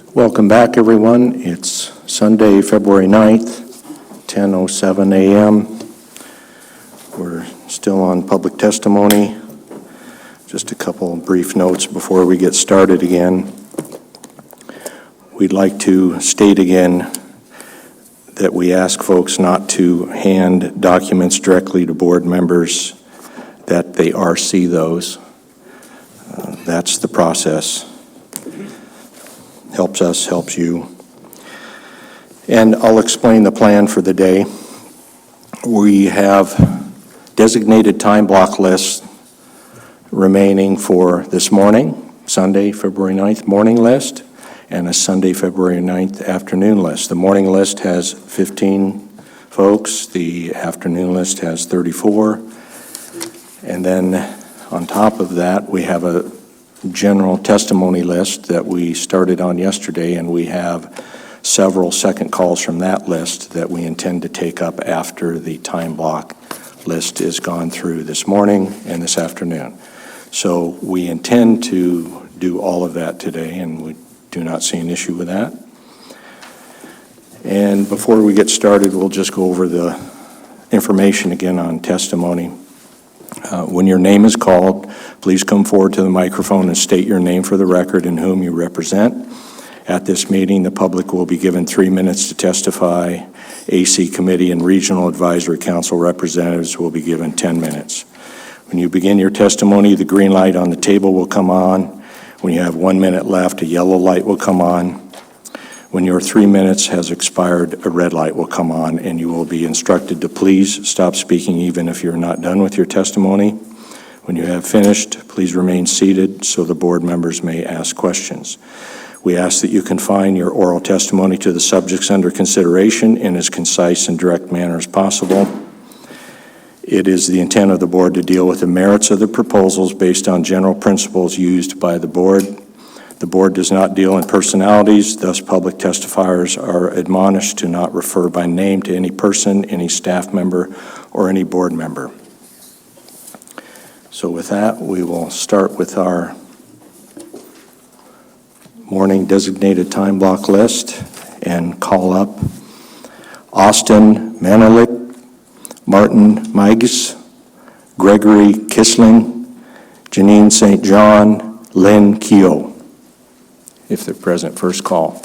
Welcome back, everyone. It's Sunday, February 9th, 10:07 a.m. We're still on public testimony. Just a couple brief notes before we get started again. We'd like to state again that we ask folks not to hand documents directly to board members, that they RC those. That's the process. Helps us, helps you. And I'll explain the plan for the day. We have designated time block lists remaining for this morning, Sunday, February 9th morning list, and a Sunday, February 9th afternoon list. The morning list has 15 folks. The afternoon list has 34. And then on top of that, we have a general testimony list that we started on yesterday, and we have several second calls from that list that we intend to take up after the time block list is gone through this morning and this afternoon. So we intend to do all of that today, and we do not see an issue with that. And before we get started, we'll just go over the information again on testimony. When your name is called, please come forward to the microphone and state your name for the record and whom you represent. At this meeting, the public will be given 3 minutes to testify. AC Committee and Regional Advisory Council representatives will be given 10 minutes. When you begin your testimony, the green light on the table will come on. When you have 1 minute left, a yellow light will come on. When your 3 minutes has expired, a red light will come on, and you will be instructed to please stop speaking even if you're not done with your testimony. When you have finished, please remain seated so the board members may ask questions. We ask that you confine your oral testimony to the subjects under consideration in as concise and direct manner as possible. It is the intent of the board to deal with the merits of the proposals based on general principles used by the board. The board does not deal in personalities, thus public testifiers are admonished to not refer by name to any person, any staff member, or any board member. So with that, we will start with our morning designated time block list and call up Austin Manelik, Martin Meigs, Gregory Kissling, Janine St. John, Lynn Keogh. If they're present, first call.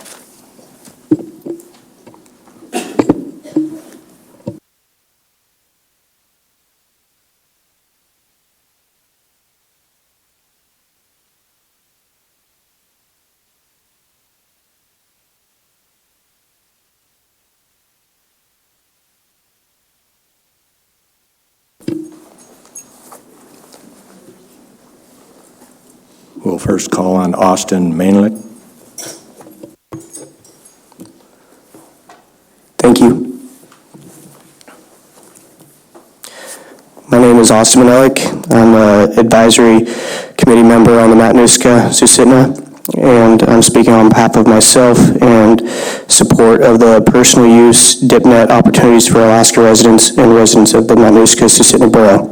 We'll first call on Austin Manelik. Thank you. My name is Austin Manelik. I'm an advisory committee member on the Matanuska-Susitna, and I'm speaking on behalf of myself and support of the personal use dip net opportunities for Alaska residents and residents of the Matanuska-Susitna Borough.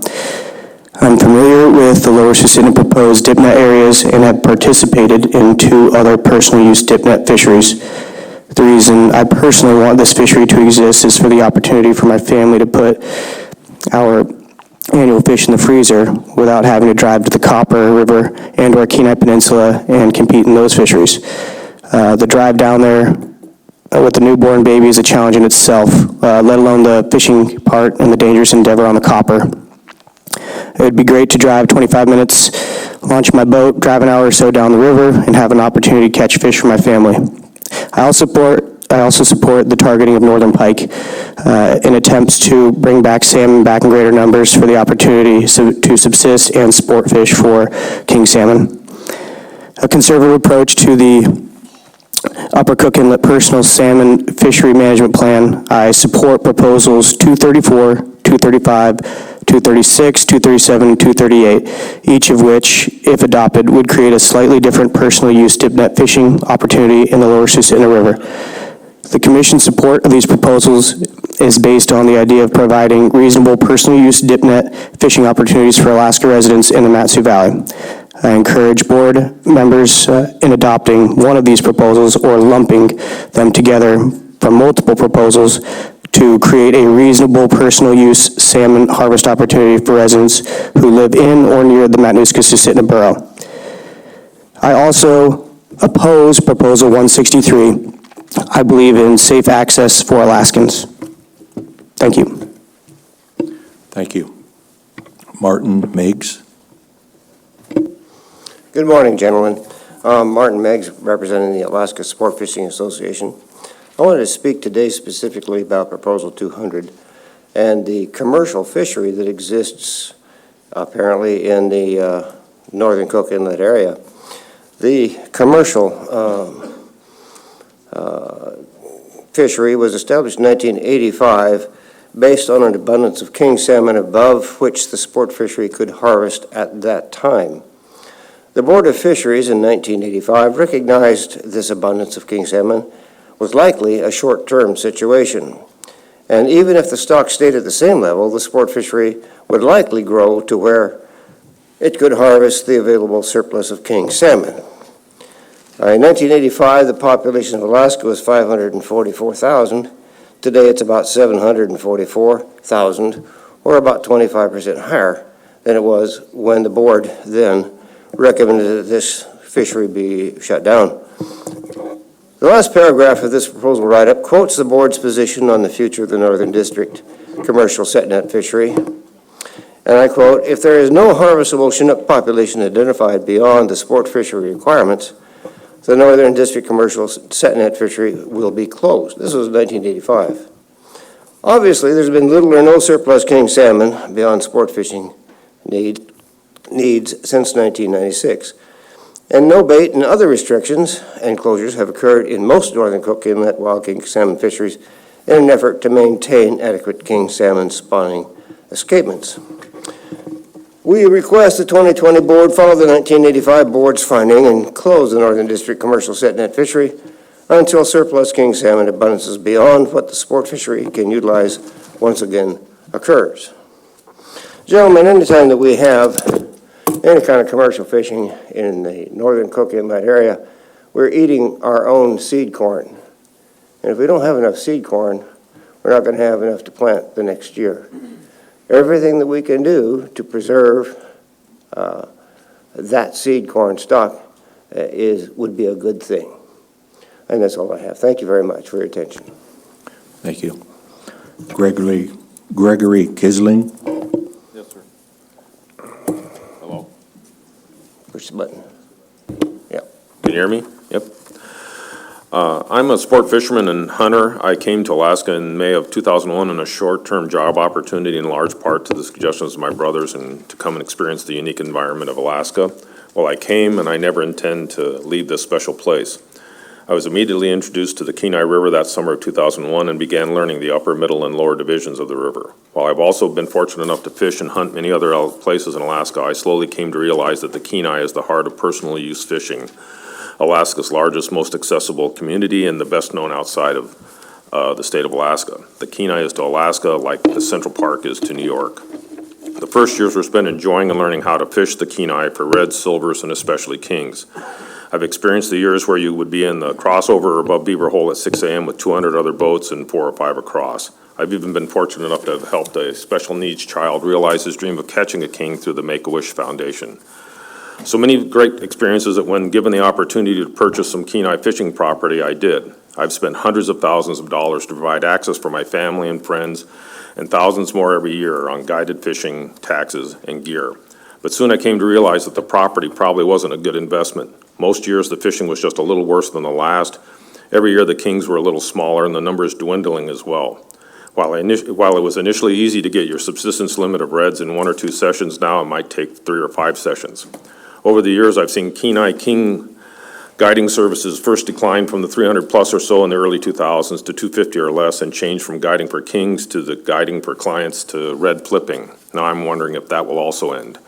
I'm familiar with the Lower Susitna proposed dip net areas and have participated in 2 other personal use dip net fisheries. The reason I personally want this fishery to exist is for the opportunity for my family to put our annual fish in the freezer without having to drive to the Copper River and or Kenai Peninsula and compete in those fisheries. The drive down there with the newborn baby is a challenge in itself, let alone the fishing part and the dangerous endeavor on the Copper. It would be great to drive 25 minutes, launch my boat, drive an hour or so down the river, and have an opportunity to catch fish for my family. I also support the targeting of northern pike in attempts to bring back salmon back in greater numbers for the opportunity to subsist and sport fish for king salmon. A conservative approach to the Upper Cook Inlet Personal Salmon Fishery Management Plan. I support proposals 234, 235, 236, 237, and 238, each of which, if adopted, would create a slightly different personal use dip net fishing opportunity in the Lower Susitna River. The Commission's support of these proposals is based on the idea of providing reasonable personal use dip net fishing opportunities for Alaska residents in the Mat-Su Valley. I encourage board members in adopting one of these proposals or lumping them together from multiple proposals to create a reasonable personal use salmon harvest opportunity for residents who live in or near the Matanuska-Susitna Borough. I also oppose Proposal 163. I believe in safe access for Alaskans. Thank you. Thank you. Martin Meigs. Good morning, gentlemen. Martin Meigs, representing the Alaska Sport Fishing Association. I wanted to speak today specifically about Proposal 200 and the commercial fishery that exists apparently in the northern Cook Inlet area. The commercial fishery was established in 1985 based on an abundance of king salmon above which the sport fishery could harvest at that time. The Board of Fisheries in 1985 recognized this abundance of king salmon was likely a short-term situation. And even if the stock stayed at the same level, the sport fishery would likely grow to where it could harvest the available surplus of king salmon. In 1985, the population of Alaska was 544,000. Today, it's about 744,000, or about 25% higher than it was when the board then recommended that this fishery be shut down. The last paragraph of this proposal write-up quotes the board's position on the future of the Northern District commercial set net fishery. And I quote, "If there is no harvestable Chinook population identified beyond the sport fishery requirements, the Northern District commercial set net fishery will be closed." This was 1985. Obviously, there's been little or no surplus king salmon beyond sport fishing needs since 1996. And no bait and other restrictions and closures have occurred in most northern Cook Inlet wild king salmon fisheries in an effort to maintain adequate king salmon spawning escapements. We request the 2020 board follow the 1985 board's finding and close the Northern District commercial set net fishery until surplus king salmon abundances beyond what the sport fishery can utilize once again occurs. Gentlemen, anytime that we have any kind of commercial fishing in the northern Cook Inlet area, we're eating our own seed corn. And if we don't have enough seed corn, we're not going to have enough to plant the next year. Everything that we can do to preserve that seed corn stock would be a good thing. And that's all I have. Thank you very much for your attention. Thank you. Gregory Kisling. Yes, sir. Hello. Push the button. Yeah. Can you hear me? Yep. I'm a sport fisherman and hunter. I came to Alaska in May of 2001 on a short-term job opportunity, in large part to the suggestions of my brothers, and to come and experience the unique environment of Alaska. Well, I came, and I never intend to leave this special place. I was immediately introduced to the Kenai River that summer of 2001 and began learning the upper, middle, and lower divisions of the river. While I've also been fortunate enough to fish and hunt many other places in Alaska, I slowly came to realize that the Kenai is the heart of personal use fishing, Alaska's largest, most accessible community, and the best known outside of the state of Alaska. The Kenai is to Alaska like the Central Park is to New York. The first years were spent enjoying and learning how to fish the Kenai for reds, silvers, and especially kings. I've experienced the years where you would be in the crossover or above Beaver Hole at 6 a.m. with 200 other boats and 4 or 5 across. I've even been fortunate enough to have helped a special needs child realize his dream of catching a king through the Make-A-Wish Foundation. So many great experiences that when given the opportunity to purchase some Kenai fishing property, I did. I've spent hundreds of thousands of dollars to provide access for my family and friends, and thousands more every year on guided fishing, taxes, and gear. But soon I came to realize that the property probably wasn't a good investment. Most years the fishing was just a little worse than the last. Every year the kings were a little smaller and the numbers dwindling as well. While it was initially easy to get your subsistence limit of reds in 1 or 2 sessions, now it might take 3 or 5 sessions. Over the years, I've seen Kenai king guiding services first decline from the 300 plus or so in the early 2000s to 250 or less, and change from guiding for kings to the guiding for clients to red flipping. Now I'm wondering if that will also end.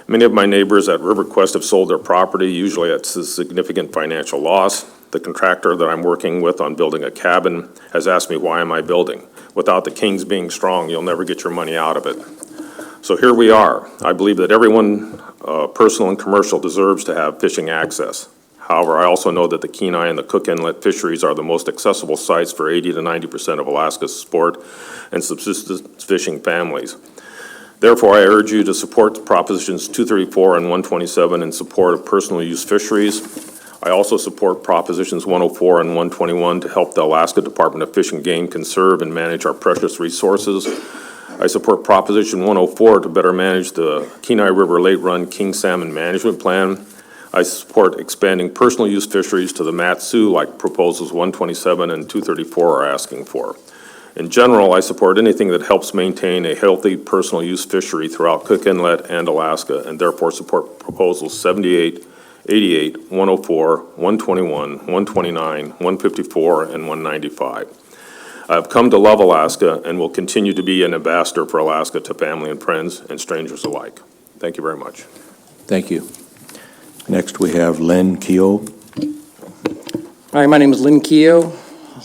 Many of my neighbors at RiverQuest have sold their property, usually at a significant financial loss. The contractor that I'm working with on building a cabin has asked me, why am I building? Without the kings being strong, you'll never get your money out of it. So here we are. I believe that everyone personal and commercial, deserves to have fishing access. However, I also know that the Kenai and the Cook Inlet fisheries are the most accessible sites for 80 to 90% of Alaska's sport and subsistence fishing families. Therefore, I urge you to support Propositions 234 and 127 in support of personal use fisheries. I also support Propositions 104 and 121 to help the Alaska Department of Fish and Game conserve and manage our precious resources. I support Proposition 104 to better manage the Kenai River Lake Run King Salmon Management Plan. I support expanding personal use fisheries to the Mat-Su like Proposals 127 and 234 are asking for. In general, I support anything that helps maintain a healthy personal use fishery throughout Cook Inlet and Alaska, and therefore support Proposals 78, 88, 104, 121, 129, 154, and 195. I have come to love Alaska and will continue to be an ambassador for Alaska to family and friends and strangers alike. Thank you very much. Thank you. Next, we have Lynn Keogh. Hi, my name is Lynn Keogh,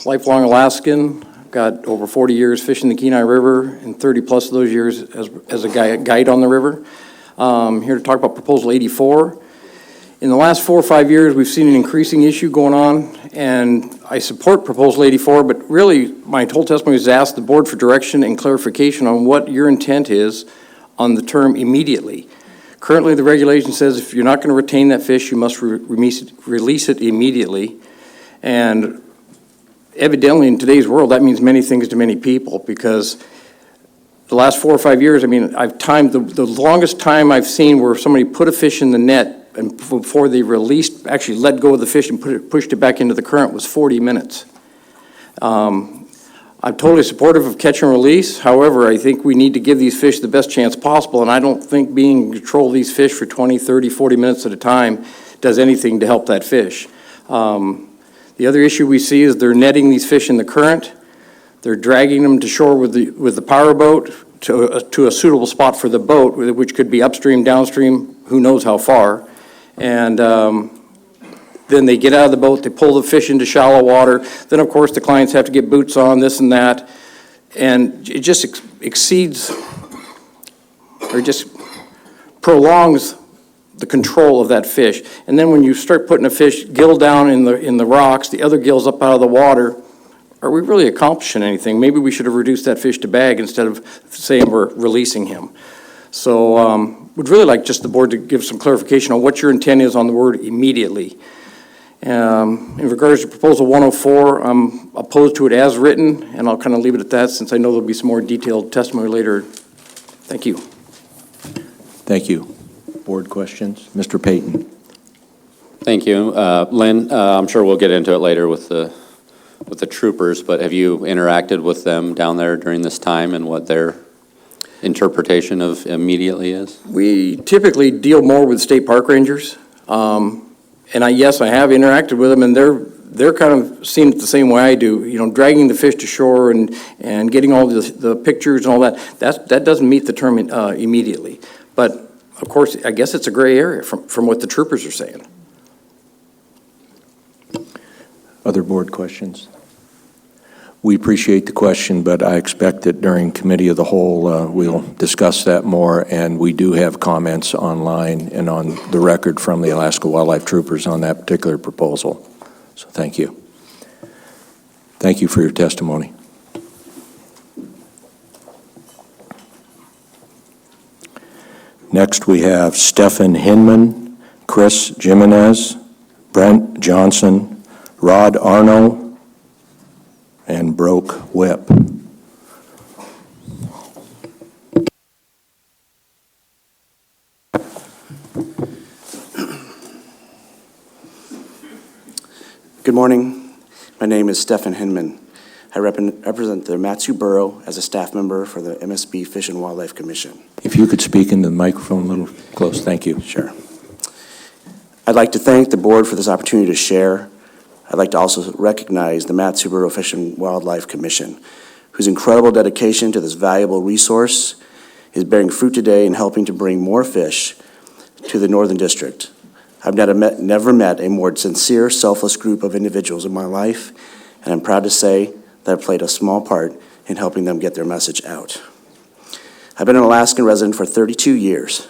lifelong Alaskan. I've got over 40 years fishing the Kenai River and 30 plus of those years as a guide on the river. Here to talk about Proposal 84. In the last 4 or 5 years, we've seen an increasing issue going on, and I support Proposal 84, but really my whole testimony is to ask the board for direction and clarification on what your intent is on the term immediately. Currently, the regulation says if you're not going to retain that fish, you must release it immediately. And evidently, in today's world, that means many things to many people, because the last 4 or 5 years, I mean, I've timed the longest time I've seen where somebody put a fish in the net and before they released, actually let go of the fish and pushed it back into the current was 40 minutes. I'm totally supportive of catch and release. However, I think we need to give these fish the best chance possible, and I don't think being in control of these fish for 20, 30, 40 minutes at a time does anything to help that fish. The other issue we see is they're netting these fish in the current. They're dragging them to shore with the power boat to a suitable spot for the boat, which could be upstream, downstream, who knows how far. And then they get out of the boat, they pull the fish into shallow water. Then, of course, the clients have to get boots on, this and that. And it just exceeds, or just prolongs the control of that fish. And then when you start putting a fish gill down in the rocks, the other gill's up out of the water, are we really accomplishing anything? Maybe we should have reduced that fish to bag instead of saying we're releasing him. So would really like just the board to give some clarification on what your intent is on the word immediately. In regards to Proposal 104, I'm opposed to it as written, and I'll kind of leave it at that since I know there'll be some more detailed testimony later. Thank you. Thank you. Board questions? Mr. Payton. Thank you. Lynn, I'm sure we'll get into it later with the troopers, but have you interacted with them down there during this time and what their interpretation of immediately is? We typically deal more with state park rangers. And yes, I have interacted with them, and they're kind of seeing it the same way I do. You know, dragging the fish to shore and getting all the pictures and all that doesn't meet the term immediately. But of course, I guess it's a gray area from what the troopers are saying. Other board questions? We appreciate the question, but I expect that during Committee of the Whole, we'll discuss that more, and we do have comments online and on the record from the Alaska Wildlife Troopers on that particular proposal. So thank you. Thank you for your testimony. Next, we have Stephen Hinman, Chris Jimenez, Brent Johnson, Rod Arno, and Broke Whip. Good morning. My name is Stephen Hinman. I represent the Mat-Su Borough as a staff member for the MSB Fish and Wildlife Commission. If you could speak into the microphone a little close, thank you. Sure. I'd like to thank the board for this opportunity to share. I'd like to also recognize the Mat-Su Borough Fish and Wildlife Commission, whose incredible dedication to this valuable resource is bearing fruit today in helping to bring more fish to the Northern District. I've never met a more sincere, selfless group of individuals in my life, and I'm proud to say that I've played a small part in helping them get their message out. I've been an Alaskan resident for 32 years,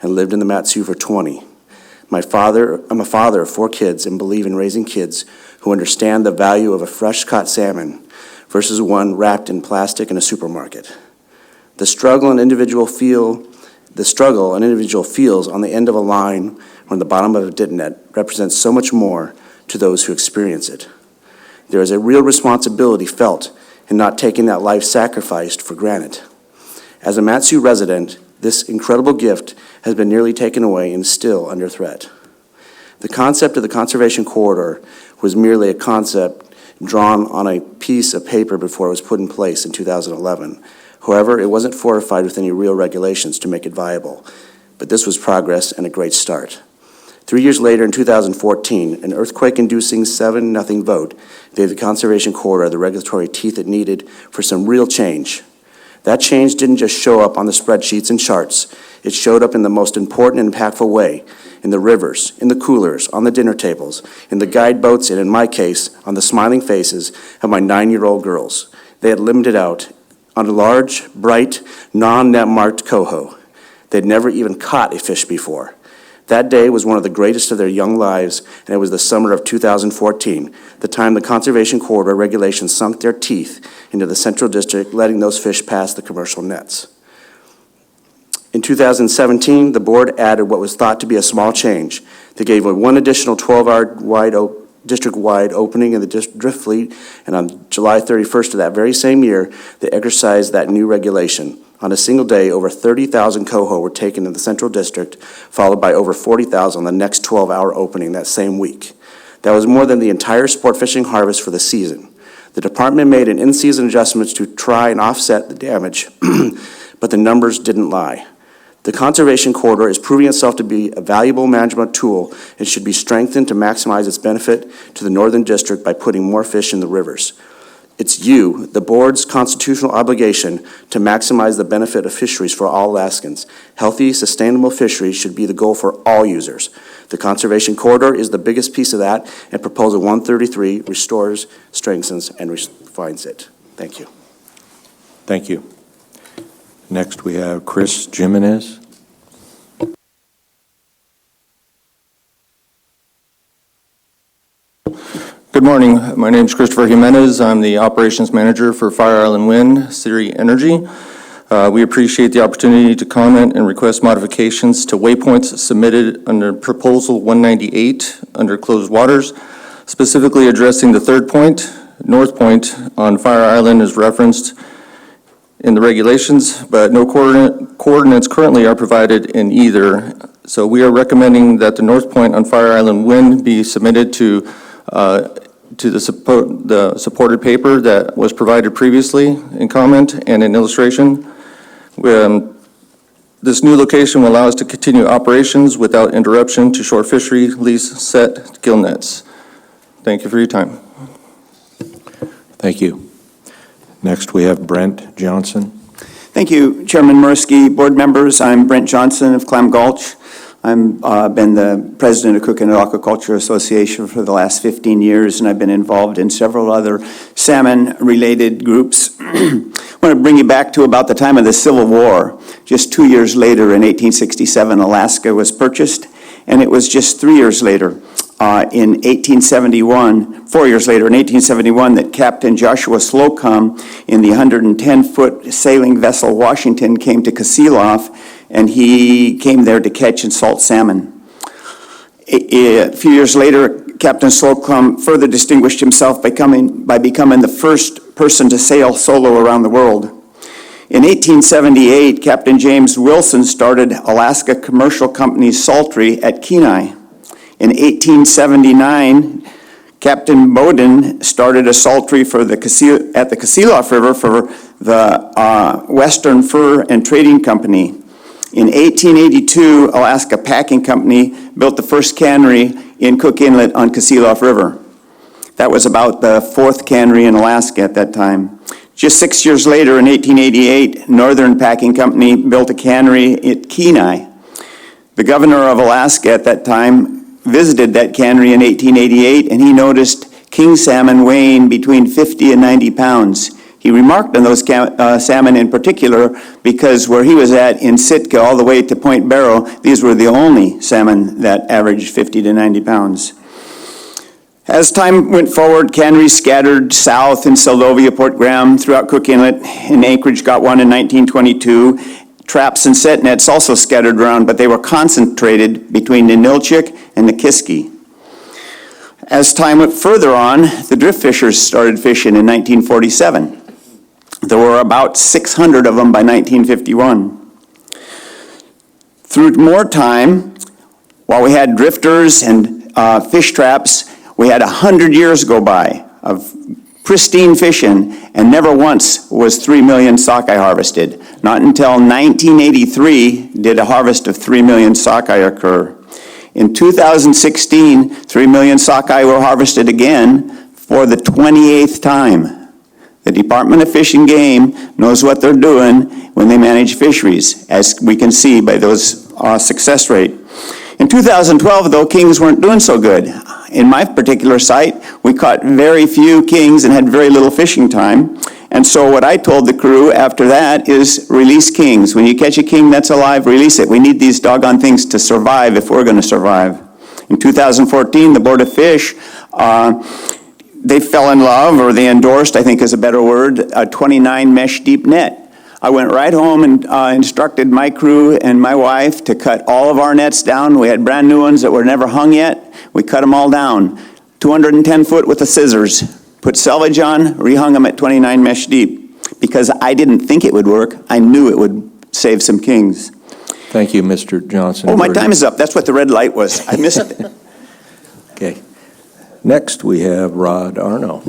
and lived in the Mat-Su for 20. I'm a father of 4 kids and believe in raising kids who understand the value of a fresh-caught salmon versus one wrapped in plastic in a supermarket. The struggle an individual feels on the end of a line or on the bottom of a dip net represents so much more to those who experience it. There is a real responsibility felt in not taking that life sacrificed for granted. As a Mat-Su resident, this incredible gift has been nearly taken away and is still under threat. The concept of the conservation corridor was merely a concept drawn on a piece of paper before it was put in place in 2011. However, it wasn't fortified with any real regulations to make it viable, but this was progress and a great start. 3 years later, in 2014, an earthquake-inducing 7-0 vote gave the conservation corridor the regulatory teeth it needed for some real change. That change didn't just show up on the spreadsheets and charts. It showed up in the most important and impactful way, in the rivers, in the coolers, on the dinner tables, in the guide boats, and in my case, on the smiling faces of my 9-year-old girls. They had limited out on a large, bright, non-net marked coho. They'd never even caught a fish before. That day was one of the greatest of their young lives, and it was the summer of 2014, the time the Conservation Corridor regulations sunk their teeth into the Central District, letting those fish pass the commercial nets. In 2017, the board added what was thought to be a small change. They gave one additional 12-hour district-wide opening in the drift fleet, and on July 31st of that very same year, they exercised that new regulation. On a single day, over 30,000 coho were taken in the Central District, followed by over 40,000 on the next 12-hour opening that same week. That was more than the entire sport fishing harvest for the season. The department made an in-season adjustments to try and offset the damage, but the numbers didn't lie. The Conservation Corridor is proving itself to be a valuable management tool and should be strengthened to maximize its benefit to the Northern District by putting more fish in the rivers. It's you, the board's constitutional obligation, to maximize the benefit of fisheries for all Alaskans. Healthy, sustainable fisheries should be the goal for all users. The Conservation Corridor is the biggest piece of that, and Proposal 133 restores, strengthens, and refines it. Thank you. Thank you. Next, we have Chris Jimenez. Good morning. My name is Christopher Jimenez. I'm the Operations Manager for Fire Island Wind, City Energy. We appreciate the opportunity to comment and request modifications to waypoints submitted under Proposal 198 under closed waters, specifically addressing the third point. North Point on Fire Island is referenced in the regulations, but no coordinates currently are provided in either. So we are recommending that the North Point on Fire Island Wind be submitted to the supported paper that was provided previously in comment and in illustration. This new location will allow us to continue operations without interruption to shore fishery lease set gill nets. Thank you for your time. Thank you. Next, we have Brent Johnson. Thank you, Chairman Murski, board members. I'm Brent Johnson of Clam Gulch. I've been the president of Cook Inlet Aquaculture Association for the last 15 years, and I've been involved in several other salmon-related groups. I want to bring you back to about the time of the Civil War. Just 2 years later, in 1867, Alaska was purchased, and it was just 3 years later, in 1871, 4 years later, in 1871, that Captain Joshua Slocum in the 110-foot sailing vessel Washington came to Kasilof, and he came there to catch and salt salmon. A few years later, Captain Slocum further distinguished himself by becoming the first person to sail solo around the world. In 1878, Captain James Wilson started Alaska Commercial Company Saltry at Kenai. In 1879, Captain Bowden started a saltry at the Kasilof River for the Western Fur and Trading Company. In 1882, Alaska Packing Company built the first cannery in Cook Inlet on Kasilof River. That was about the fourth cannery in Alaska at that time. Just 6 years later, in 1888, Northern Packing Company built a cannery at Kenai. The governor of Alaska at that time visited that cannery in 1888, and he noticed king salmon weighing between 50 and 90 pounds. He remarked on those salmon in particular because where he was at in Sitka all the way to Point Barrow, these were the only salmon that averaged 50 to 90 pounds. As time went forward, canneries scattered south in Seldovia, Port Graham, throughout Cook Inlet. In Anchorage got one in 1922. Traps and set nets also scattered around, but they were concentrated between the Nilchik and the Kiski. As time went further on, the drift fishers started fishing in 1947. There were about 600 of them by 1951. Through more time, while we had drifters and fish traps, we had 100 years go by of pristine fishing, and never once was 3 million sockeye harvested. Not until 1983 did a harvest of 3 million sockeye occur. In 2016, 3 million sockeye were harvested again for the 28th time. The Department of Fish and Game knows what they're doing when they manage fisheries, as we can see by those success rate. In 2012, though, kings weren't doing so good. In my particular site, we caught very few kings and had very little fishing time. And so what I told the crew after that is release kings. When you catch a king that's alive, release it. We need these doggone things to survive if we're going to survive. In 2014, the Board of Fish, they fell in love, or they endorsed, I think is a better word, a 29 mesh deep net. I went right home and instructed my crew and my wife to cut all of our nets down. We had brand new ones that were never hung yet. We cut them all down. 210 foot with the scissors. Put selvage on, rehung them at 29 mesh deep. Because I didn't think it would work, I knew it would save some kings. Thank you, Mr. Johnson. Oh, my time is up. That's what the red light was. I missed it. Okay. Next, we have Rod Arno.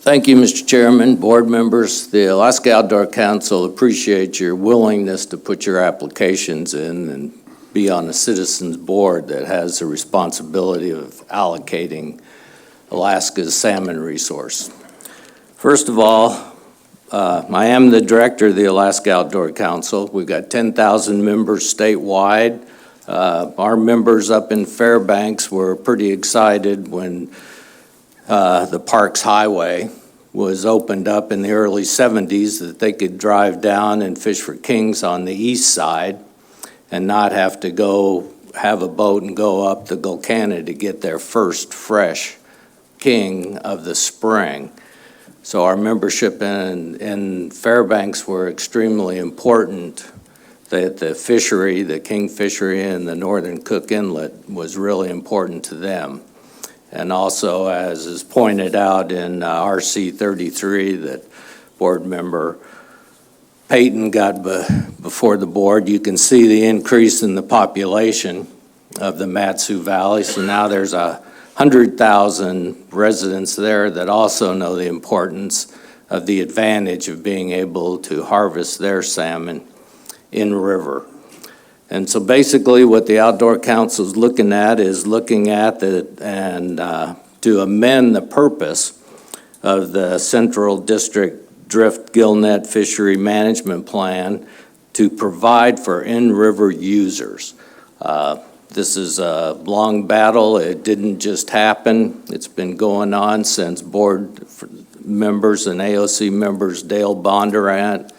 Thank you, Mr. Chairman, board members. The Alaska Outdoor Council appreciates your willingness to put your applications in and be on a citizens board that has the responsibility of allocating Alaska's salmon resource. First of all, I am the director of the Alaska Outdoor Council. We've got 10,000 members statewide. Our members up in Fairbanks were pretty excited when the Parks Highway was opened up in the early 70s that they could drive down and fish for kings on the east side and not have to go have a boat and go up the Gulkana to get their first fresh king of the spring. So our membership in Fairbanks were extremely important. That the fishery, the king fishery in the northern Cook Inlet was really important to them. And also, as is pointed out in RC 33 that board member Payton got before the board, you can see the increase in the population of the Matsu Valley. So now there's 100,000 residents there that also know the importance of the advantage of being able to harvest their salmon in river. And so basically what the Outdoor Council is looking at is to amend the purpose of the Central District Drift Gillnet Fishery Management Plan to provide for in-river users. This is a long battle. It didn't just happen. It's been going on since board members and AOC members Dale Bondurant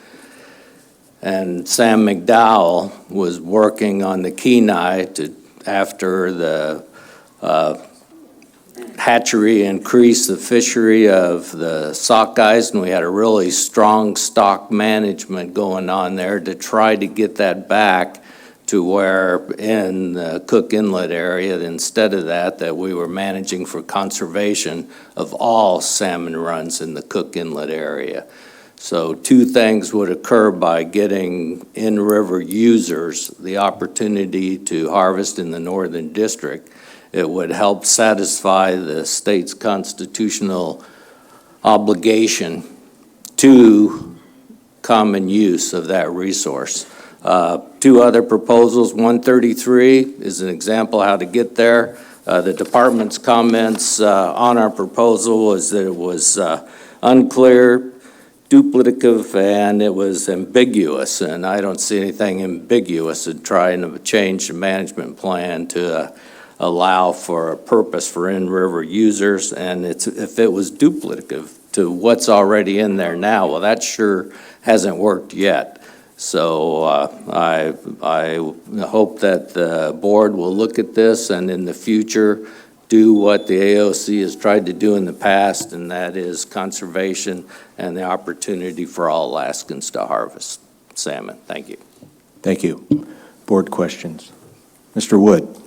and Sam McDowell was working on the Kenai after the hatchery increased the fishery of the sockeyes, and we had a really strong stock management going on there to try to get that back to where in the Cook Inlet area, instead of that we were managing for conservation of all salmon runs in the Cook Inlet area. So two things would occur by getting in-river users the opportunity to harvest in the Northern District. It would help satisfy the state's constitutional obligation to common use of that resource. Two other proposals, 133 is an example how to get there. The department's comments on our proposal was that it was unclear, duplicative, and it was ambiguous, and I don't see anything ambiguous in trying to change the management plan to allow for a purpose for in-river users, and if it was duplicative to what's already in there now, well, that sure hasn't worked yet. So I hope that the board will look at this and in the future do what the AOC has tried to do in the past, and that is conservation and the opportunity for all Alaskans to harvest salmon. Thank you. Thank you. Board questions. Mr. Wood.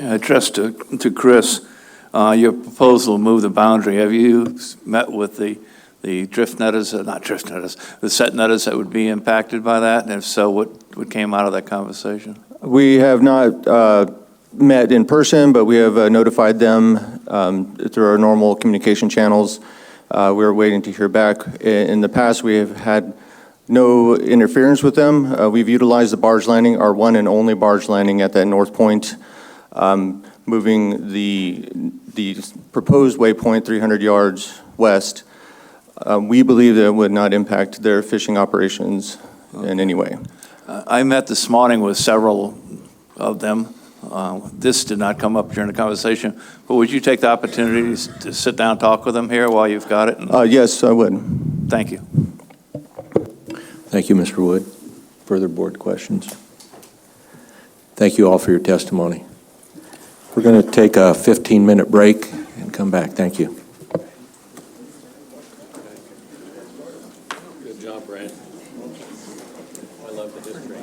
Addressed to Chris, your proposal to move the boundary, have you met with the drift netters, not drift netters, the set netters that would be impacted by that? And if so, what came out of that conversation? We have not met in person, but we have notified them through our normal communication channels. We're waiting to hear back. In the past, we have had no interference with them. We've utilized the barge landing, our one and only barge landing at that north point, moving the proposed waypoint 300 yards west. We believe that it would not impact their fishing operations in any way. I met this morning with several of them. This did not come up during the conversation, but would you take the opportunity to sit down and talk with them here while you've got it? Yes, I would. Thank you. Thank you, Mr. Wood. Further board questions? Thank you all for your testimony. We're going to take a 15-minute break and come back. Thank you. Good job, Brad. I love the district.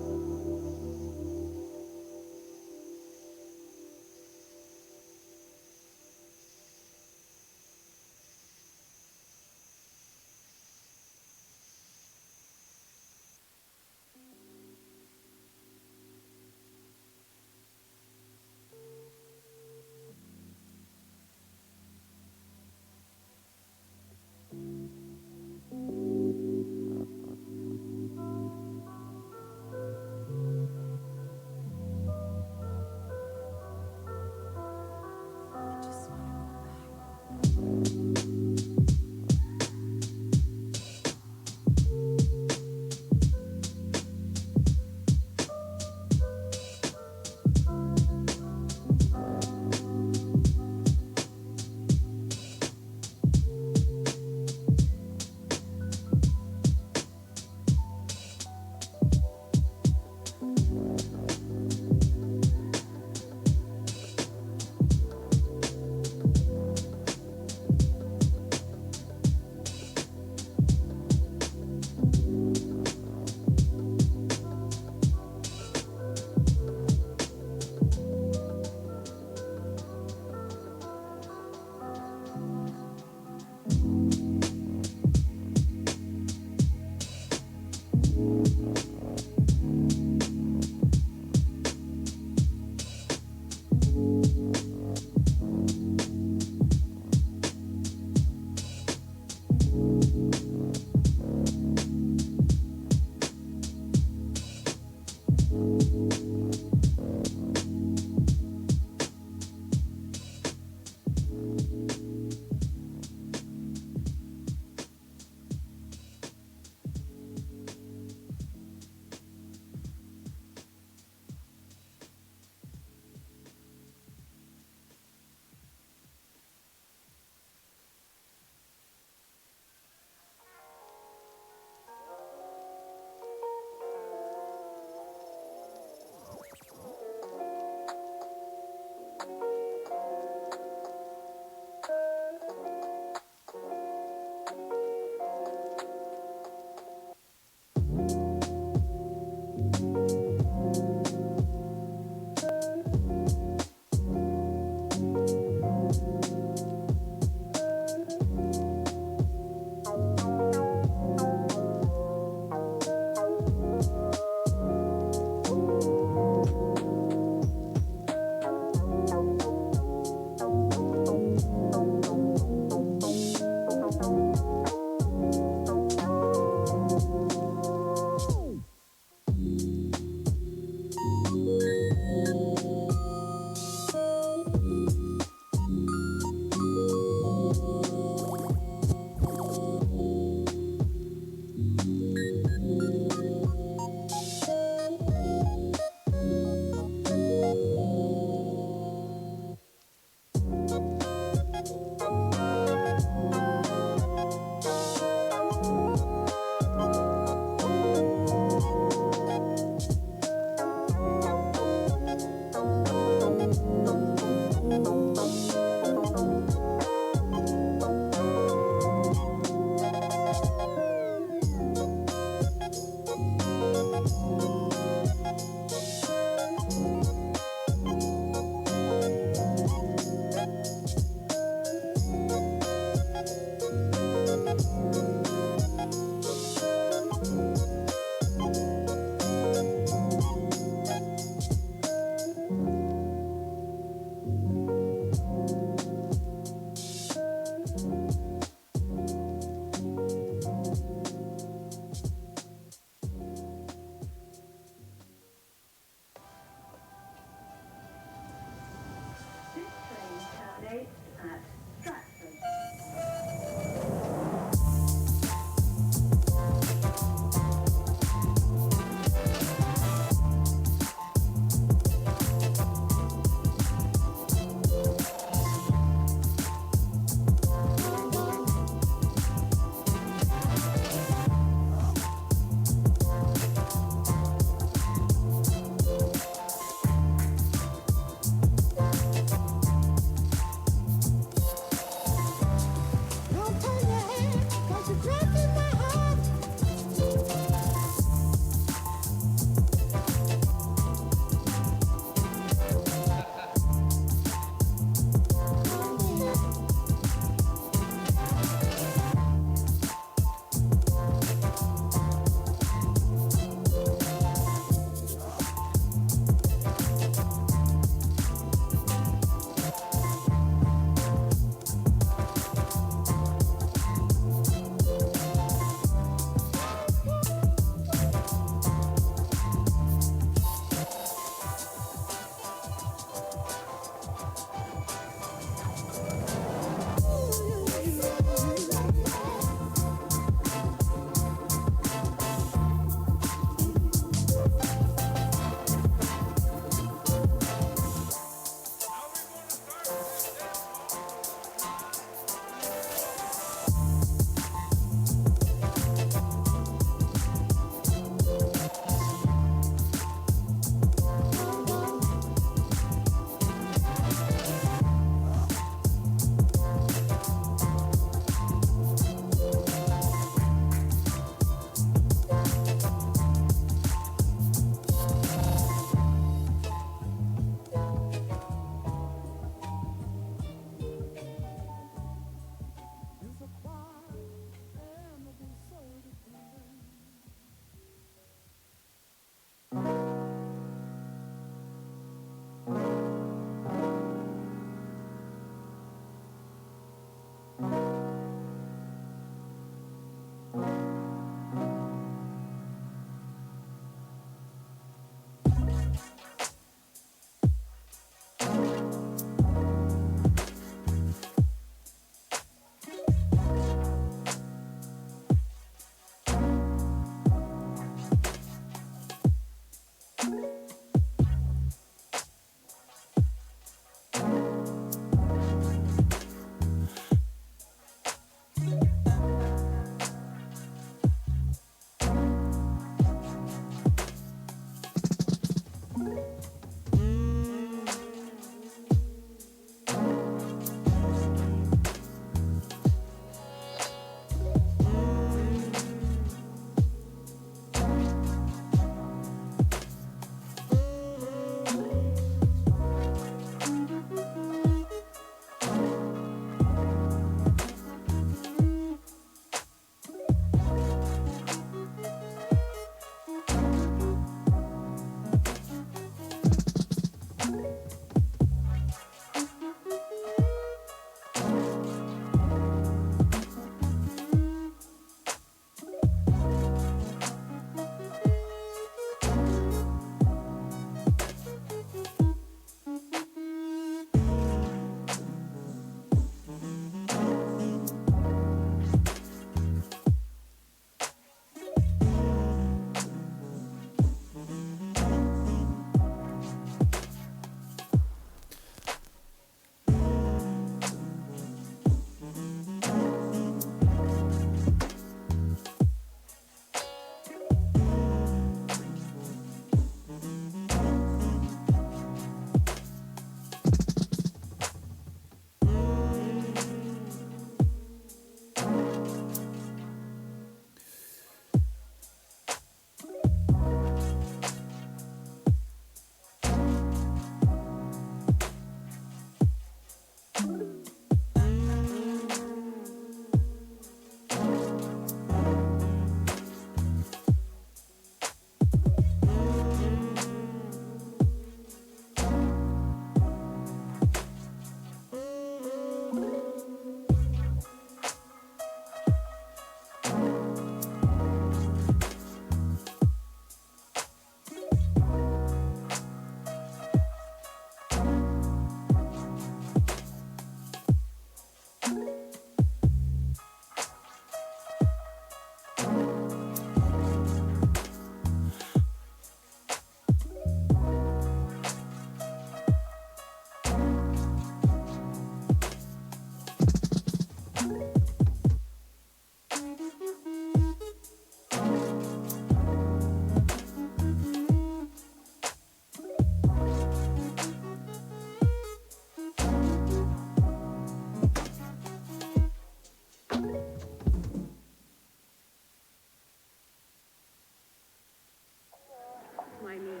find me. You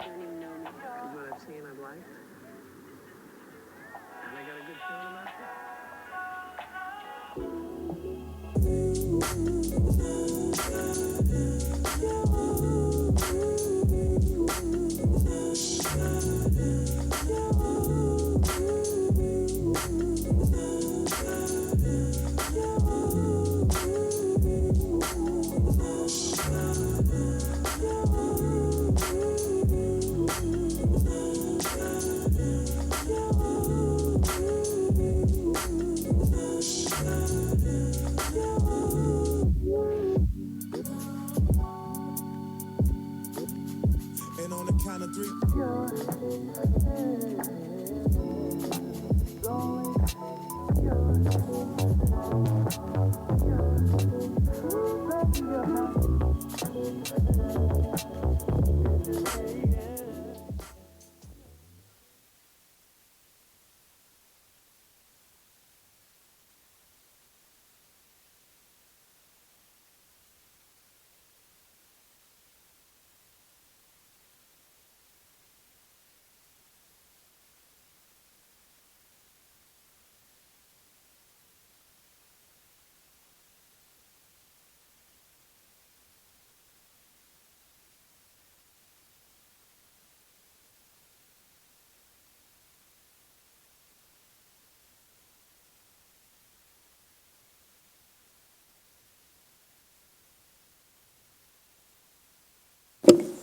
don't even know me. Is what I'm saying. I'm live. And I got a good feeling about this. And on the count of three.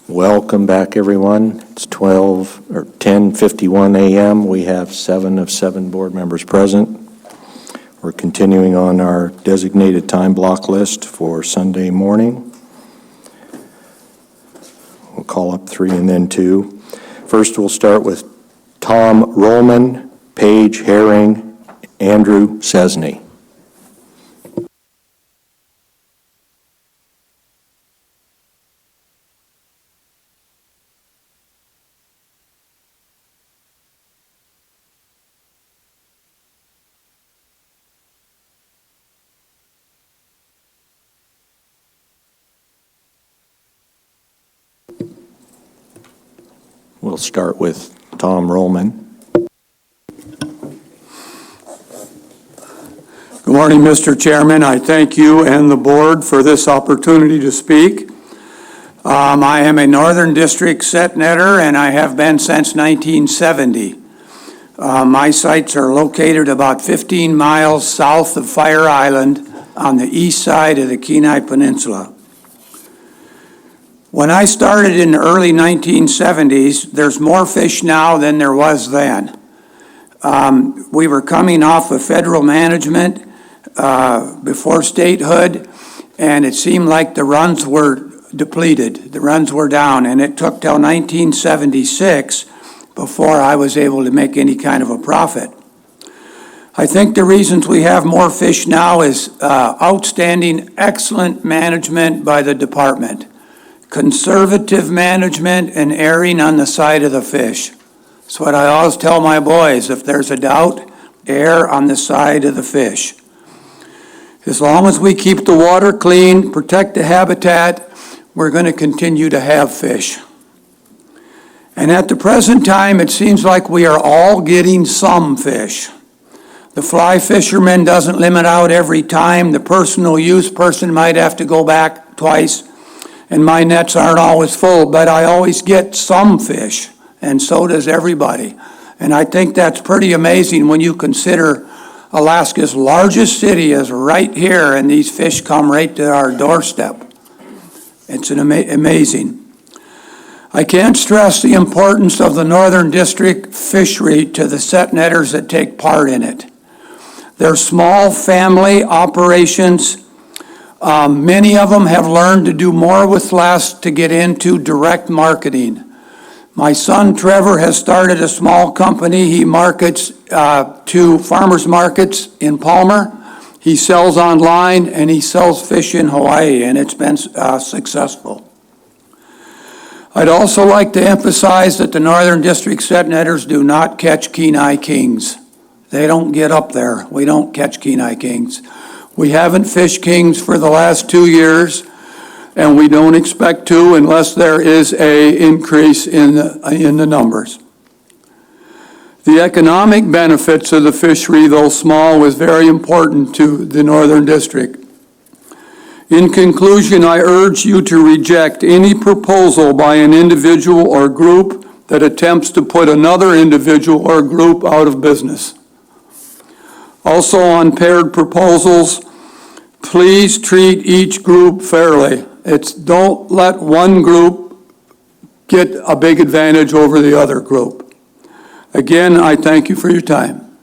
Welcome back, everyone. It's 10:51 a.m. We have 7 of 7 board members present. We're continuing on our designated time block list for Sunday morning. We'll call up 3 and then 2. First, we'll start with Tom Rollman, Paige Herring, Andrew Cesney. We'll start with Tom Rollman. Good morning, Mr. Chairman. I thank you and the board for this opportunity to speak. I am a Northern District set netter, and I have been since 1970. My sites are located about 15 miles south of Fire Island on the east side of the Kenai Peninsula. When I started in the early 1970s, there's more fish now than there was then. We were coming off of federal management before statehood, and it seemed like the runs were depleted. The runs were down, and it took till 1976 before I was able to make any kind of a profit. I think the reasons we have more fish now is outstanding, excellent management by the department. Conservative management and erring on the side of the fish. That's what I always tell my boys. If there's a doubt, err on the side of the fish. As long as we keep the water clean, protect the habitat, we're going to continue to have fish. And at the present time, it seems like we are all getting some fish. The fly fisherman doesn't limit out every time. The personal use person might have to go back twice. And my nets aren't always full, but I always get some fish, and so does everybody. And I think that's pretty amazing when you consider Alaska's largest city is right here, and these fish come right to our doorstep. It's amazing. I can't stress the importance of the Northern District fishery to the set netters that take part in it. They're small family operations. Many of them have learned to do more with less to get into direct marketing. My son Trevor has started a small company. He markets to farmers markets in Palmer. He sells online and he sells fish in Hawaii, and it's been successful. I'd also like to emphasize that the Northern District set netters do not catch Kenai kings. They don't get up there. We don't catch Kenai kings. We haven't fished kings for the last 2 years. and we don't expect to unless there is an increase in the numbers. The economic benefits of the fishery, though small, was very important to the Northern District. In conclusion, I urge you to reject any proposal by an individual or group that attempts to put another individual or group out of business. Also, on paired proposals, please treat each group fairly. Don't let one group get a big advantage over the other group. Again, I thank you for your time.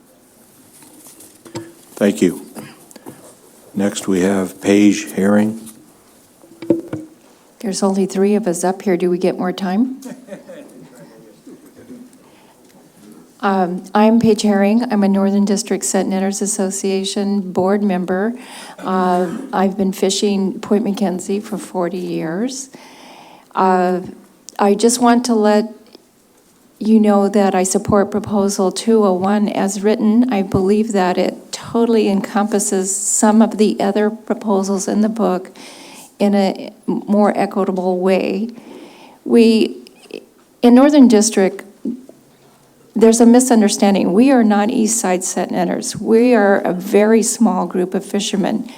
Thank you. Next, we have Paige Herring. There's only 3 of us up here. Do we get more time? I'm Paige Herring. I'm a Northern District Set Netters Association board member. I've been fishing Point McKenzie for 40 years. I just want to let you know that I support Proposal 201 as written. I believe that it totally encompasses some of the other proposals in the book in a more equitable way. In Northern District, there's a misunderstanding. We are not East Side Set Netters. We are a very small group of fishermen.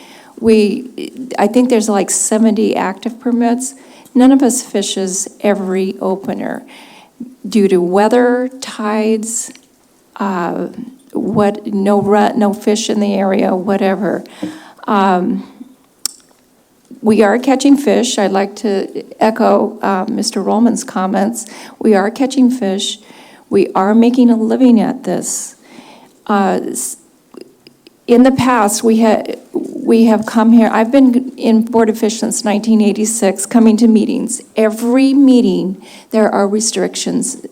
I think there's like 70 active permits. None of us fishes every opener due to weather, tides, no fish in the area, whatever. We are catching fish. I'd like to echo Mr. Rollman's comments. We are catching fish. We are making a living at this. In the past, we have come here. I've been in Board of Fish since 1986, coming to meetings. Every meeting, there are restrictions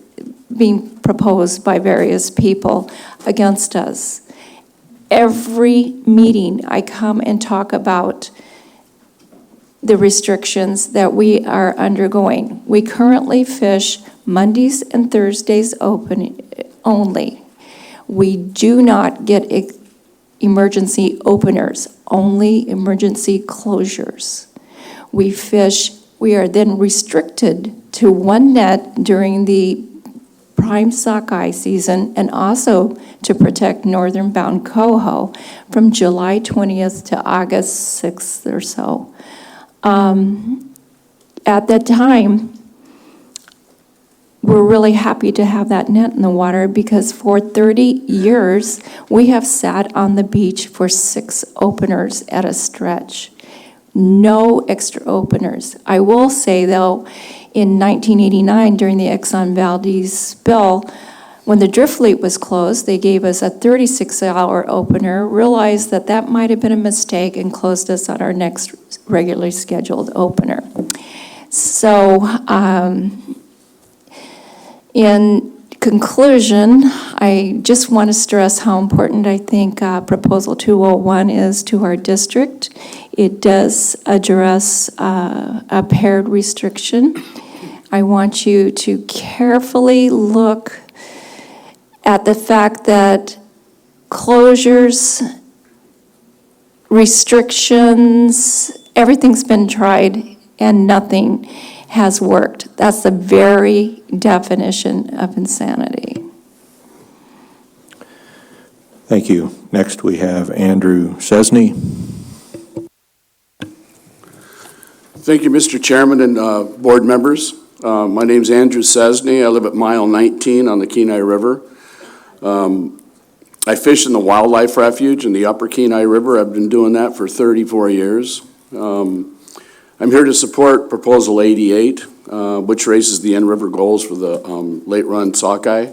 being proposed by various people against us. Every meeting, I come and talk about the restrictions that we are undergoing. We currently fish Mondays and Thursdays open only. We do not get emergency openers, only emergency closures. We are then restricted to 1 net during the prime sockeye season and also to protect northern bound coho from July 20th to August 6th or so. At that time, we're really happy to have that net in the water because for 30 years, we have sat on the beach for 6 openers at a stretch. No extra openers. I will say, though, in 1989, during the Exxon Valdez spill, when the drift fleet was closed, they gave us a 36-hour opener, realized that that might have been a mistake, and closed us on our next regularly scheduled opener. So, in conclusion, I just want to stress how important I think Proposal 201 is to our district. It does address a paired restriction. I want you to carefully look at the fact that closures, restrictions, everything's been tried and nothing has worked. That's the very definition of insanity. Thank you. Next, we have Andrew Cesny. Thank you, Mr. Chairman and board members. My name's Andrew Cesny. I live at mile 19 on the Kenai River. I fish in the wildlife refuge in the upper Kenai River. I've been doing that for 34 years. I'm here to support Proposal 88, which raises the in-river goals for the late-run sockeye.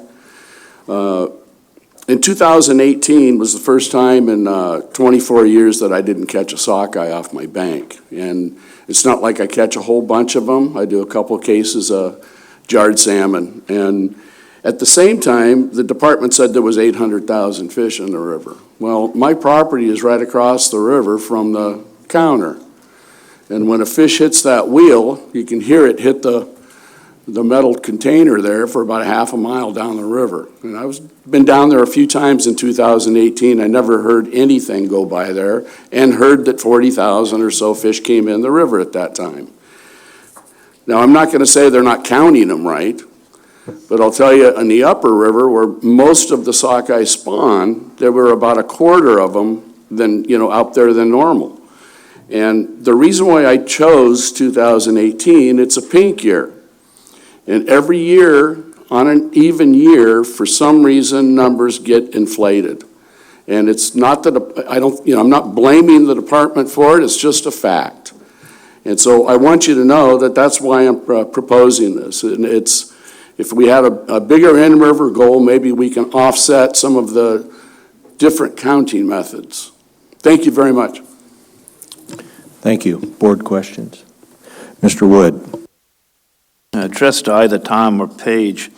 In 2018 was the first time in 24 years that I didn't catch a sockeye off my bank. And it's not like I catch a whole bunch of them. I do a couple cases of jarred salmon. And at the same time, the department said there was 800,000 fish in the river. Well, my property is right across the river from the counter. And when a fish hits that wheel, you can hear it hit the metal container there for about a half a mile down the river. And I've been down there a few times in 2018. I never heard anything go by there and heard that 40,000 or so fish came in the river at that time. Now, I'm not going to say they're not counting them right, but I'll tell you, in the upper river, where most of the sockeye spawn, there were about a quarter of them out there than normal. And the reason why I chose 2018, it's a pink year. And every year, on an even year, for some reason, numbers get inflated. And it's not that, I'm not blaming the department for it, it's just a fact. And so I want you to know that that's why I'm proposing this. And if we had a bigger in-river goal, maybe we can offset some of the different counting methods. Thank you very much. Thank you. Board questions? Mr. Wood. Addressed to either Tom or Paige.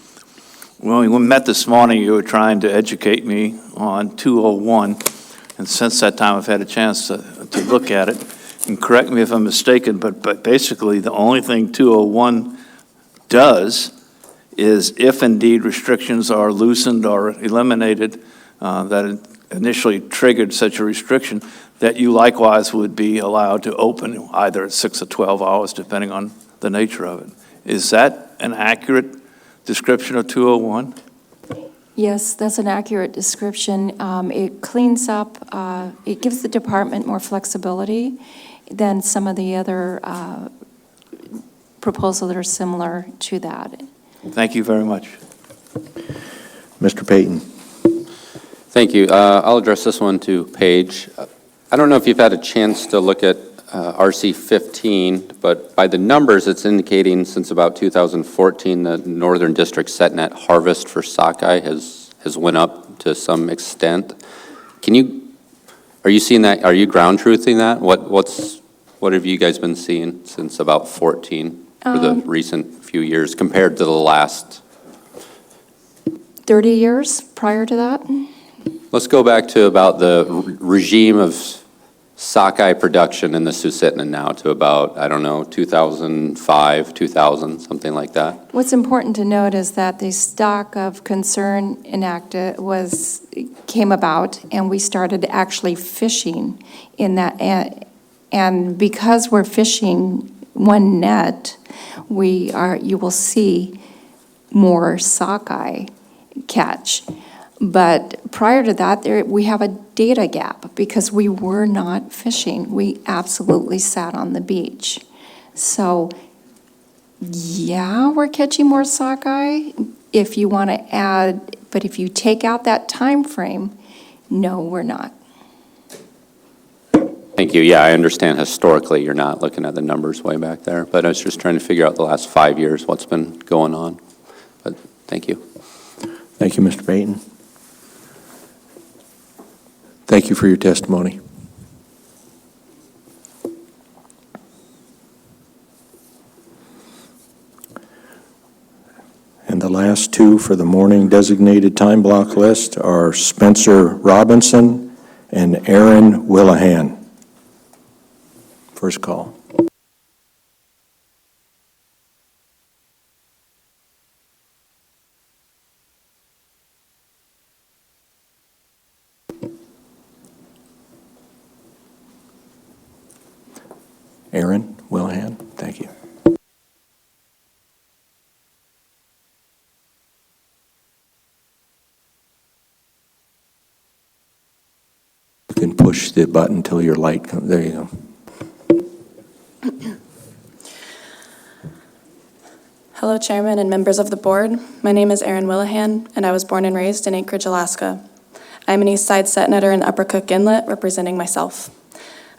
When we met this morning, you were trying to educate me on 201, and since that time I've had a chance to look at it. And correct me if I'm mistaken, but basically the only thing 201 does is if indeed restrictions are loosened or eliminated that initially triggered such a restriction, that you likewise would be allowed to open either at 6 or 12 hours, depending on the nature of it. Is that an accurate description of 201? Yes, that's an accurate description. It cleans up, it gives the department more flexibility than some of the other proposals that are similar to that. Thank you very much. Mr. Payton. Thank you. I'll address this one to Paige. I don't know if you've had a chance to look at RC 15, but by the numbers, it's indicating since about 2014, the Northern District set net harvest for sockeye has went up to some extent. Are you seeing that? Are you ground truthing that? What have you guys been seeing since about 14 for the recent few years compared to the last 30 years prior to that? Let's go back to about the regime of sockeye production in the Susitna now to about, 2005, 2000, something like that. What's important to note is that the stock of concern came about, and we started actually fishing in that. And because we're fishing one net, you will see more sockeye catch. But prior to that, we have a data gap because we were not fishing. We absolutely sat on the beach. So, yeah, we're catching more sockeye if you want to add, but if you take out that time frame, no, we're not. Thank you. Yeah, I understand historically you're not looking at the numbers way back there, but I was just trying to figure out the last 5 years what's been going on. But thank you. Thank you, Mr. Payton. Thank you for your testimony. And the last two for the morning designated time block list are Spencer Robinson and Aaron Willahan. First call. Aaron Willahan, thank you. You can push the button until your light comes. There you go. Hello, Chairman and members of the board. My name is Erin Willahan, and I was born and raised in Anchorage, Alaska. I'm an East Side set netter in Upper Cook Inlet, representing myself.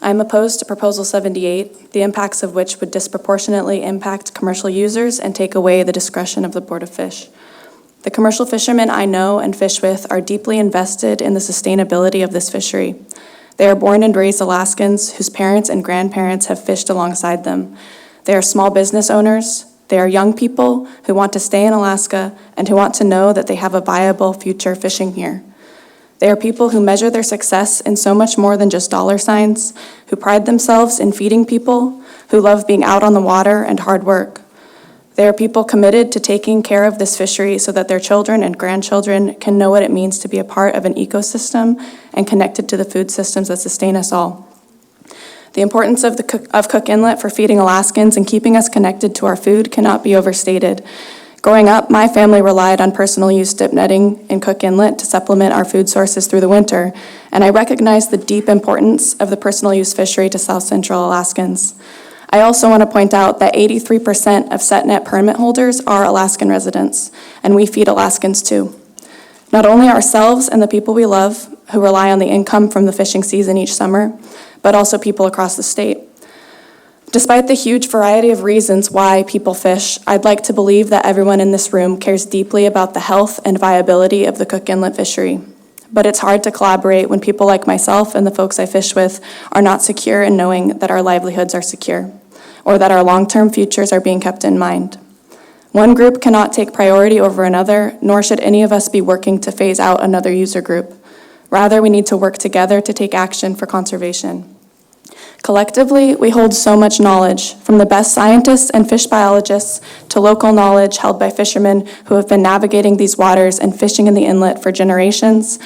I'm opposed to Proposal 78, the impacts of which would disproportionately impact commercial users and take away the discretion of the Board of Fish. The commercial fishermen I know and fish with are deeply invested in the sustainability of this fishery. They are born and raised Alaskans whose parents and grandparents have fished alongside them. They are small business owners. They are young people who want to stay in Alaska and who want to know that they have a viable future fishing here. They are people who measure their success in so much more than just dollar signs, who pride themselves in feeding people, who love being out on the water and hard work. They are people committed to taking care of this fishery so that their children and grandchildren can know what it means to be a part of an ecosystem and connected to the food systems that sustain us all. The importance of Cook Inlet for feeding Alaskans and keeping us connected to our food cannot be overstated. Growing up, my family relied on personal use dip netting in Cook Inlet to supplement our food sources through the winter, and I recognize the deep importance of the personal use fishery to South Central Alaskans. I also want to point out that 83% of SetNet permit holders are Alaskan residents, and we feed Alaskans too. Not only ourselves and the people we love, who rely on the income from the fishing season each summer, but also people across the state. Despite the huge variety of reasons why people fish, I'd like to believe that everyone in this room cares deeply about the health and viability of the Cook Inlet fishery. But it's hard to collaborate when people like myself and the folks I fish with are not secure in knowing that our livelihoods are secure, or that our long-term futures are being kept in mind. One group cannot take priority over another, nor should any of us be working to phase out another user group. Rather, we need to work together to take action for conservation. Collectively, we hold so much knowledge, from the best scientists and fish biologists to local knowledge held by fishermen who have been navigating these waters and fishing in the inlet for generations,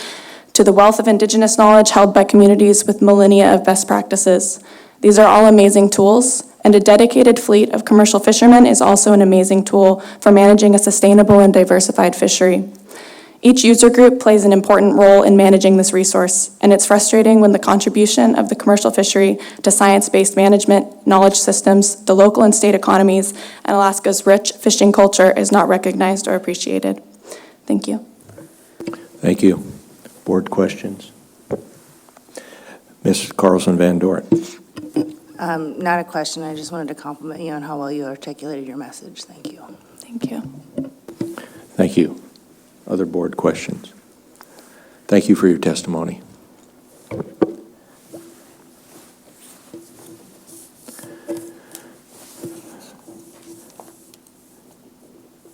to the wealth of indigenous knowledge held by communities with millennia of best practices. These are all amazing tools, and a dedicated fleet of commercial fishermen is also an amazing tool for managing a sustainable and diversified fishery. Each user group plays an important role in managing this resource, and it's frustrating when the contribution of the commercial fishery to science-based management, knowledge systems, the local and state economies, and Alaska's rich fishing culture is not recognized or appreciated. Thank you. Thank you. Board questions? Ms. Carlson Van Dort. Not a question. I just wanted to compliment you on how well you articulated your message. Thank you. Thank you. Thank you. Other board questions? Thank you for your testimony.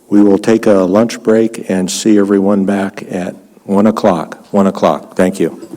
We will take a lunch break and see everyone back at 1 o'clock. 1 o'clock. Thank you.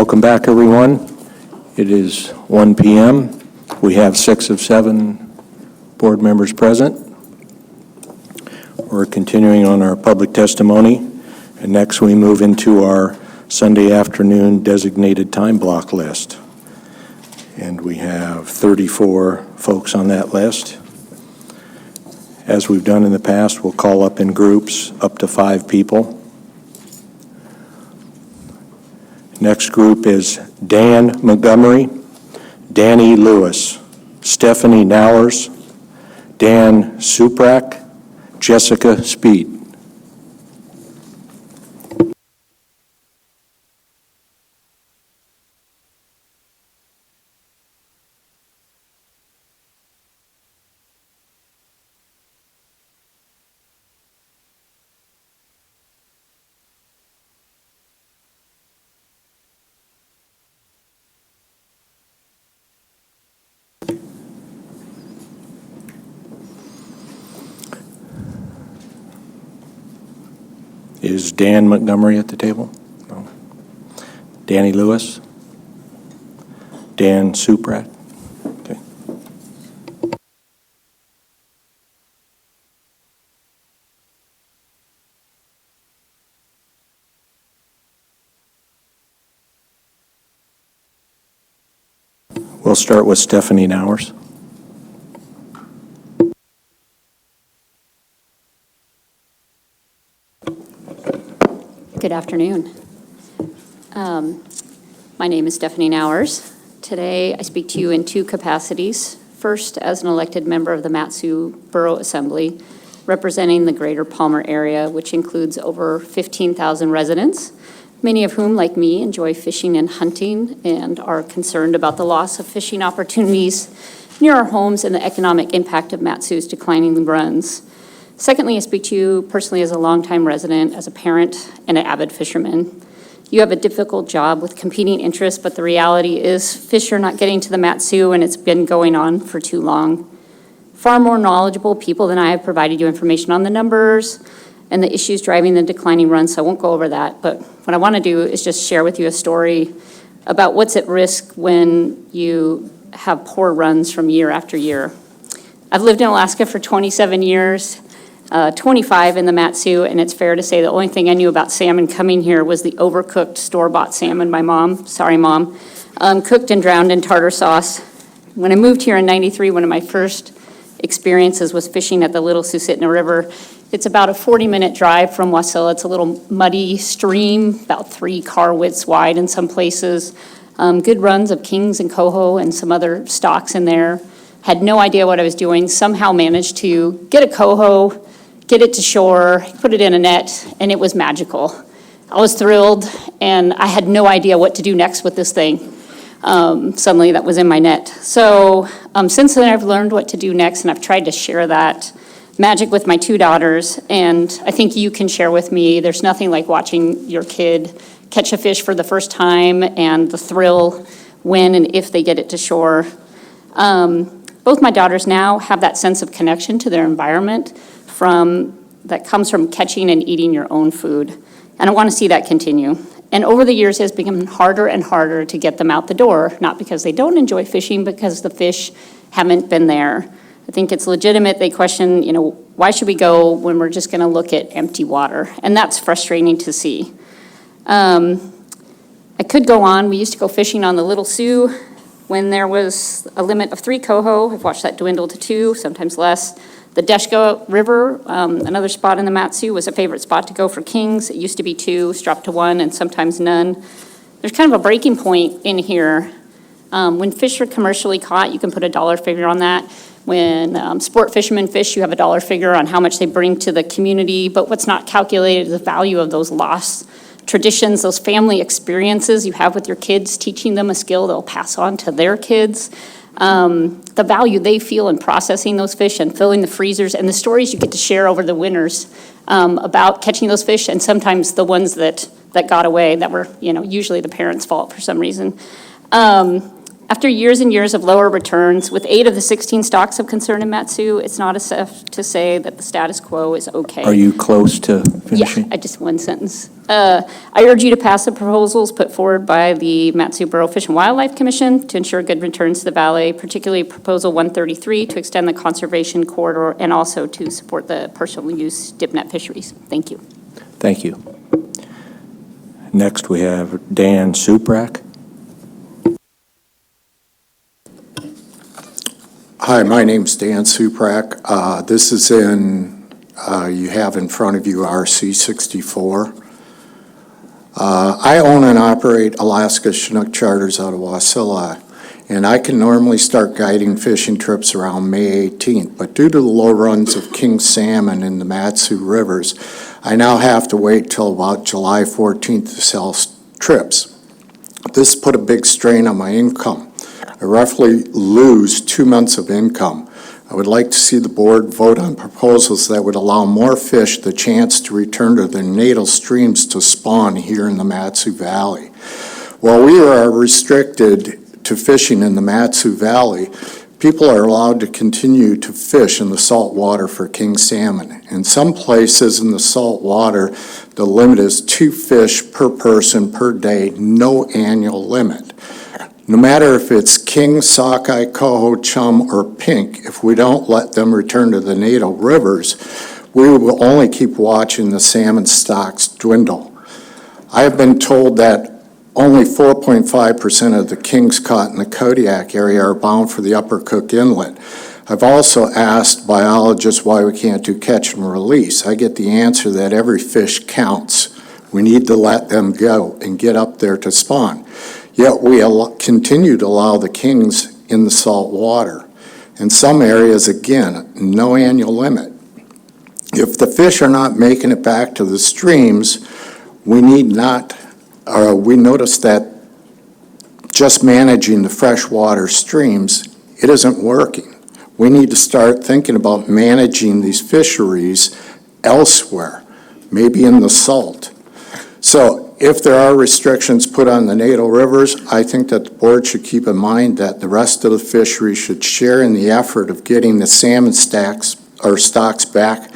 Welcome back, everyone. It is 1 p.m. We have 6 of 7 board members present. We're continuing on our public testimony, and next we move into our Sunday afternoon designated time block list. And we have 34 folks on that list. As we've done in the past, we'll call up in groups up to 5 people. Next group is Dan Montgomery, Danny Lewis, Stephanie Nowers, Dan Suprak, Jessica Speed. Is Dan Montgomery at the table? No. Danny Lewis? Dan Suprat? Okay. We'll start with Stephanie Nowers. Good afternoon. My name is Stephanie Nowers. Today, I speak to you in 2 capacities. First, as an elected member of the Mat-Su Borough Assembly, representing the greater Palmer area, which includes over 15,000 residents, many of whom, like me, enjoy fishing and hunting and are concerned about the loss of fishing opportunities near our homes and the economic impact of Mat-Su's declining runs. Secondly, I speak to you personally as a longtime resident, as a parent, and an avid fisherman. You have a difficult job with competing interests, but the reality is fish are not getting to the Mat-Su, and it's been going on for too long. Far more knowledgeable people than I have provided you information on the numbers and the issues driving the declining runs, so I won't go over that. But what I want to do is just share with you a story about what's at risk when you have poor runs from year after year. I've lived in Alaska for 27 years. 25 in the Mat-Su, and it's fair to say the only thing I knew about salmon coming here was the overcooked store-bought salmon my mom, sorry Mom, cooked and drowned in tartar sauce. When I moved here in '93, one of my first experiences was fishing at the Little Susitna River. It's about a 40-minute drive from Wasilla. It's a little muddy stream, about 3 car widths wide in some places. Good runs of kings and coho and some other stocks in there. Had no idea what I was doing. Somehow managed to get a coho, get it to shore, put it in a net, and it was magical. I was thrilled, and I had no idea what to do next with this thing. Suddenly, that was in my net. So since then, I've learned what to do next, and I've tried to share that magic with my 2 daughters, and I think you can share with me. There's nothing like watching your kid catch a fish for the first time and the thrill when and if they get it to shore. Both my daughters now have that sense of connection to their environment that comes from catching and eating your own food. And I want to see that continue. And over the years, it has become harder and harder to get them out the door, not because they don't enjoy fishing, because the fish haven't been there. I think it's legitimate. They question, why should we go when we're just going to look at empty water? And that's frustrating to see. I could go on. We used to go fishing on the Little Sioux when there was a limit of 3 coho. I've watched that dwindle to 2, sometimes less. The Deshka River, another spot in the Mat-Su, was a favorite spot to go for kings. It used to be 2, it's dropped to 1, and sometimes none. There's kind of a breaking point in here. When fish are commercially caught, you can put a dollar figure on that. When sport fishermen fish, you have a dollar figure on how much they bring to the community, but what's not calculated is the value of those lost traditions, those family experiences you have with your kids, teaching them a skill they'll pass on to their kids. The value they feel in processing those fish and filling the freezers, and the stories you get to share over the winters about catching those fish, and sometimes the ones that got away that were, usually the parents' fault for some reason. After years and years of lower returns, with 8 of the 16 stocks of concern in Matsu, it's not enough to say that the status quo is okay. Are you close to finishing? Yeah, I just one sentence. I urge you to pass the proposals put forward by the Matsu Borough Fish and Wildlife Commission to ensure good returns to the valley, particularly Proposal 133 to extend the conservation corridor and also to support the partial use dip net fisheries. Thank you. Thank you. Next, we have Dan Suprak. Hi, my name's Dan Suprak. This is you have in front of you RC 64. I own and operate Alaska Chinook charters out of Wasilla, and I can normally start guiding fishing trips around May 18th, but due to the low runs of king salmon in the Matsu rivers, I now have to wait till about July 14th to sell trips. This put a big strain on my income. I roughly lose 2 months of income. I would like to see the board vote on proposals that would allow more fish the chance to return to their natal streams to spawn here in the Matsu Valley. While we are restricted to fishing in the Matsu Valley, people are allowed to continue to fish in the salt water for king salmon. In some places in the salt water, the limit is 2 fish per person per day, no annual limit. No matter if it's king, sockeye, coho, chum, or pink, if we don't let them return to the natal rivers, we will only keep watching the salmon stocks dwindle. I have been told that only 4.5% of the kings caught in the Kodiak area are bound for the Upper Cook Inlet. I've also asked biologists why we can't do catch and release. I get the answer that every fish counts. We need to let them go and get up there to spawn. Yet we continue to allow the kings in the salt water. In some areas, again, no annual limit. If the fish are not making it back to the streams, we notice that just managing the freshwater streams, it isn't working. We need to start thinking about managing these fisheries elsewhere, maybe in the salt. So if there are restrictions put on the natal rivers, I think that the board should keep in mind that the rest of the fishery should share in the effort of getting the salmon stocks back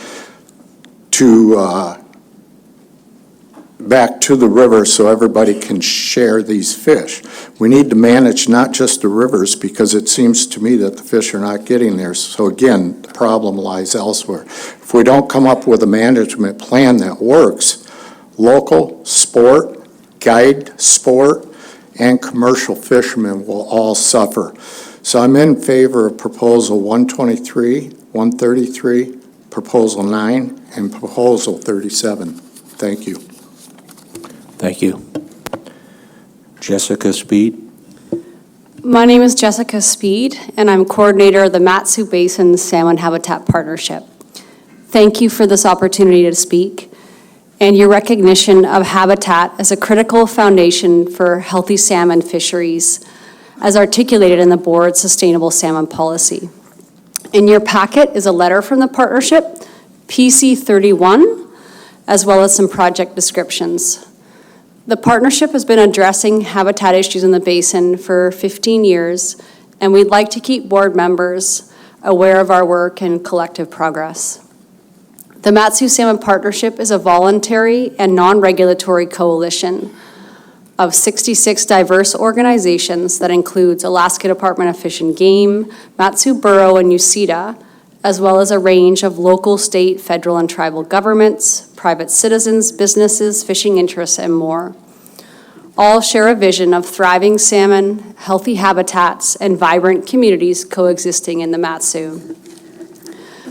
to the river so everybody can share these fish. We need to manage not just the rivers because it seems to me that the fish are not getting there. So again, the problem lies elsewhere. If we don't come up with a management plan that works, local, sport, guide sport, and commercial fishermen will all suffer. So I'm in favor of Proposal 123, 133, Proposal 9, and Proposal 37. Thank you. Thank you. Jessica Speed. My name is Jessica Speed, and I'm coordinator of the Matsu Basin Salmon Habitat Partnership. Thank you for this opportunity to speak and your recognition of habitat as a critical foundation for healthy salmon fisheries, as articulated in the board's sustainable salmon policy. In your packet is a letter from the partnership, PC 31, as well as some project descriptions. The partnership has been addressing habitat issues in the basin for 15 years, and we'd like to keep board members aware of our work and collective progress. The Matsu Salmon Partnership is a voluntary and non-regulatory coalition of 66 diverse organizations that includes Alaska Department of Fish and Game, Matsu Borough, and UCEDA, as well as a range of local, state, federal, and tribal governments, private citizens, businesses, fishing interests, and more. All share a vision of thriving salmon, healthy habitats, and vibrant communities coexisting in the Matsu.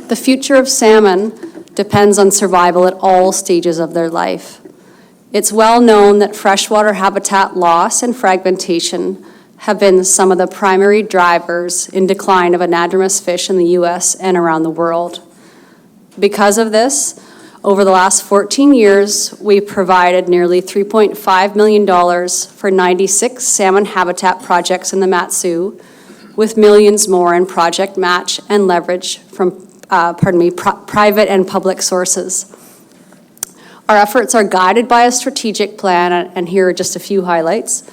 The future of salmon depends on survival at all stages of their life. It's well known that freshwater habitat loss and fragmentation have been some of the primary drivers in decline of anadromous fish in the U.S. and around the world. Because of this, over the last 14 years, we provided nearly $3.5 million for 96 salmon habitat projects in the Matsu, with millions more in project match and leverage from private and public sources. Our efforts are guided by a strategic plan, and here are just a few highlights.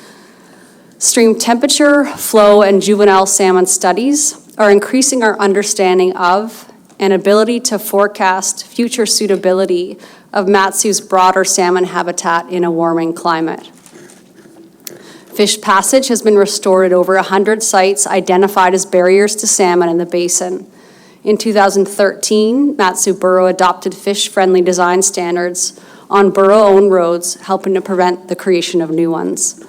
Stream temperature, flow, and juvenile salmon studies are increasing our understanding of and ability to forecast future suitability of Matsu's broader salmon habitat in a warming climate. Fish passage has been restored at over 100 sites identified as barriers to salmon in the basin. In 2013, Matsu Borough adopted fish-friendly design standards on borough-owned roads, helping to prevent the creation of new ones.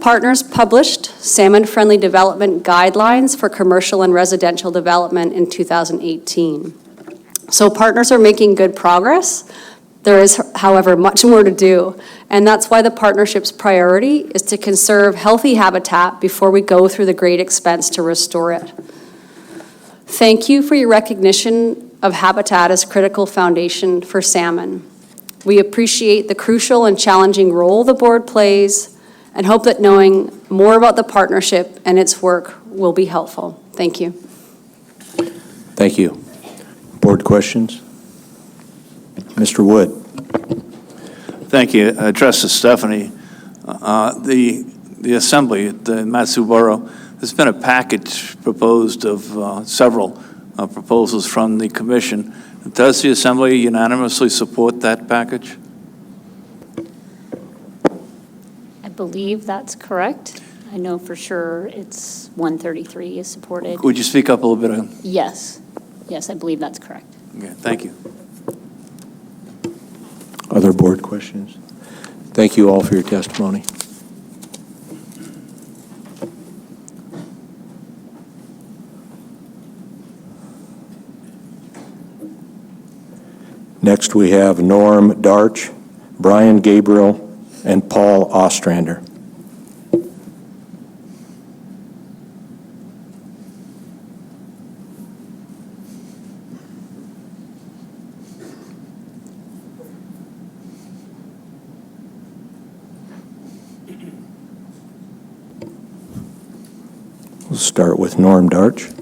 Partners published salmon-friendly development guidelines for commercial and residential development in 2018. So partners are making good progress. There is, however, much more to do, and that's why the partnership's priority is to conserve healthy habitat before we go through the great expense to restore it. Thank you for your recognition of habitat as critical foundation for salmon. We appreciate the crucial and challenging role the board plays and hope that knowing more about the partnership and its work will be helpful. Thank you. Thank you. Board questions? Mr. Wood. Thank you. Address to Stephanie. The Assembly, the Matsu Borough, there's been a package proposed of several proposals from the Commission. Does the Assembly unanimously support that package? I believe that's correct. I know for sure it's 133 is supported. Would you speak up a little bit? Yes. Yes, I believe that's correct. Okay, thank you. Other board questions? Thank you all for your testimony. Next, we have Norm Darch, Brian Gabriel, and Paul Ostrander. We'll start with Norm Darch.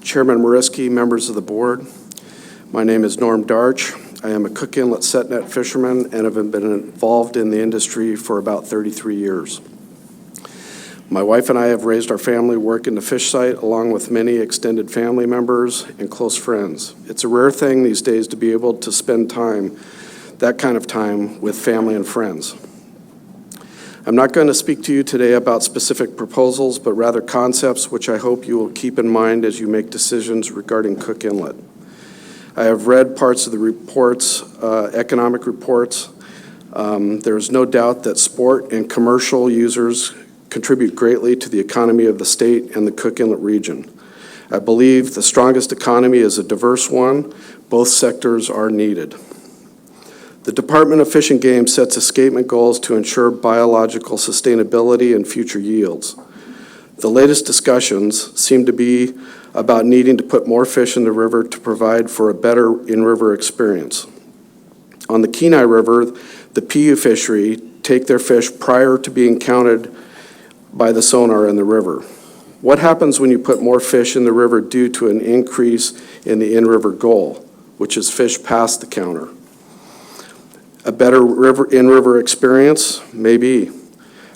Chairman Mariski, members of the board, my name is Norm Darch. I am a Cook Inlet set net fisherman and have been involved in the industry for about 33 years. My wife and I have raised our family working the fish site along with many extended family members and close friends. It's a rare thing these days to be able to spend time, that kind of time, with family and friends. I'm not going to speak to you today about specific proposals, but rather concepts which I hope you will keep in mind as you make decisions regarding Cook Inlet. I have read parts of the reports, economic reports. There is no doubt that sport and commercial users contribute greatly to the economy of the state and the Cook Inlet region. I believe the strongest economy is a diverse one. Both sectors are needed. The Department of Fish and Game sets escapement goals to ensure biological sustainability and future yields. The latest discussions seem to be about needing to put more fish in the river to provide for a better in-river experience. On the Kenai River, the PU fishery take their fish prior to being counted by the sonar in the river. What happens when you put more fish in the river due to an increase in the in-river goal, which is fish past the counter? A better in-river experience? Maybe.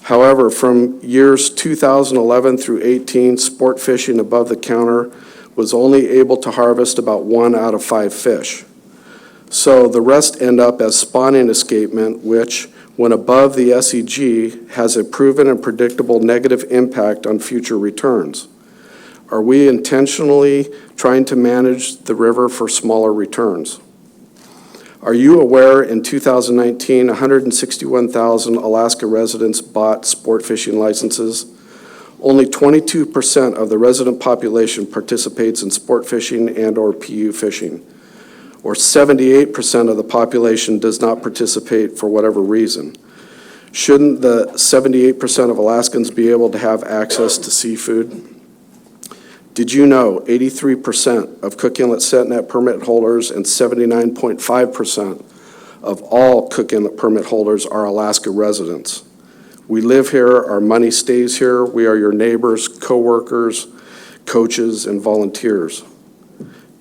However, from years 2011 through 18, sport fishing above the counter was only able to harvest about 1 out of 5 fish. So the rest end up as spawning escapement, which, when above the SEG, has a proven and predictable negative impact on future returns. Are we intentionally trying to manage the river for smaller returns? Are you aware in 2019, 161,000 Alaska residents bought sport fishing licenses? Only 22% of the resident population participates in sport fishing and/or PU fishing, or 78% of the population does not participate for whatever reason. Shouldn't the 78% of Alaskans be able to have access to seafood? Did you know 83% of Cook Inlet set net permit holders and 79.5% of all Cook Inlet permit holders are Alaska residents? We live here, our money stays here, we are your neighbors, co-workers, coaches, and volunteers.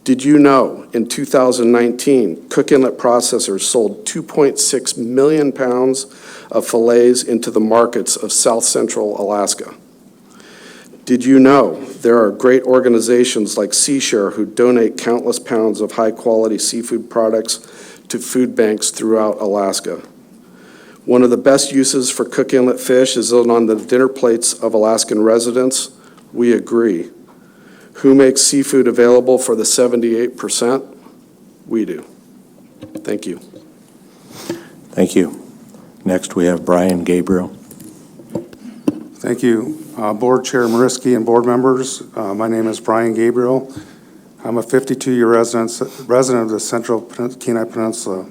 Did you know in 2019, Cook Inlet processors sold 2.6 million pounds of fillets into the markets of South Central Alaska. Did you know there are great organizations like SeaShare who donate countless pounds of high-quality seafood products to food banks throughout Alaska? One of the best uses for Cook Inlet fish is on the dinner plates of Alaskan residents. We agree. Who makes seafood available for the 78%? We do. Thank you. Thank you. Next, we have Brian Gabriel. Thank you. Board Chair Mariski and board members, my name is Brian Gabriel. I'm a 52-year resident of the Central Kenai Peninsula.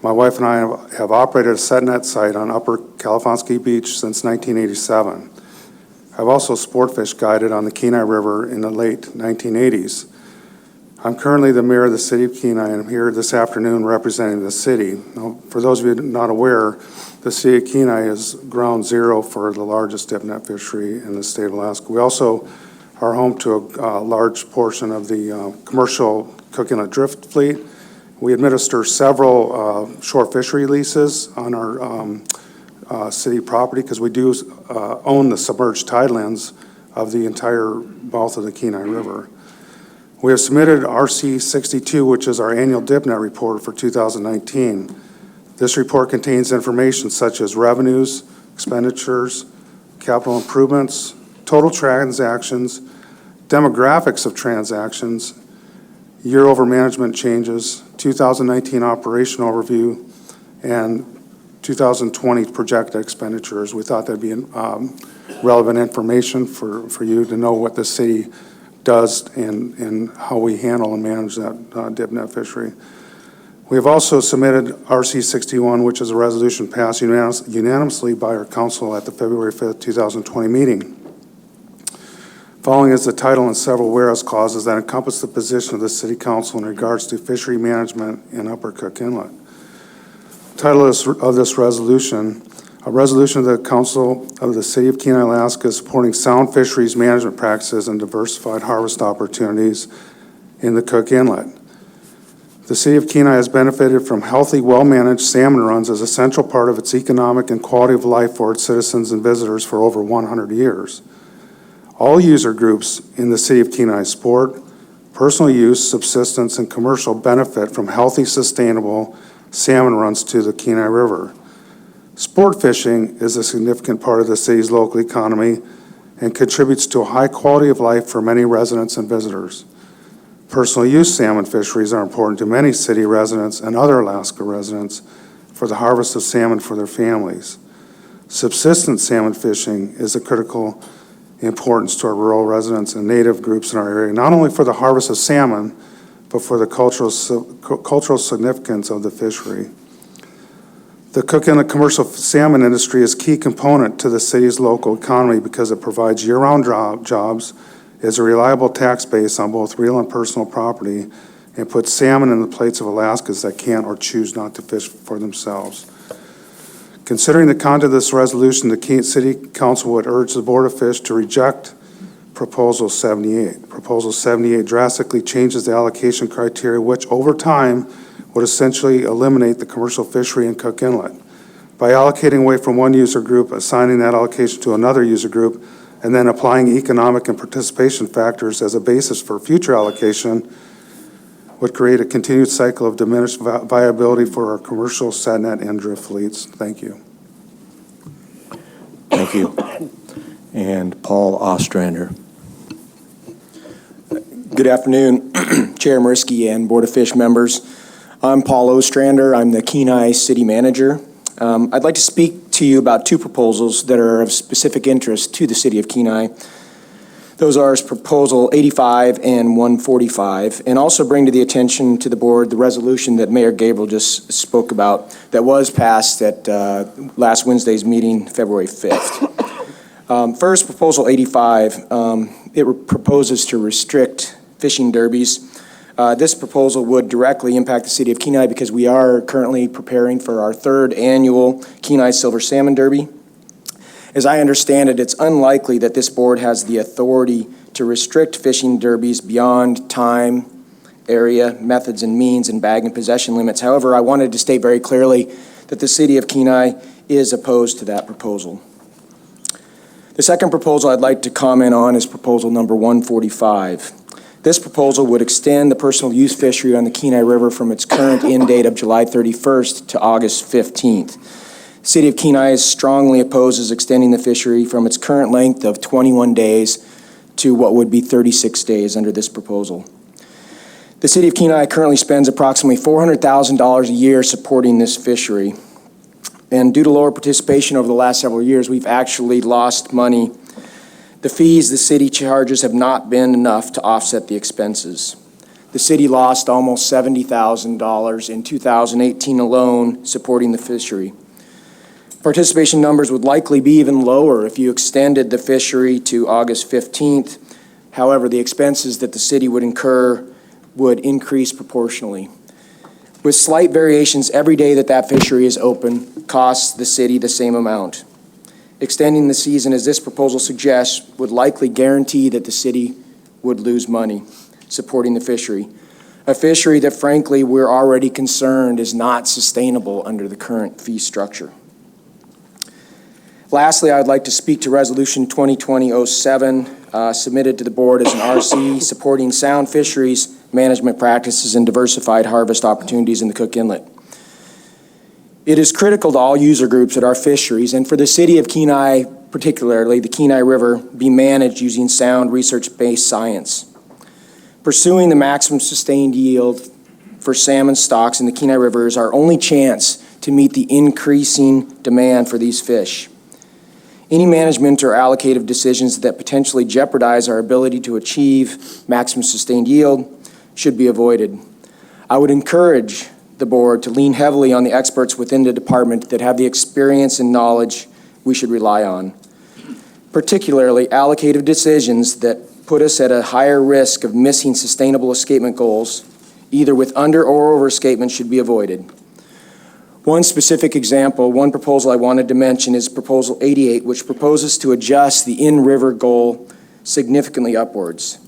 My wife and I have operated a set net site on Upper California Beach since 1987. I've also sport fish guided on the Kenai River in the late 1980s. I'm currently the mayor of the city of Kenai, and I'm here this afternoon representing the city. Now, for those of you not aware, the city of Kenai is ground zero for the largest dip net fishery in the state of Alaska. We also are home to a large portion of the commercial Cook Inlet drift fleet. We administer several shore fishery leases on our city property because we do own the submerged tidelands of the entire mouth of the Kenai River. We have submitted RC 62, which is our annual DipNet report for 2019. This report contains information such as revenues, expenditures, capital improvements, total transactions, demographics of transactions, year-over management changes, 2019 operational overview, and 2020 projected expenditures. We thought that'd be relevant information for you to know what the city does and how we handle and manage that dip net fishery. We have also submitted RC 61, which is a resolution passed unanimously by our council at the February 5th, 2020 meeting. Following is the title and several whereas clauses that encompass the position of the City Council in regards to fishery management in Upper Cook Inlet. Title of this resolution, a resolution of the Council of the City of Kenai, Alaska, supporting sound fisheries management practices and diversified harvest opportunities in the Cook Inlet. The City of Kenai has benefited from healthy, well-managed salmon runs as a central part of its economic and quality of life for its citizens and visitors for over 100 years. All user groups in the City of Kenai, sport, personal use, subsistence, and commercial, benefit from healthy, sustainable salmon runs to the Kenai River. Sport fishing is a significant part of the city's local economy and contributes to a high quality of life for many residents and visitors. Personal use salmon fisheries are important to many city residents and other Alaska residents for the harvest of salmon for their families. Subsistence salmon fishing is of critical importance to our rural residents and native groups in our area, not only for the harvest of salmon, but for the cultural significance of the fishery. The Cook Inlet commercial salmon industry is a key component to the city's local economy because it provides year-round jobs, is a reliable tax base on both real and personal property, and puts salmon in the plates of Alaskans that can't or choose not to fish for themselves. Considering the content of this resolution, the City Council would urge the Board of Fish to reject Proposal 78. Proposal 78 drastically changes the allocation criteria, which over time would essentially eliminate the commercial fishery in Cook Inlet. By allocating away from one user group, assigning that allocation to another user group, and then applying economic and participation factors as a basis for future allocation would create a continued cycle of diminished viability for our commercial satnet and drift fleets. Thank you. Thank you. And Paul Ostrander. Good afternoon, Chair Mariski and Board of Fish members. I'm Paul Ostrander. I'm the Kenai City Manager. I'd like to speak to you about two proposals that are of specific interest to the City of Kenai. Those are Proposal 85 and 145, and also bring to the attention to the board the resolution that Mayor Gabriel just spoke about that was passed at last Wednesday's meeting, February 5th. First, Proposal 85, it proposes to restrict fishing derbies. This proposal would directly impact the City of Kenai because we are currently preparing for our third annual Kenai Silver Salmon Derby. As I understand it, it's unlikely that this board has the authority to restrict fishing derbies beyond time, area, methods and means, and bag and possession limits. However, I wanted to state very clearly that the City of Kenai is opposed to that proposal. The second proposal I'd like to comment on is proposal number 145. This proposal would extend the personal use fishery on the Kenai River from its current end date of July 31st to August 15th. The City of Kenai strongly opposes extending the fishery from its current length of 21 days to what would be 36 days under this proposal. The City of Kenai currently spends approximately $400,000 a year supporting this fishery. And due to lower participation over the last several years, we've actually lost money. The fees the city charges have not been enough to offset the expenses. The city lost almost $70,000 in 2018 alone supporting the fishery. Participation numbers would likely be even lower if you extended the fishery to August 15th. However, the expenses that the city would incur would increase proportionally. With slight variations every day that fishery is open costs the city the same amount. Extending the season, as this proposal suggests, would likely guarantee that the city would lose money supporting the fishery. A fishery that, frankly, we're already concerned is not sustainable under the current fee structure. Lastly, I'd like to speak to Resolution 2020-07, submitted to the board as an RC supporting sound fisheries management practices and diversified harvest opportunities in the Cook Inlet. It is critical to all user groups at our fisheries, and for the City of Kenai, particularly the Kenai River, be managed using sound research-based science. Pursuing the maximum sustained yield for salmon stocks in the Kenai River is our only chance to meet the increasing demand for these fish. Any management or allocative decisions that potentially jeopardize our ability to achieve maximum sustained yield should be avoided. I would encourage the board to lean heavily on the experts within the department that have the experience and knowledge we should rely on. Particularly, allocative decisions that put us at a higher risk of missing sustainable escapement goals, either with under or over escapement, should be avoided. One specific example, one proposal I wanted to mention is Proposal 88, which proposes to adjust the in-river goal significantly upwards.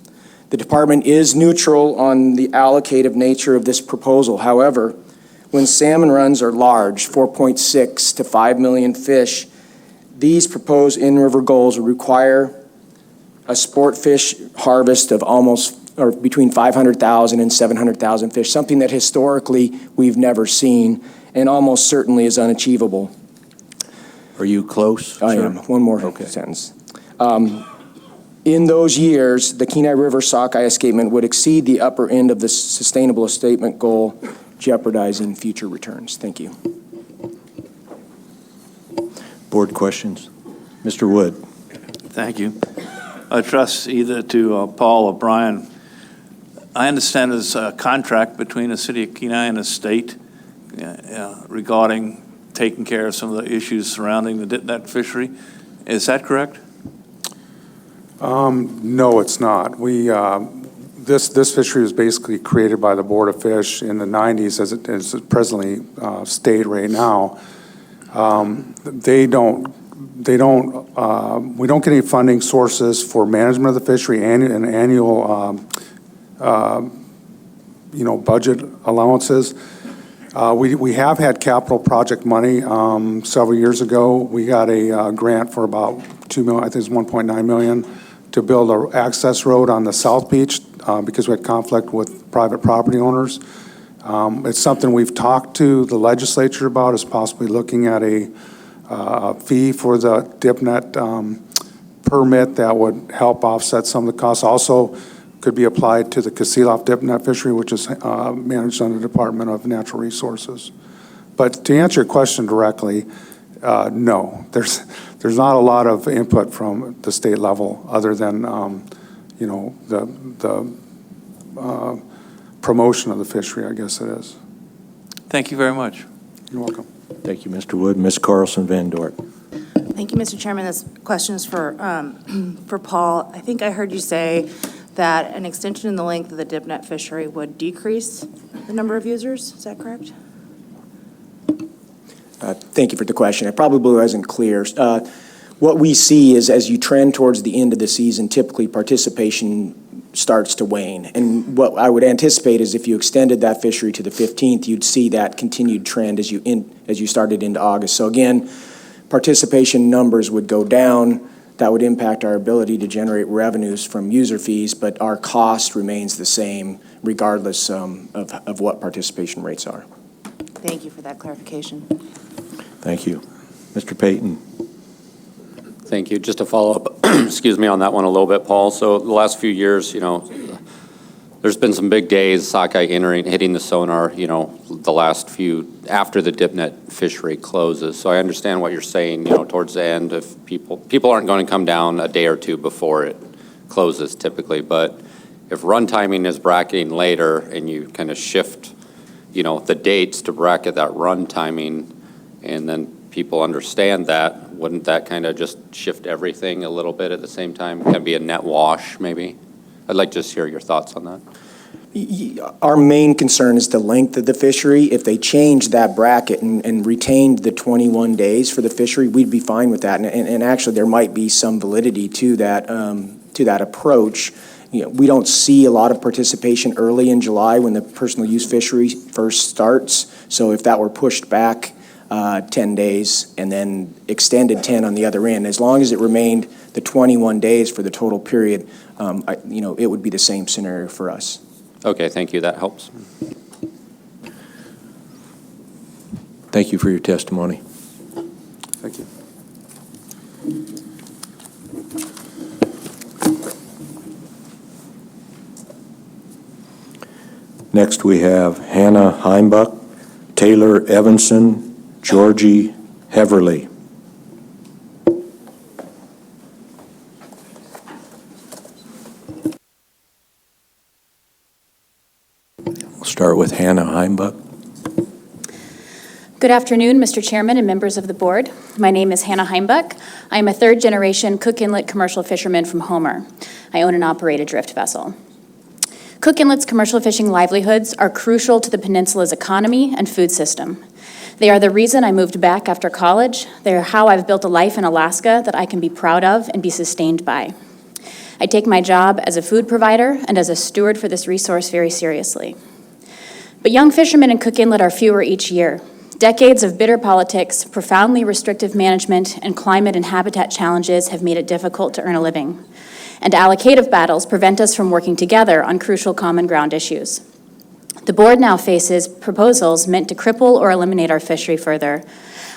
The department is neutral on the allocative nature of this proposal. However, when salmon runs are large, 4.6 to 5 million fish, these proposed in-river goals would require a sport fish harvest of between 500,000 and 700,000 fish, something that historically we've never seen and almost certainly is unachievable. Are you close? I am. One more sentence. In those years, the Kenai River sockeye escapement would exceed the upper end of the sustainable escapement goal, jeopardizing future returns. Thank you. Board questions? Mr. Wood. Thank you. I trust either to Paul or Brian. I understand there's a contract between the City of Kenai and the state regarding taking care of some of the issues surrounding the dipnet fishery. Is that correct? No, it's not. This fishery was basically created by the Board of Fish in the 90s, as it is presently stayed right now. We don't get any funding sources for management of the fishery and annual, budget allowances. We have had capital project money. Several years ago, we got a grant for about $2 million, I think it's $1.9 million, to build an access road on the South Beach because we had conflict with private property owners. It's something we've talked to the legislature about, is possibly looking at a fee for the dipnet permit that would help offset some of the costs. Also, could be applied to the Kasilof dipnet fishery, which is managed under the Department of Natural Resources. But to answer your question directly, no, there's not a lot of input from the state level other than the promotion of the fishery, I guess it is. Thank you very much. You're welcome. Thank you, Mr. Wood. Ms. Carlson Van Dort. Thank you, Mr. Chairman. This question is for Paul. I think I heard you say that an extension in the length of the dipnet fishery would decrease the number of users. Is that correct? Thank you for the question. It probably wasn't clear. What we see is as you trend towards the end of the season, typically participation starts to wane. And what I would anticipate is if you extended that fishery to the 15th, you'd see that continued trend as you started into August. So again, participation numbers would go down. That would impact our ability to generate revenues from user fees, but our cost remains the same regardless of what participation rates are. Thank you for that clarification. Thank you. Mr. Payton. Thank you. Just to follow up, excuse me, on that one a little bit, Paul. So the last few years, there's been some big days, sockeye hitting the sonar, the last few, after the dipnet fishery closes. So I understand what you're saying, towards the end, if people aren't going to come down a day or two before it closes typically. But if run timing is bracketing later and you kind of shift, the dates to bracket that run timing, and then people understand that, wouldn't that kind of just shift everything a little bit at the same time? Can be a net wash, maybe? I'd like to just hear your thoughts on that. Our main concern is the length of the fishery. If they changed that bracket and retained the 21 days for the fishery, we'd be fine with that. And actually, there might be some validity to that approach. We don't see a lot of participation early in July when the personal use fishery first starts. So if that were pushed back 10 days and then extended 10 on the other end, as long as it remained the 21 days for the total period, it would be the same scenario for us. Okay, thank you. That helps. Thank you for your testimony. Thank you. Next, we have Hannah Heimbuck, Taylor Evanson, Georgie Heverly. We'll start with Hannah Heimbuck. Good afternoon, Mr. Chairman and members of the board. My name is Hannah Heimbuck. I am a third-generation Cook Inlet commercial fisherman from Homer. I own and operate a drift vessel. Cook Inlet's commercial fishing livelihoods are crucial to the peninsula's economy and food system. They are the reason I moved back after college. They are how I've built a life in Alaska that I can be proud of and be sustained by. I take my job as a food provider and as a steward for this resource very seriously. But young fishermen in Cook Inlet are fewer each year. Decades of bitter politics, profoundly restrictive management, and climate and habitat challenges have made it difficult to earn a living. And allocative battles prevent us from working together on crucial common ground issues. The board now faces proposals meant to cripple or eliminate our fishery further.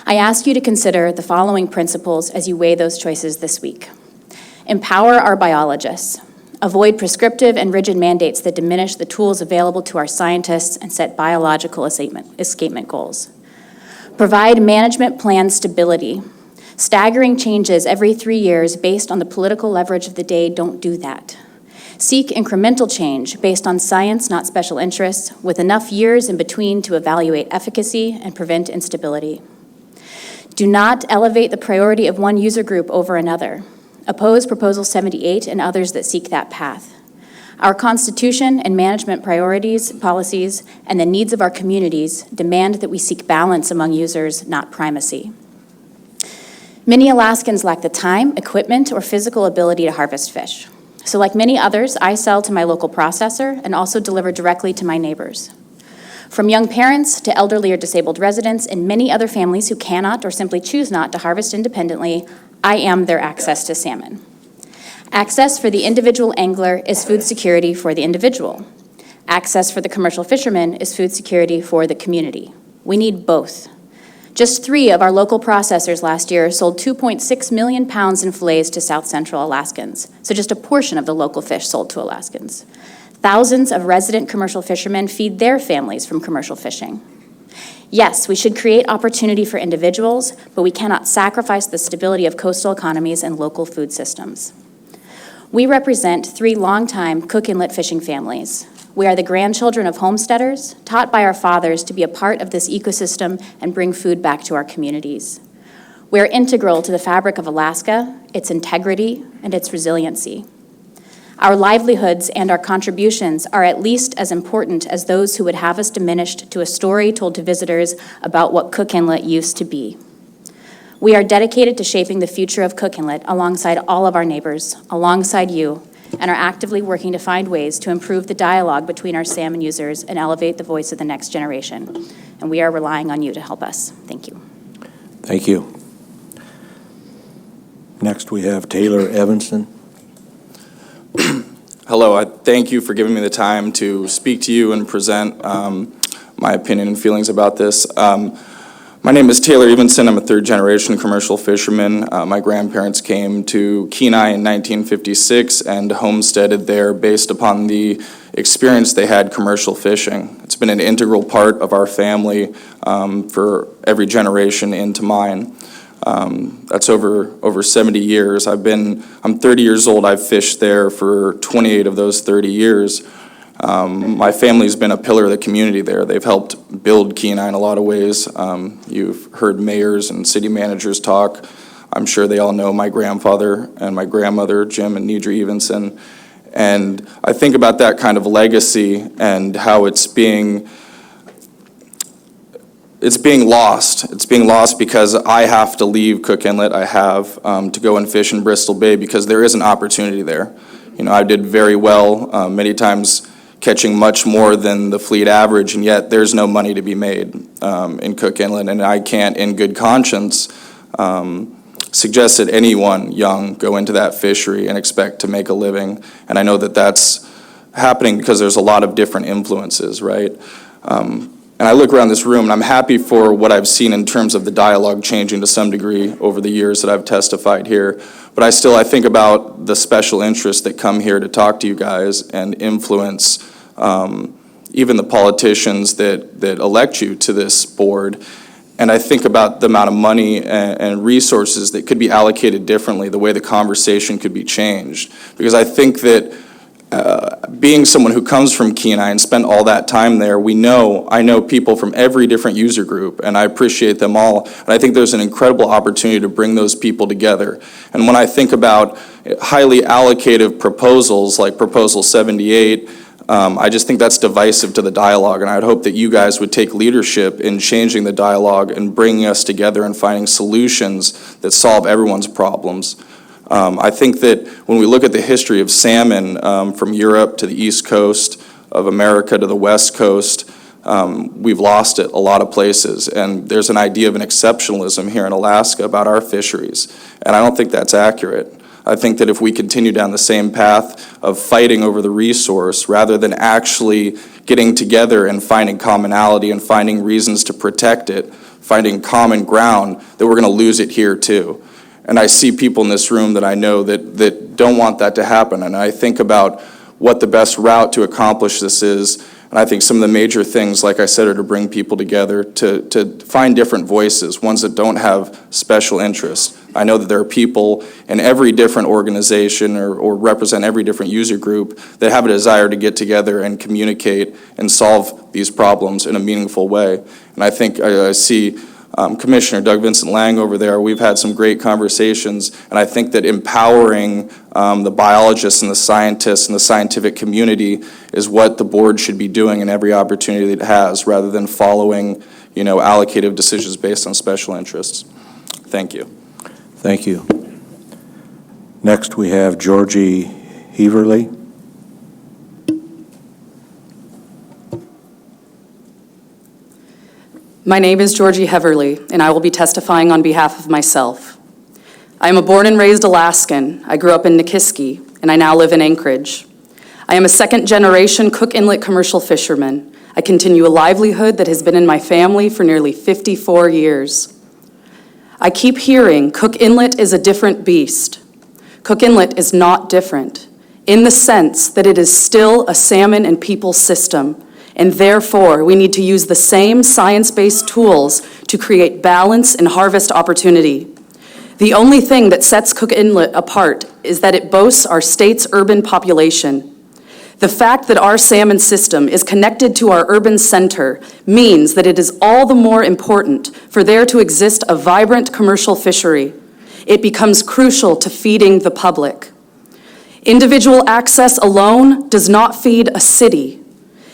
I ask you to consider the following principles as you weigh those choices this week. Empower our biologists. Avoid prescriptive and rigid mandates that diminish the tools available to our scientists and set biological escapement goals. Provide management plan stability. Staggering changes every 3 years based on the political leverage of the day don't do that. Seek incremental change based on science, not special interests, with enough years in between to evaluate efficacy and prevent instability. Do not elevate the priority of one user group over another. Oppose Proposal 78 and others that seek that path. Our Constitution and management priorities, policies, and the needs of our communities demand that we seek balance among users, not primacy. Many Alaskans lack the time, equipment, or physical ability to harvest fish. So like many others, I sell to my local processor and also deliver directly to my neighbors. From young parents to elderly or disabled residents and many other families who cannot or simply choose not to harvest independently, I am their access to salmon. Access for the individual angler is food security for the individual. Access for the commercial fisherman is food security for the community. We need both. Just 3 of our local processors last year sold 2.6 million pounds in fillets to South Central Alaskans, so just a portion of the local fish sold to Alaskans. Thousands of resident commercial fishermen feed their families from commercial fishing. Yes, we should create opportunity for individuals, but we cannot sacrifice the stability of coastal economies and local food systems. We represent 3 longtime Cook Inlet fishing families. We are the grandchildren of homesteaders, taught by our fathers to be a part of this ecosystem and bring food back to our communities. We are integral to the fabric of Alaska, its integrity, and its resiliency. Our livelihoods and our contributions are at least as important as those who would have us diminished to a story told to visitors about what Cook Inlet used to be. We are dedicated to shaping the future of Cook Inlet alongside all of our neighbors, alongside you, and are actively working to find ways to improve the dialogue between our salmon users and elevate the voice of the next generation. And we are relying on you to help us. Thank you. Thank you. Next, we have Taylor Evanson. Hello, I thank you for giving me the time to speak to you and present my opinion and feelings about this. My name is Taylor Evanson. I'm a third-generation commercial fisherman. My grandparents came to Kenai in 1956 and homesteaded there based upon the experience they had commercial fishing. It's been an integral part of our family for every generation into mine. That's over 70 years. I'm 30 years old. I've fished there for 28 of those 30 years. My family's been a pillar of the community there. They've helped build Kenai in a lot of ways. You've heard mayors and city managers talk. I'm sure they all know my grandfather and my grandmother, Jim and Nidra Evanson. And I think about that kind of legacy and how it's being lost. It's being lost because I have to leave Cook Inlet. I have to go and fish in Bristol Bay because there is an opportunity there. You know, I did very well, many times catching much more than the fleet average, and yet there's no money to be made in Cook Inlet, and I can't, in good conscience, suggest that anyone young go into that fishery and expect to make a living. And I know that that's happening because there's a lot of different influences, right? And I look around this room, and I'm happy for what I've seen in terms of the dialogue changing to some degree over the years that I've testified here. But I think about the special interests that come here to talk to you guys and influence even the politicians that elect you to this board. And I think about the amount of money and resources that could be allocated differently, the way the conversation could be changed. Because I think that being someone who comes from Kenai and spent all that time there, I know people from every different user group, and I appreciate them all. And I think there's an incredible opportunity to bring those people together. And when I think about highly allocative proposals like Proposal 78, I just think that's divisive to the dialogue, and I would hope that you guys would take leadership in changing the dialogue and bringing us together and finding solutions that solve everyone's problems. I think that when we look at the history of salmon from Europe to the East Coast of America to the West Coast, we've lost it a lot of places. And there's an idea of an exceptionalism here in Alaska about our fisheries. And I don't think that's accurate. I think that if we continue down the same path of fighting over the resource rather than actually getting together and finding commonality and finding reasons to protect it, finding common ground, that we're going to lose it here too. And I see people in this room that I know that don't want that to happen. And I think about what the best route to accomplish this is. And I think some of the major things, like I said, are to bring people together, to find different voices, ones that don't have special interests. I know that there are people in every different organization or represent every different user group that have a desire to get together and communicate and solve these problems in a meaningful way. And I think I see Commissioner Doug Vincent Lang over there. We've had some great conversations, and I think that empowering the biologists and the scientists and the scientific community is what the board should be doing in every opportunity that it has, rather than following, allocative decisions based on special interests. Thank you. Thank you. Next, we have Georgie Heverly. My name is Georgie Heverly, and I will be testifying on behalf of myself. I am a born and raised Alaskan. I grew up in Nikiski, and I now live in Anchorage. I am a second-generation Cook Inlet commercial fisherman. I continue a livelihood that has been in my family for nearly 54 years. I keep hearing Cook Inlet is a different beast. Cook Inlet is not different, in the sense that it is still a salmon and people system, and therefore we need to use the same science-based tools to create balance and harvest opportunity. The only thing that sets Cook Inlet apart is that it boasts our state's urban population. The fact that our salmon system is connected to our urban center means that it is all the more important for there to exist a vibrant commercial fishery. It becomes crucial to feeding the public. Individual access alone does not feed a city.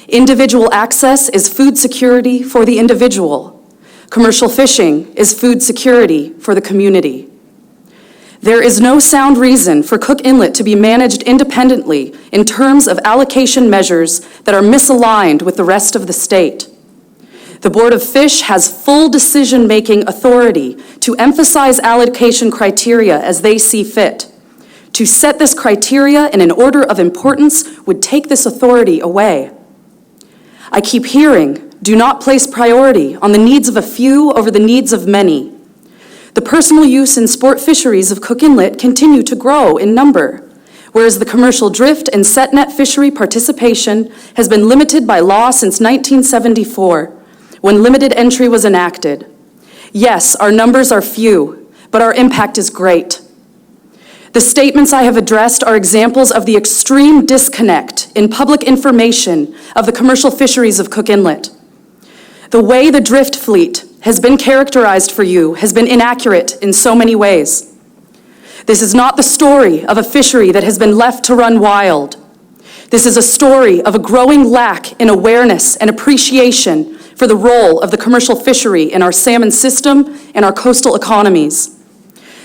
Individual access is food security for the individual. Commercial fishing is food security for the community. There is no sound reason for Cook Inlet to be managed independently in terms of allocation measures that are misaligned with the rest of the state. The Board of Fish has full decision-making authority to emphasize allocation criteria as they see fit. To set this criteria in an order of importance would take this authority away. I keep hearing, do not place priority on the needs of a few over the needs of many. The personal use and sport fisheries of Cook Inlet continue to grow in number, whereas the commercial drift and set net fishery participation has been limited by law since 1974, when limited entry was enacted. Yes, our numbers are few, but our impact is great. The statements I have addressed are examples of the extreme disconnect in public information of the commercial fisheries of Cook Inlet. The way the drift fleet has been characterized for you has been inaccurate in so many ways. This is not the story of a fishery that has been left to run wild. This is a story of a growing lack in awareness and appreciation for the role of the commercial fishery in our salmon system and our coastal economies.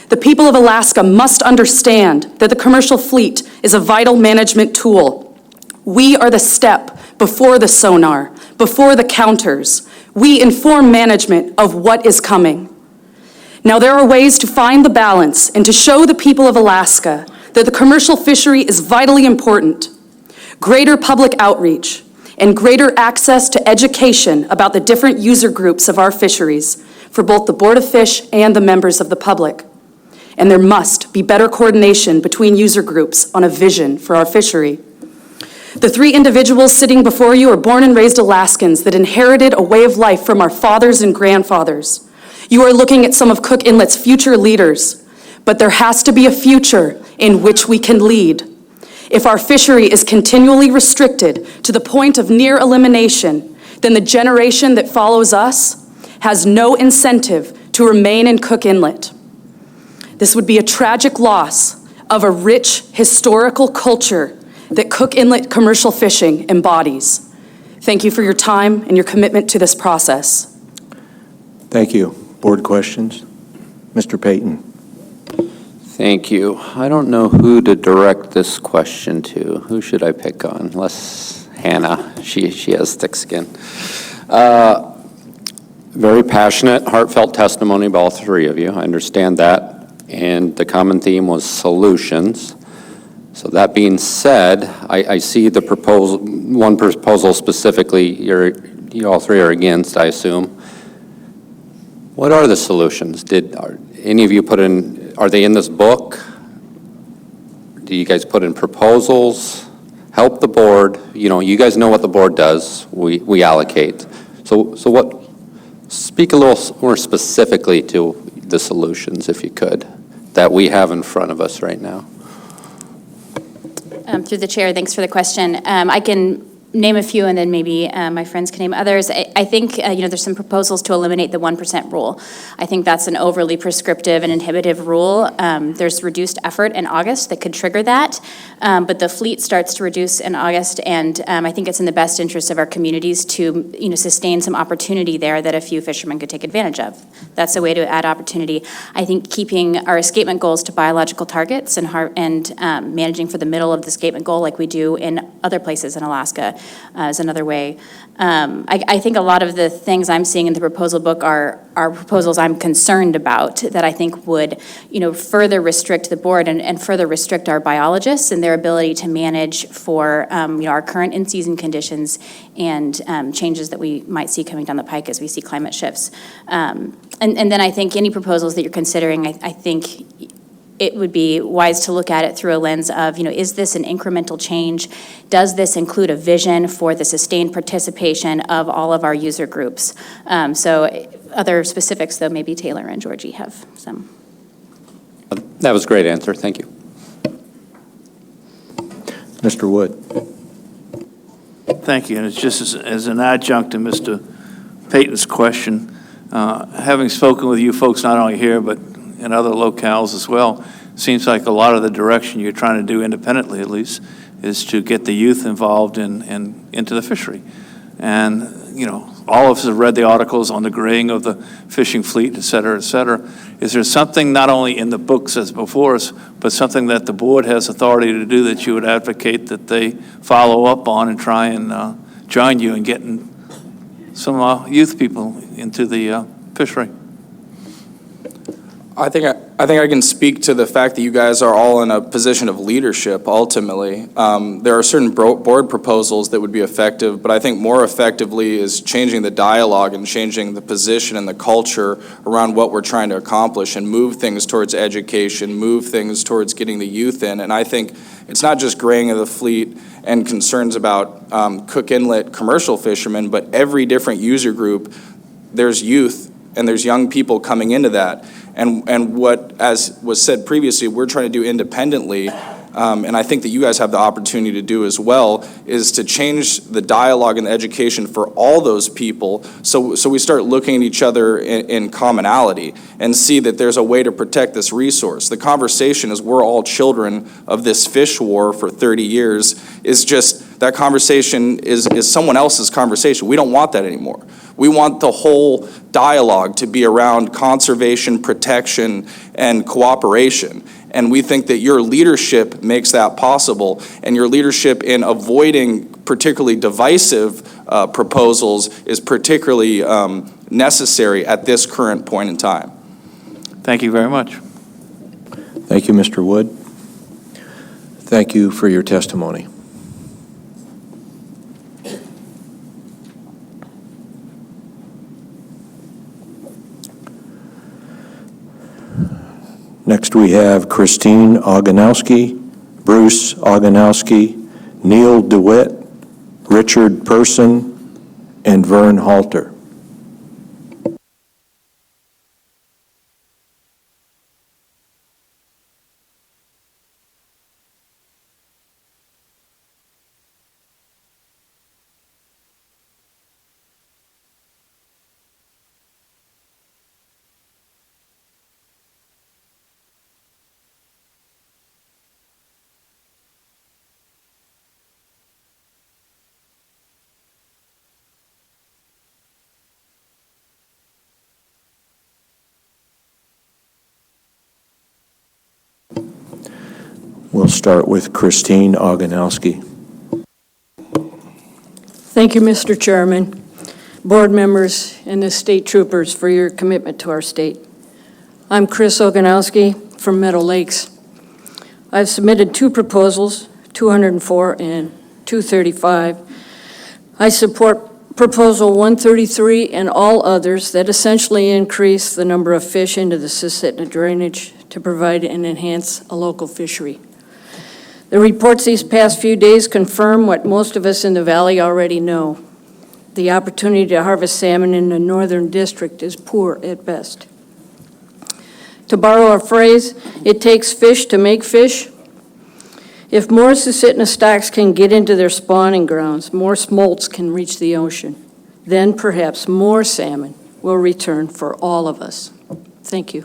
The people of Alaska must understand that the commercial fleet is a vital management tool. We are the step before the sonar, before the counters. We inform management of what is coming. Now, there are ways to find the balance and to show the people of Alaska that the commercial fishery is vitally important. Greater public outreach and greater access to education about the different user groups of our fisheries for both the Board of Fish and the members of the public. And there must be better coordination between user groups on a vision for our fishery. The three individuals sitting before you are born and raised Alaskans that inherited a way of life from our fathers and grandfathers. You are looking at some of Cook Inlet's future leaders, but there has to be a future in which we can lead. If our fishery is continually restricted to the point of near elimination, then the generation that follows us has no incentive to remain in Cook Inlet. This would be a tragic loss of a rich historical culture that Cook Inlet commercial fishing embodies. Thank you for your time and your commitment to this process. Thank you. Board questions? Mr. Payton. Thank you. I don't know who to direct this question to. Who should I pick on? Unless Hannah, she has thick skin. Very passionate, heartfelt testimony by all three of you. I understand that. And the common theme was solutions. So that being said, I see the proposal, one proposal specifically, you all three are against, I assume. What are the solutions? Are any of you put in, are they in this book? Do you guys put in proposals? Help the board. You know, you guys know what the board does. We allocate. So what, speak a little more specifically to the solutions, if you could, that we have in front of us right now. Through the chair, thanks for the question. I can name a few, and then maybe my friends can name others. I think there's some proposals to eliminate the 1% rule. I think that's an overly prescriptive and inhibitive rule. There's reduced effort in August that could trigger that, but the fleet starts to reduce in August, and I think it's in the best interest of our communities to sustain some opportunity there that a few fishermen could take advantage of. That's a way to add opportunity. I think keeping our escapement goals to biological targets and managing for the middle of the escapement goal like we do in other places in Alaska is another way. I think a lot of the things I'm seeing in the proposal book are proposals I'm concerned about that I think would, further restrict the board and further restrict our biologists and their ability to manage for, our current in-season conditions and changes that we might see coming down the pike as we see climate shifts. And then I think any proposals that you're considering, I think it would be wise to look at it through a lens of, is this an incremental change? Does this include a vision for the sustained participation of all of our user groups? So other specifics, though, maybe Taylor and Georgie have some. That was a great answer. Thank you. Mr. Wood. Thank you. And it's just as an adjunct to Mr. Payton's question, having spoken with you folks not only here, but in other locales as well, seems like a lot of the direction you're trying to do independently, at least, is to get the youth involved into the fishery. And, you know, all of us have read the articles on the graying of the fishing fleet, et cetera, et cetera. Is there something not only in the books as before us, but something that the board has authority to do that you would advocate that they follow up on and try and join you in getting some youth people into the fishery? I think I can speak to the fact that you guys are all in a position of leadership, ultimately. There are certain board proposals that would be effective, but I think more effectively is changing the dialogue and changing the position and the culture around what we're trying to accomplish and move things towards education, move things towards getting the youth in. And I think it's not just graying of the fleet and concerns about Cook Inlet commercial fishermen, but every different user group, there's youth and there's young people coming into that. And what, as was said previously, we're trying to do independently, and I think that you guys have the opportunity to do as well, is to change the dialogue and the education for all those people so we start looking at each other in commonality and see that there's a way to protect this resource. The conversation is we're all children of this fish war for 30 years is just that conversation is someone else's conversation. We don't want that anymore. We want the whole dialogue to be around conservation, protection, and cooperation. And we think that your leadership makes that possible, and your leadership in avoiding particularly divisive proposals is particularly necessary at this current point in time. Thank you very much. Thank you, Mr. Wood. Thank you for your testimony. Next, we have Christine Oganowski, Bruce Oganowski, Neil DeWitt, Richard Person, and Vern Halter. We'll start with Christine Oganowski. Thank you, Mr. Chairman, board members, and the state troopers for your commitment to our state. I'm Chris Oganowski from Meadow Lakes. I've submitted two proposals, 204 and 235. I support Proposal 133 and all others that essentially increase the number of fish into the Susitna drainage to provide and enhance a local fishery. The reports these past few days confirm what most of us in the valley already know. The opportunity to harvest salmon in the northern district is poor at best. To borrow a phrase, it takes fish to make fish. If more Susitna stocks can get into their spawning grounds, more smolts can reach the ocean. Then perhaps more salmon will return for all of us. Thank you.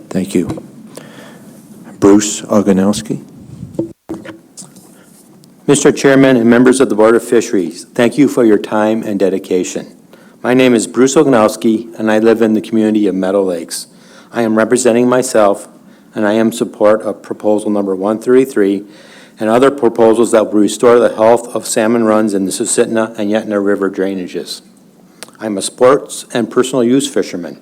Thank you. Bruce Oganowski. Mr. Chairman and members of the Board of Fisheries, thank you for your time and dedication. My name is Bruce Oganowski, and I live in the community of Meadow Lakes. I am representing myself, and I am in support of Proposal Number 133 and other proposals that will restore the health of salmon runs in the Susitna and Yetna River drainages. I'm a sports and personal use fisherman,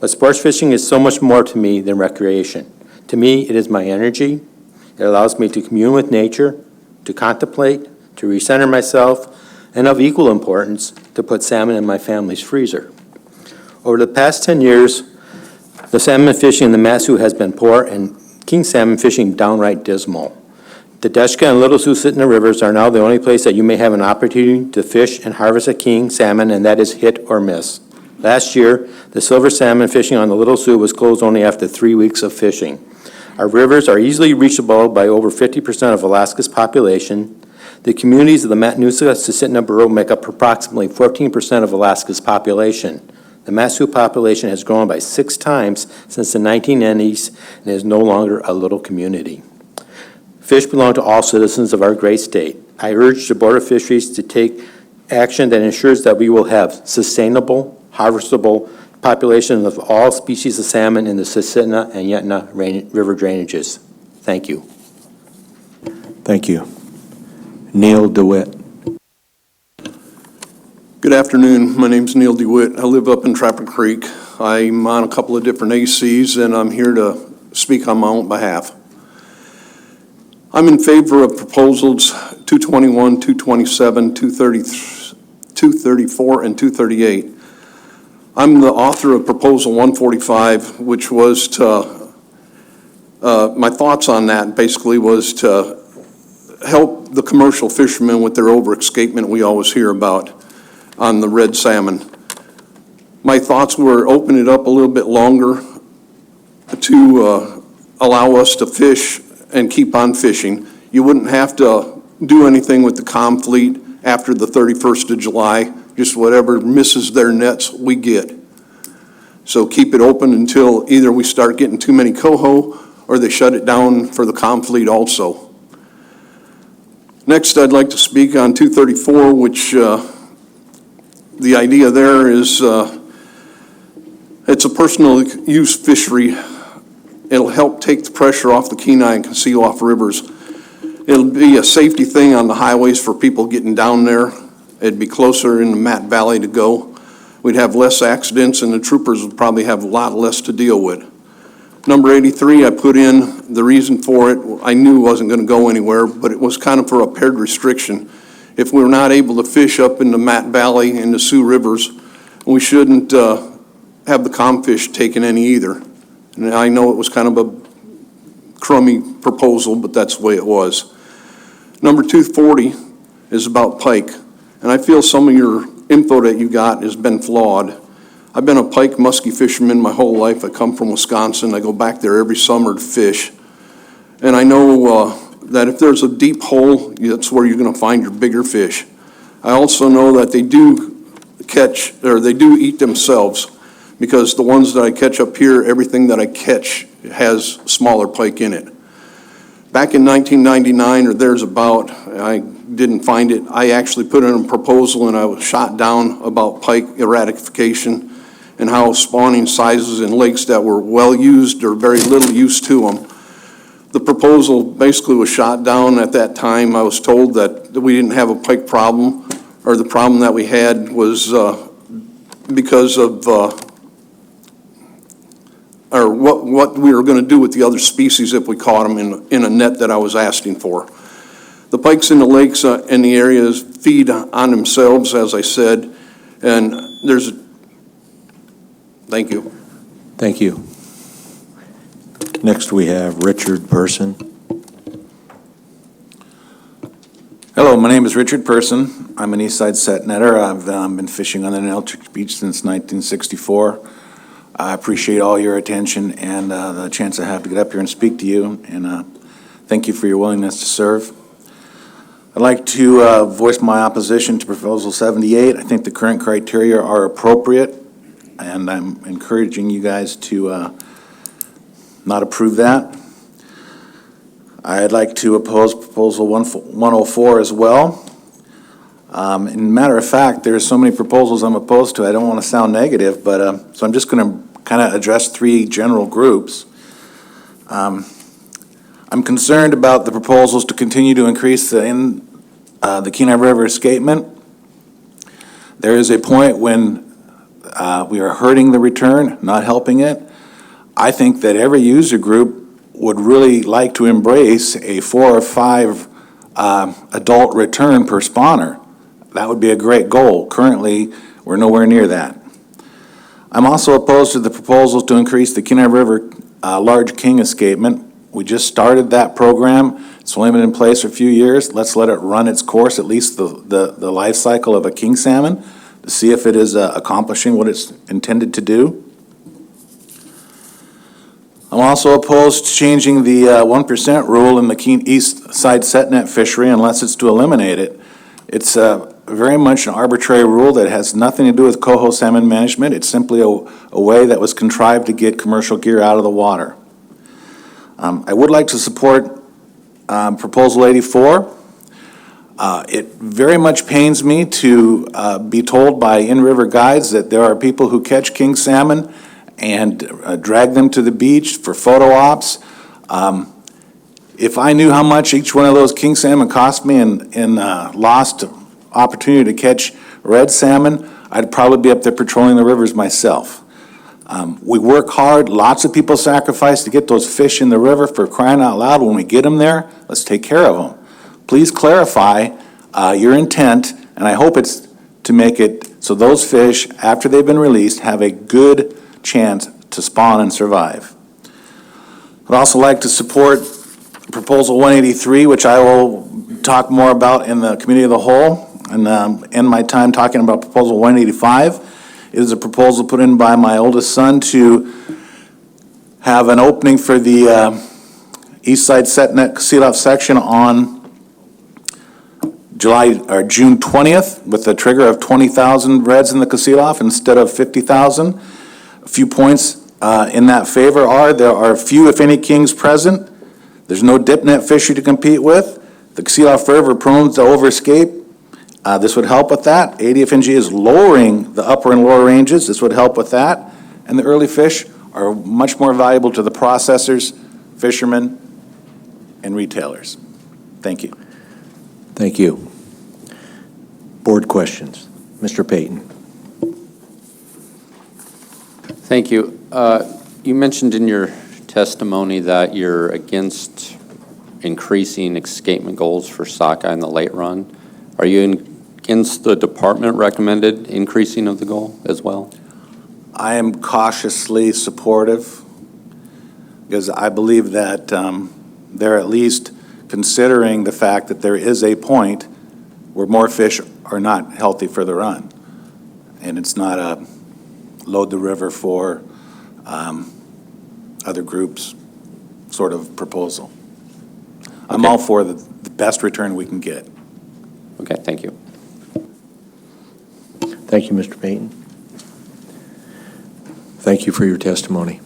but sports fishing is so much more to me than recreation. To me, it is my energy. It allows me to commune with nature, to contemplate, to recenter myself, and of equal importance, to put salmon in my family's freezer. Over the past 10 years, the salmon fishing in the Mat-Su has been poor and king salmon fishing downright dismal. The Deshka and Little Susitna rivers are now the only place that you may have an opportunity to fish and harvest a king salmon, and that is hit or miss. Last year, the silver salmon fishing on the Little Sioux was closed only after 3 weeks of fishing. Our rivers are easily reachable by over 50% of Alaska's population. The communities of the Matanuska-Susitna Borough make up approximately 14% of Alaska's population. The Mat-Su population has grown by 6 times since the 1990s and is no longer a little community. Fish belong to all citizens of our great state. I urge the Board of Fisheries to take action that ensures that we will have sustainable, harvestable population of all species of salmon in the Susitna and Yentna river drainages. Thank you. Thank you. Neil DeWitt. Good afternoon. My name's Neil DeWitt. I live up in Trapper Creek. I'm on a couple of different ACs, and I'm here to speak on my own behalf. I'm in favor of proposals 221, 227, 234, and 238. I'm the author of Proposal 145, which was to, my thoughts on that basically was to help the commercial fishermen with their overescapement we always hear about on the red salmon. My thoughts were open it up a little bit longer to allow us to fish and keep on fishing. You wouldn't have to do anything with the comm fleet after the 31st of July, just whatever misses their nets, we get. So keep it open until either we start getting too many coho or they shut it down for the comm fleet also. Next, I'd like to speak on 234, which the idea there is it's a personal use fishery. It'll help take the pressure off the Kenai and Conceal-Off rivers. It'll be a safety thing on the highways for people getting down there. It'd be closer in the Matt Valley to go. We'd have less accidents, and the troopers would probably have a lot less to deal with. Number 83, I put in the reason for it. I knew it wasn't going to go anywhere, but it was kind of for a paired restriction. If we're not able to fish up in the Matt Valley and the Sioux rivers, we shouldn't have the comfish taken any either. And I know it was kind of a crummy proposal, but that's the way it was. Number 240 is about pike, and I feel some of your info that you got has been flawed. I've been a pike muskie fisherman my whole life. I come from Wisconsin. I go back there every summer to fish. And I know that if there's a deep hole, that's where you're going to find your bigger fish. I also know that they do catch, or they do eat themselves, because the ones that I catch up here, everything that I catch has smaller pike in it. Back in 1999, or there's about, I didn't find it, I actually put in a proposal and I was shot down about pike eradication and how spawning sizes in lakes that were well used or very little use to them. The proposal basically was shot down at that time. I was told that we didn't have a pike problem, or the problem that we had was because of or what we were going to do with the other species if we caught them in a net that I was asking for. The pikes in the lakes and the areas feed on themselves, as I said, and there's, thank you. Thank you. Next, we have Richard Person. Hello, my name is Richard Person. I'm an Eastside set netter. I've been fishing on the Neltich Beach since 1964. I appreciate all your attention and the chance I have to get up here and speak to you, and thank you for your willingness to serve. I'd like to voice my opposition to Proposal 78. I think the current criteria are appropriate, and I'm encouraging you guys to not approve that. I'd like to oppose Proposal 104 as well. In matter of fact, there's so many proposals I'm opposed to, I don't want to sound negative, but so I'm just going to kind of address three general groups. I'm concerned about the proposals to continue to increase the Kenai River escapement. There is a point when we are hurting the return, not helping it. I think that every user group would really like to embrace a 4 or 5 adult return per spawner. That would be a great goal. Currently, we're nowhere near that. I'm also opposed to the proposals to increase the Kenai River large king escapement. We just started that program. It's only been in place for a few years. Let's let it run its course, at least the life cycle of a king salmon, to see if it is accomplishing what it's intended to do. I'm also opposed to changing the 1% rule in the East Side set net fishery unless it's to eliminate it. It's very much an arbitrary rule that has nothing to do with coho salmon management. It's simply a way that was contrived to get commercial gear out of the water. I would like to support Proposal 84. It very much pains me to be told by in-river guides that there are people who catch king salmon and drag them to the beach for photo ops. If I knew how much each one of those king salmon cost me and lost opportunity to catch red salmon, I'd probably be up there patrolling the rivers myself. We work hard, lots of people sacrifice to get those fish in the river. For crying out loud, when we get them there, let's take care of them. Please clarify your intent, and I hope it's to make it so those fish, after they've been released, have a good chance to spawn and survive. I'd also like to support Proposal 183, which I will talk more about in the Committee of the Whole, and end my time talking about Proposal 185. It is a proposal put in by my oldest son to have an opening for the East Side Setnet Seal-Off section on June 20th with a trigger of 20,000 reds in the seal-off instead of 50,000. A few points in that favor are there are few, if any, kings present. There's no dip net fishery to compete with. The seal-off river prone to overescape. This would help with that. ADFNG is lowering the upper and lower ranges. This would help with that. And the early fish are much more valuable to the processors, fishermen, and retailers. Thank you. Thank you. Board questions. Mr. Payton. Thank you. You mentioned in your testimony that you're against increasing escapement goals for sockeye in the late run. Are you against the department recommended increasing of the goal as well? I am cautiously supportive because I believe that they're at least considering the fact that there is a point where more fish are not healthy for the run. And it's not a load the river for other groups sort of proposal. I'm all for the best return we can get. Okay, thank you. Thank you, Mr. Payton. Thank you for your testimony.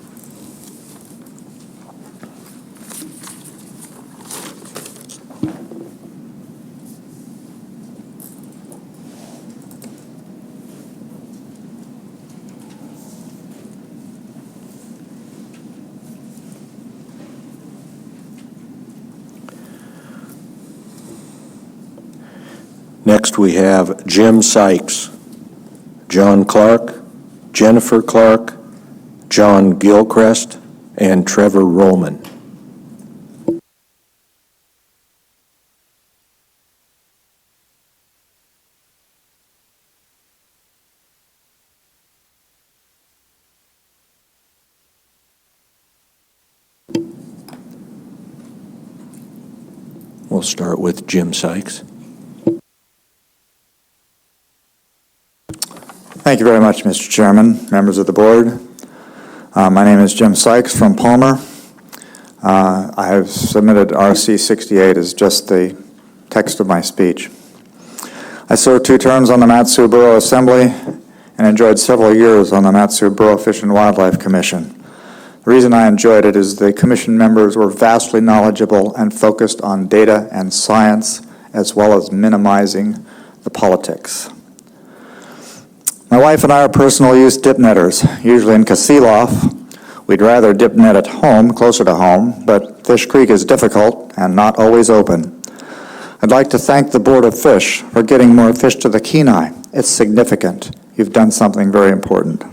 Next, we have Jim Sykes, John Clark, Jennifer Clark, John Gilchrist, and Trevor Roman. We'll start with Jim Sykes. Thank you very much, Mr. Chairman, members of the board. My name is Jim Sykes from Palmer. I have submitted RC 68 as just the text of my speech. I served 2 terms on the Mat-Su Borough Assembly and enjoyed several years on the Mat-Su Borough Fish and Wildlife Commission. The reason I enjoyed it is the commission members were vastly knowledgeable and focused on data and science, as well as minimizing the politics. My wife and I are personal use dip netters, usually in seal-off. We'd rather dip net at home, closer to home, but Fish Creek is difficult and not always open. I'd like to thank the Board of Fish for getting more fish to the Kenai. It's significant. You've done something very important.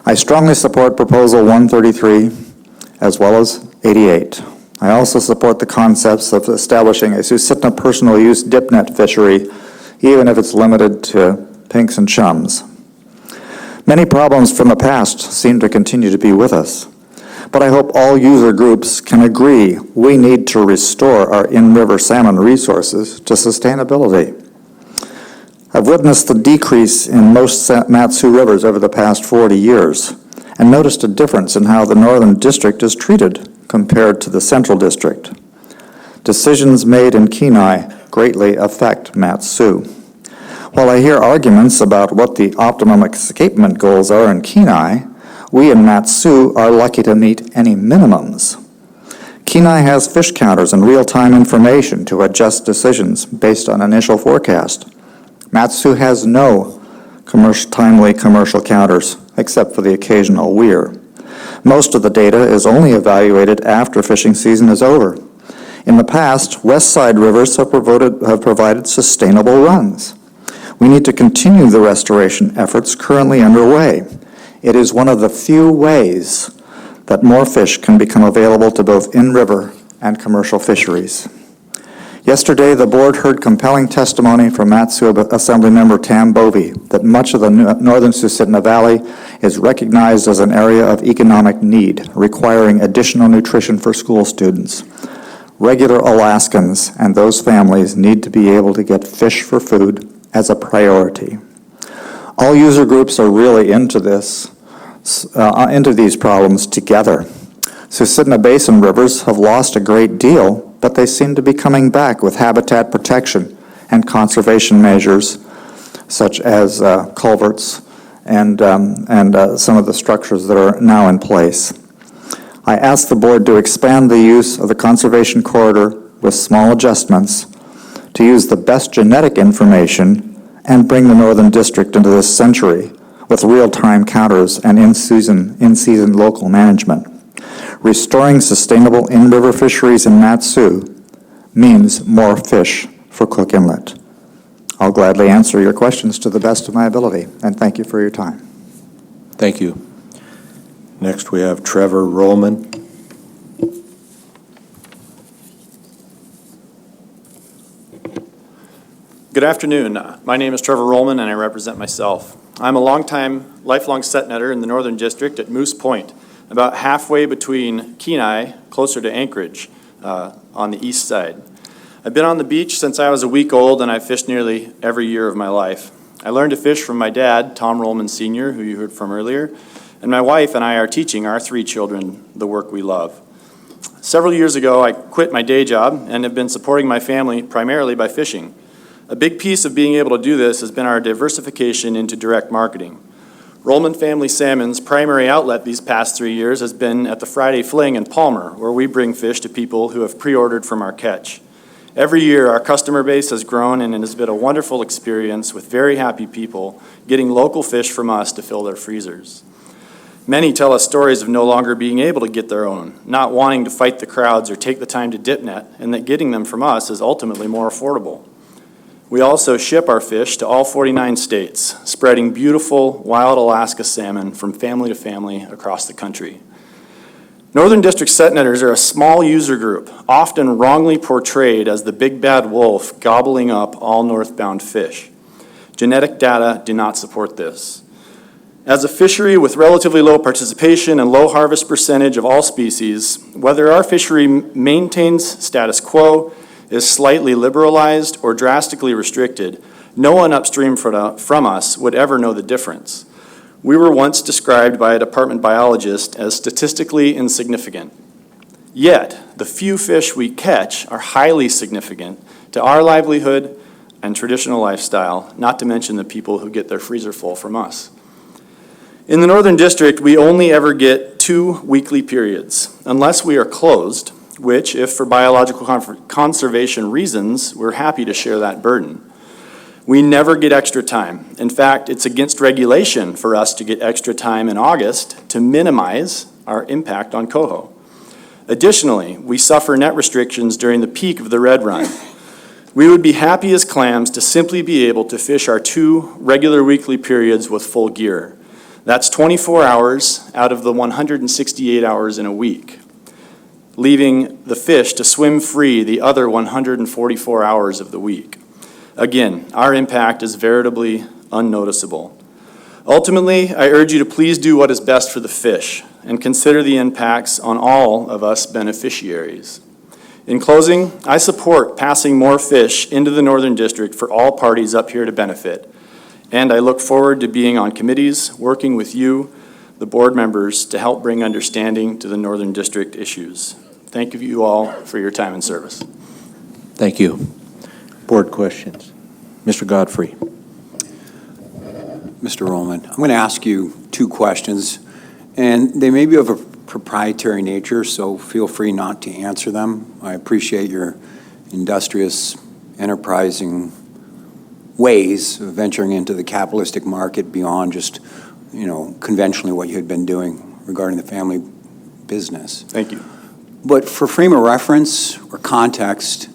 I strongly support Proposal 133 as well as 88. I also support the concepts of establishing a Susitna personal use dip net fishery, even if it's limited to pinks and chums. Many problems from the past seem to continue to be with us, but I hope all user groups can agree we need to restore our in-river salmon resources to sustainability. I've witnessed the decrease in most Mat-Su rivers over the past 40 years and noticed a difference in how the Northern District is treated compared to the Central District. Decisions made in Kenai greatly affect Mat-Su. While I hear arguments about what the optimum escapement goals are in Kenai, we in Mat-Su are lucky to meet any minimums. Kenai has fish counters and real-time information to adjust decisions based on initial forecast. Mat-Su has no timely commercial counters, except for the occasional weir. Most of the data is only evaluated after fishing season is over. In the past, west side rivers have provided sustainable runs. We need to continue the restoration efforts currently underway. It is one of the few ways that more fish can become available to both in-river and commercial fisheries. Yesterday, the board heard compelling testimony from Mat-Su Assemblymember Tam Bovey that much of the northern Susitna Valley is recognized as an area of economic need, requiring additional nutrition for school students. Regular Alaskans and those families need to be able to get fish for food as a priority. All user groups are really into these problems together. Susitna Basin rivers have lost a great deal, but they seem to be coming back with habitat protection and conservation measures, such as culverts and some of the structures that are now in place. I ask the board to expand the use of the conservation corridor with small adjustments to use the best genetic information and bring the Northern District into this century with real-time counters and in-season local management. Restoring sustainable in-river fisheries in Mat-Su means more fish for Cook Inlet. I'll gladly answer your questions to the best of my ability, and thank you for your time. Thank you. Next, we have Trevor Rollman. Good afternoon. My name is Trevor Rollman, and I represent myself. I'm a lifelong set netter in the Northern District at Moose Point, about halfway between Kenai, closer to Anchorage, on the east side. I've been on the beach since I was a week old, and I've fished nearly every year of my life. I learned to fish from my dad, Tom Rollman Sr., who you heard from earlier, and my wife and I are teaching our 3 children the work we love. Several years ago, I quit my day job and have been supporting my family primarily by fishing. A big piece of being able to do this has been our diversification into direct marketing. Rollman Family Salmon's primary outlet these past 3 years has been at the Friday Fling in Palmer, where we bring fish to people who have pre-ordered from our catch. Every year, our customer base has grown, and it has been a wonderful experience with very happy people getting local fish from us to fill their freezers. Many tell us stories of no longer being able to get their own, not wanting to fight the crowds or take the time to dip net, and that getting them from us is ultimately more affordable. We also ship our fish to all 49 states, spreading beautiful wild Alaska salmon from family to family across the country. Northern District set netters are a small user group, often wrongly portrayed as the big bad wolf gobbling up all northbound fish. Genetic data do not support this. As a fishery with relatively low participation and low harvest percentage of all species, whether our fishery maintains status quo, is slightly liberalized or drastically restricted, no one upstream from us would ever know the difference. We were once described by a department biologist as statistically insignificant. Yet, the few fish we catch are highly significant to our livelihood and traditional lifestyle, not to mention the people who get their freezer full from us. In the Northern District, we only ever get 2 weekly periods, unless we are closed, which, if for biological conservation reasons, we're happy to share that burden. We never get extra time. In fact, it's against regulation for us to get extra time in August to minimize our impact on coho. Additionally, we suffer net restrictions during the peak of the red run. We would be happy as clams to simply be able to fish our 2 regular weekly periods with full gear. That's 24 hours out of the 168 hours in a week, leaving the fish to swim free the other 144 hours of the week. Again, our impact is veritably unnoticeable. Ultimately, I urge you to please do what is best for the fish and consider the impacts on all of us beneficiaries. In closing, I support passing more fish into the Northern District for all parties up here to benefit, and I look forward to being on committees, working with you, the board members, to help bring understanding to the Northern District issues. Thank you all for your time and service. Thank you. Board questions. Mr. Godfrey. Mr. Rollman, I'm going to ask you 2 questions, and they may be of a proprietary nature, so feel free not to answer them. I appreciate your industrious, enterprising ways of venturing into the capitalistic market beyond just, conventionally what you had been doing regarding the family business. Thank you. But for frame of reference or context,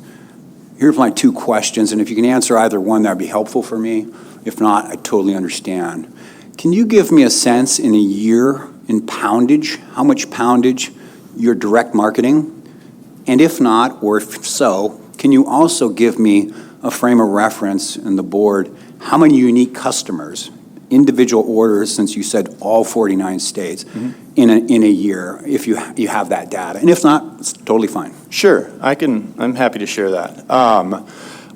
here's my two questions, and if you can answer either one, that'd be helpful for me. If not, I totally understand. Can you give me a sense in a year in poundage, how much poundage you're direct marketing? And if not, or if so, can you also give me a frame of reference in the board, how many unique customers, individual orders, since you said all 49 states, in a year, if you have that data? And if not, it's totally fine. Sure, I'm happy to share that.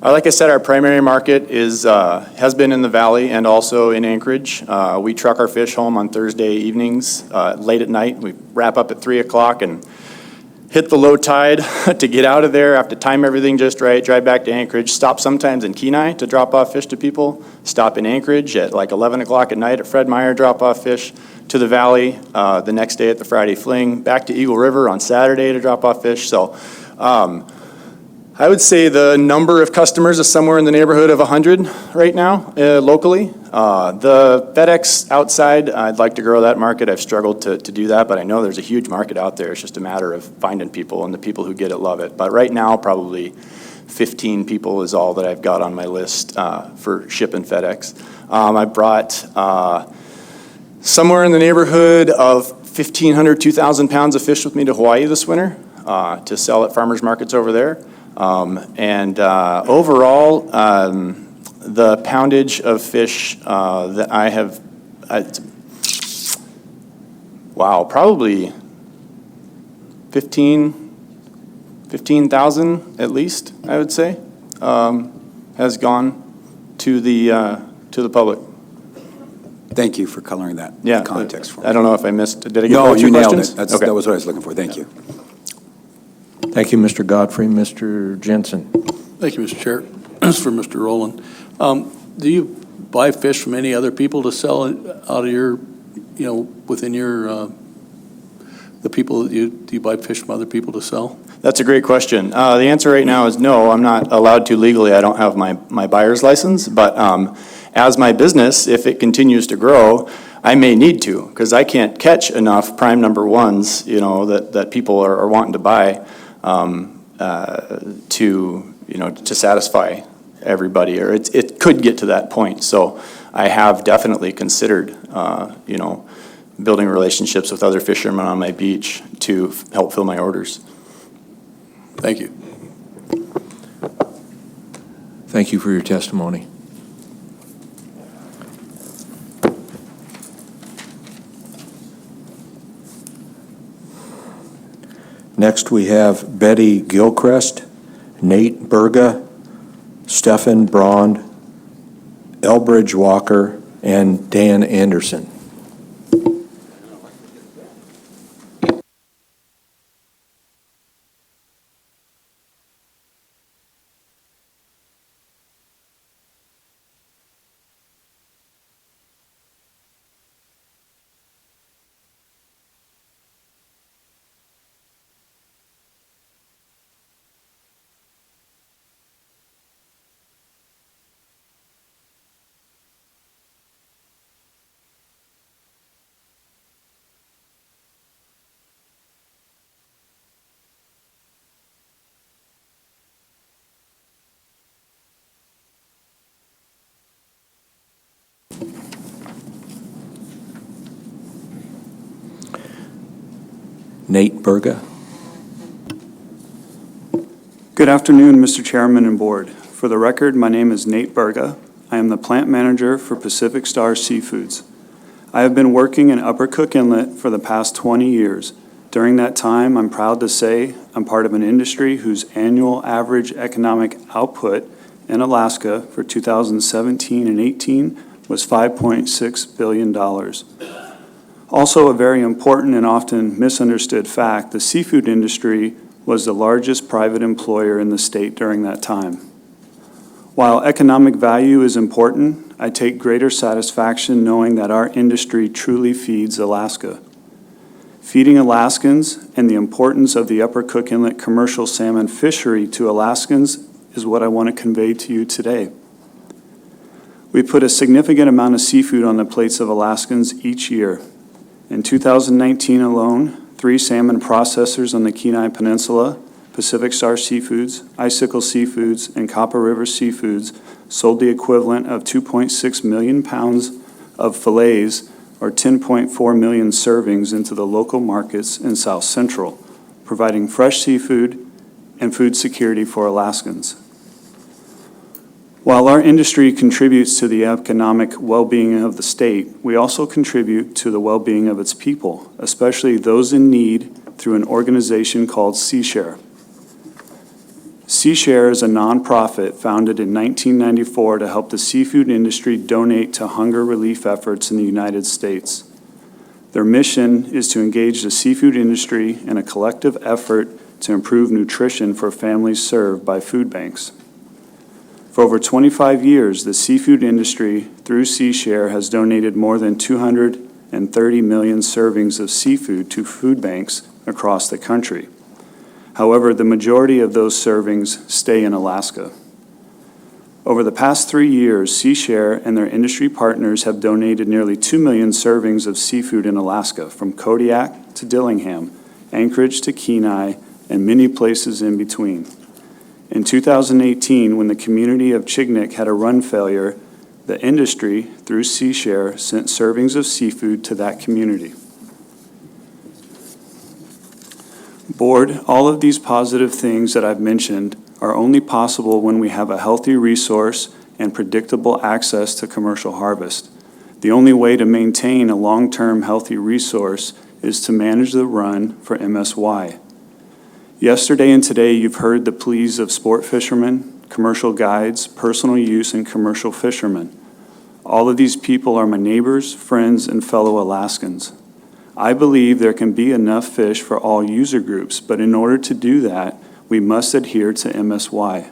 Like I said, our primary market has been in the Valley and also in Anchorage. We truck our fish home on Thursday evenings, late at night. We wrap up at 3 o'clock and hit the low tide to get out of there, have to time everything just right, drive back to Anchorage, stop sometimes in Kenai to drop off fish to people, stop in Anchorage at like 11 o'clock at night at Fred Meyer, drop off fish to the Valley the next day at the Friday Fling, back to Eagle River on Saturday to drop off fish. So I would say the number of customers is somewhere in the neighborhood of 100 right now locally. The FedEx outside, I'd like to grow that market. I've struggled to do that, but I know there's a huge market out there. It's just a matter of finding people, and the people who get it love it. But right now, probably 15 people is all that I've got on my list for shipping FedEx. I brought somewhere in the neighborhood of 1,500, 2,000 pounds of fish with me to Hawaii this winter to sell at farmers markets over there. Overall, the poundage of fish that I have, probably 15,000 at least, I would say, has gone to the public. Thank you for coloring that context for me. I don't know if I missed, did I get No, all you your nailed questions? it. That was what I was looking for. Thank you. Thank you, Mr. Godfrey. Mr. Jensen. Thank you, Mr. Chair. This is for Mr. Rowland. Do you buy fish from any other people to sell it out of your, within your, the people that do you buy fish from other people to sell? That's a great question. The answer right now is no, I'm not allowed to legally. I don't have my buyer's license, but as my business, if it continues to grow, I may need to, because I can't catch enough prime number ones, that people are wanting to buy to satisfy everybody, or it could get to that point. So I have definitely considered, building relationships with other fishermen on my beach to help fill my orders. Thank you. Thank you for your testimony. Next, we have Betty Gilchrist, Nate Berga, Stefan Braun, Elbridge Walker, and Dan Anderson. Nate Berga. Good afternoon, Mr. Chairman and Board. For the record, my name is Nate Berga. I am the plant manager for Pacific Star Seafoods. I have been working in Upper Cook Inlet for the past 20 years. During that time, I'm proud to say I'm part of an industry whose annual average economic output in Alaska for 2017 and 18 was $5.6 billion. Also, a very important and often misunderstood fact, the seafood industry was the largest private employer in the state during that time. While economic value is important, I take greater satisfaction knowing that our industry truly feeds Alaska. feeding Alaskans, and the importance of the Upper Cook Inlet commercial salmon fishery to Alaskans is what I want to convey to you today. We put a significant amount of seafood on the plates of Alaskans each year. In 2019 alone, 3 salmon processors on the Kenai Peninsula, Pacific Star Seafoods, Icicle Seafoods, and Copper River Seafoods, sold the equivalent of 2.6 million pounds of fillets, or 10.4 million servings, into the local markets in South Central, providing fresh seafood and food security for Alaskans. While our industry contributes to the economic well-being of the state, we also contribute to the well-being of its people, especially those in need, through an organization called SeaShare. SeaShare is a nonprofit founded in 1994 to help the seafood industry donate to hunger relief efforts in the United States. Their mission is to engage the seafood industry in a collective effort to improve nutrition for families served by food banks. For over 25 years, the seafood industry, through SeaShare, has donated more than 230 million servings of seafood to food banks across the country. However, the majority of those servings stay in Alaska. Over the past 3 years, SeaShare and their industry partners have donated nearly 2 million servings of seafood in Alaska, from Kodiak to Dillingham, Anchorage to Kenai, and many places in between. In 2018, when the community of Chignik had a run failure, the industry, through SeaShare, sent servings of seafood to that community. Board, all of these positive things that I've mentioned are only possible when we have a healthy resource and predictable access to commercial harvest. The only way to maintain a long-term healthy resource is to manage the run for MSY. Yesterday and today, you've heard the pleas of sport fishermen, commercial guides, personal use, and commercial fishermen. All of these people are my neighbors, friends, and fellow Alaskans. I believe there can be enough fish for all user groups, but in order to do that, we must adhere to MSY.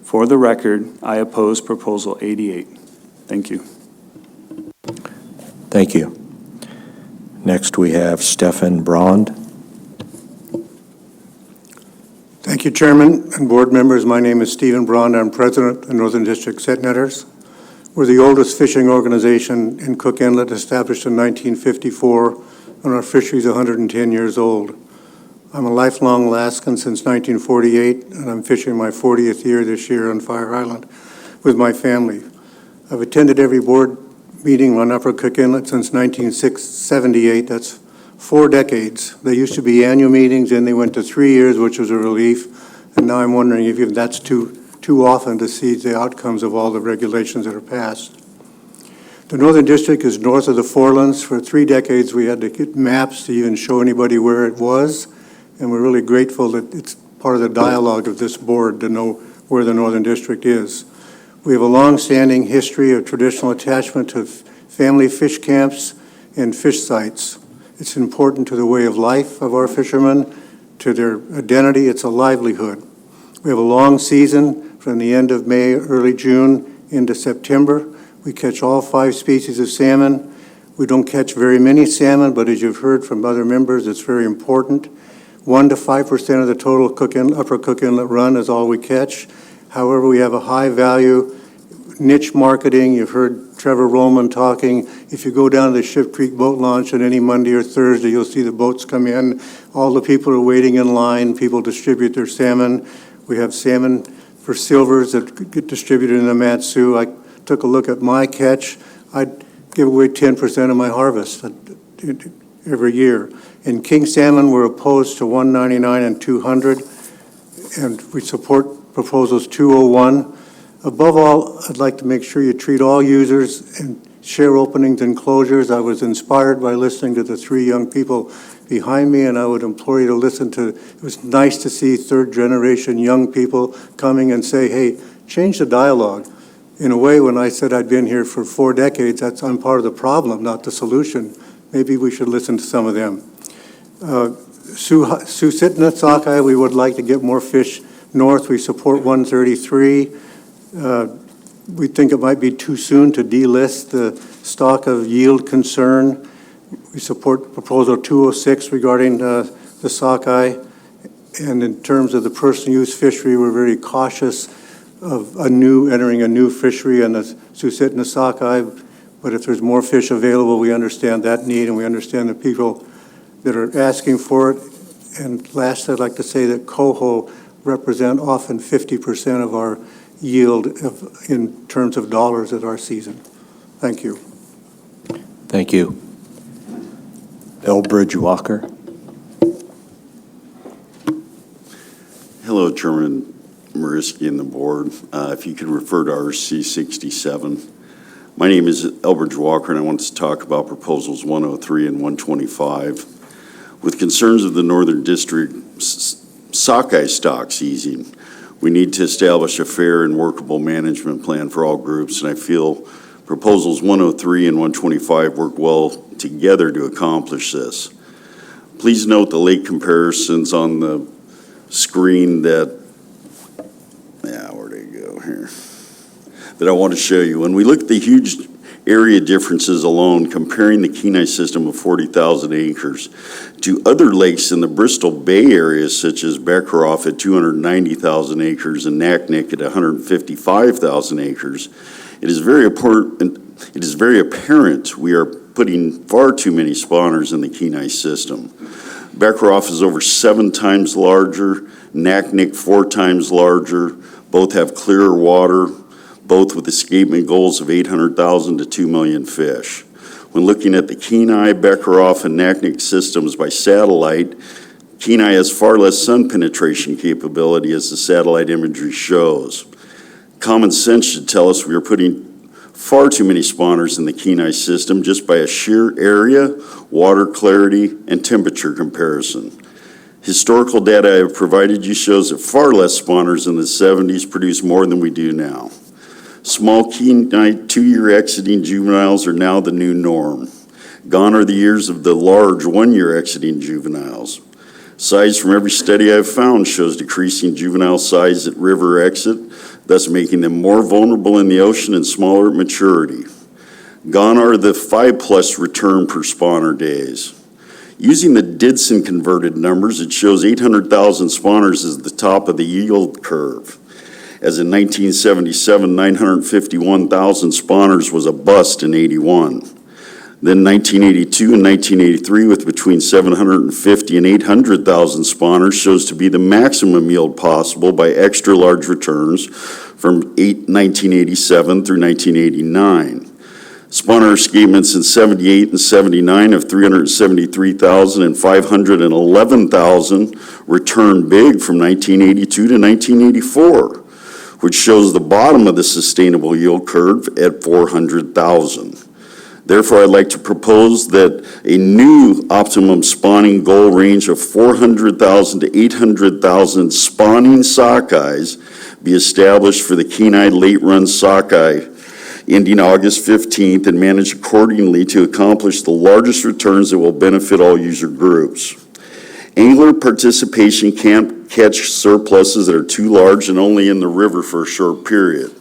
For the record, I oppose Proposal 88. Thank you. Thank you. Next, we have Stefan Brand. Thank you, Chairman and board members. My name is Stephen Braun. I'm president of Northern District Set Netters. We're the oldest fishing organization in Cook Inlet, established in 1954, and our fishery is 110 years old. I'm a lifelong Alaskan since 1948, and I'm fishing my 40th year this year on Fire Island with my family. I've attended every board meeting on Upper Cook Inlet since 1978. That's 4 decades. They used to be annual meetings, and they went to 3 years, which was a relief. And now I'm wondering if even that's too often to see the outcomes of all the regulations that are passed. The Northern District is north of the Forelands. For 3 decades, we had to get maps to even show anybody where it was. And we're really grateful that it's part of the dialogue of this board to know where the Northern District is. We have a long-standing history of traditional attachment to family fish camps and fish sites. It's important to the way of life of our fishermen, to their identity. It's a livelihood. We have a long season from the end of May, early June into September. We catch all 5 species of salmon. We don't catch very many salmon, but as you've heard from other members, it's very important. 1 to 5% of the total Upper Cook Inlet run is all we catch. However, we have a high value niche marketing. You've heard Trevor Rollman talking. If you go down to the Ship Creek boat launch on any Monday or Thursday, you'll see the boats come in. All the people are waiting in line. People distribute their salmon. We have salmon for silvers that get distributed in the Matsu. I took a look at my catch. I'd give away 10% of my harvest every year. In king salmon, we're opposed to 199 and 200, and we support proposals 201. Above all, I'd like to make sure you treat all users and share openings and closures. I was inspired by listening to the 3 young people behind me, and I would implore you to listen to, it was nice to see 3rd generation young people coming and say, hey, change the dialogue. In a way, when I said I'd been here for 4 decades, I'm part of the problem, not the solution. Maybe we should listen to some of them. Susitna sockeye, we would like to get more fish north. We support 133. We think it might be too soon to delist the stock of yield concern. We support Proposal 206 regarding the sockeye. And in terms of the personal use fishery, we're very cautious of entering a new fishery on the Susitna sockeye. But if there's more fish available, we understand that need, and we understand the people that are asking for it. And last, I'd like to say that coho represent often 50% of our yield in terms of dollars at our season. Thank you. Thank you. Elbridge Walker. Hello, Chairman Mariski and the board. If you could refer to RC 67. My name is Elbridge Walker, and I want to talk about proposals 103 and 125. With concerns of the Northern District sockeye stock seizing, we need to establish a fair and workable management plan for all groups, and I feel proposals 103 and 125 work well together to accomplish this. Please note the lake comparisons on the screen that I want to show you. When we look at the huge area differences alone, comparing the Kenai system of 40,000 acres to other lakes in the Bristol Bay area, such as Beckroff at 290,000 acres and Naknek at 155,000 acres, it is very apparent we are putting far too many spawners in the Kenai system. Beckroff is over 7 times larger, Naknek 4 times larger. Both have clearer water, both with escapement goals of 800,000 to 2 million fish. When looking at the Kenai, Beckroff, and Naknek systems by satellite, Kenai has far less sun penetration capability as the satellite imagery shows. Common sense should tell us we are putting far too many spawners in the Kenai system just by a sheer area, water clarity, and temperature comparison. Historical data I have provided you shows that far less spawners in the 70s produced more than we do now. Small Kenai 2-year exiting juveniles are now the new norm. Gone are the years of the large 1-year exiting juveniles. Size from every study I've found shows decreasing juvenile size at river exit, thus making them more vulnerable in the ocean and smaller at maturity. Gone are the 5+ return per spawner days. Using the Didson converted numbers, it shows 800,000 spawners as the top of the yield curve. As in 1977, 951,000 spawners was a bust in 81. Then 1982 and 1983, with between 750 and 800,000 spawners, shows to be the maximum yield possible by extra large returns from 1987 through 1989. Spawner escapements in 78 and 79 of 373,000 and 511,000 returned big from 1982 to 1984, which shows the bottom of the sustainable yield curve at 400,000. Therefore, I'd like to propose that a new optimum spawning goal range of 400,000 to 800,000 spawning sockeyes be established for the Kenai late run sockeye ending August 15th and managed accordingly to accomplish the largest returns that will benefit all user groups. Angler participation can't catch surpluses that are too large and only in the river for a short period.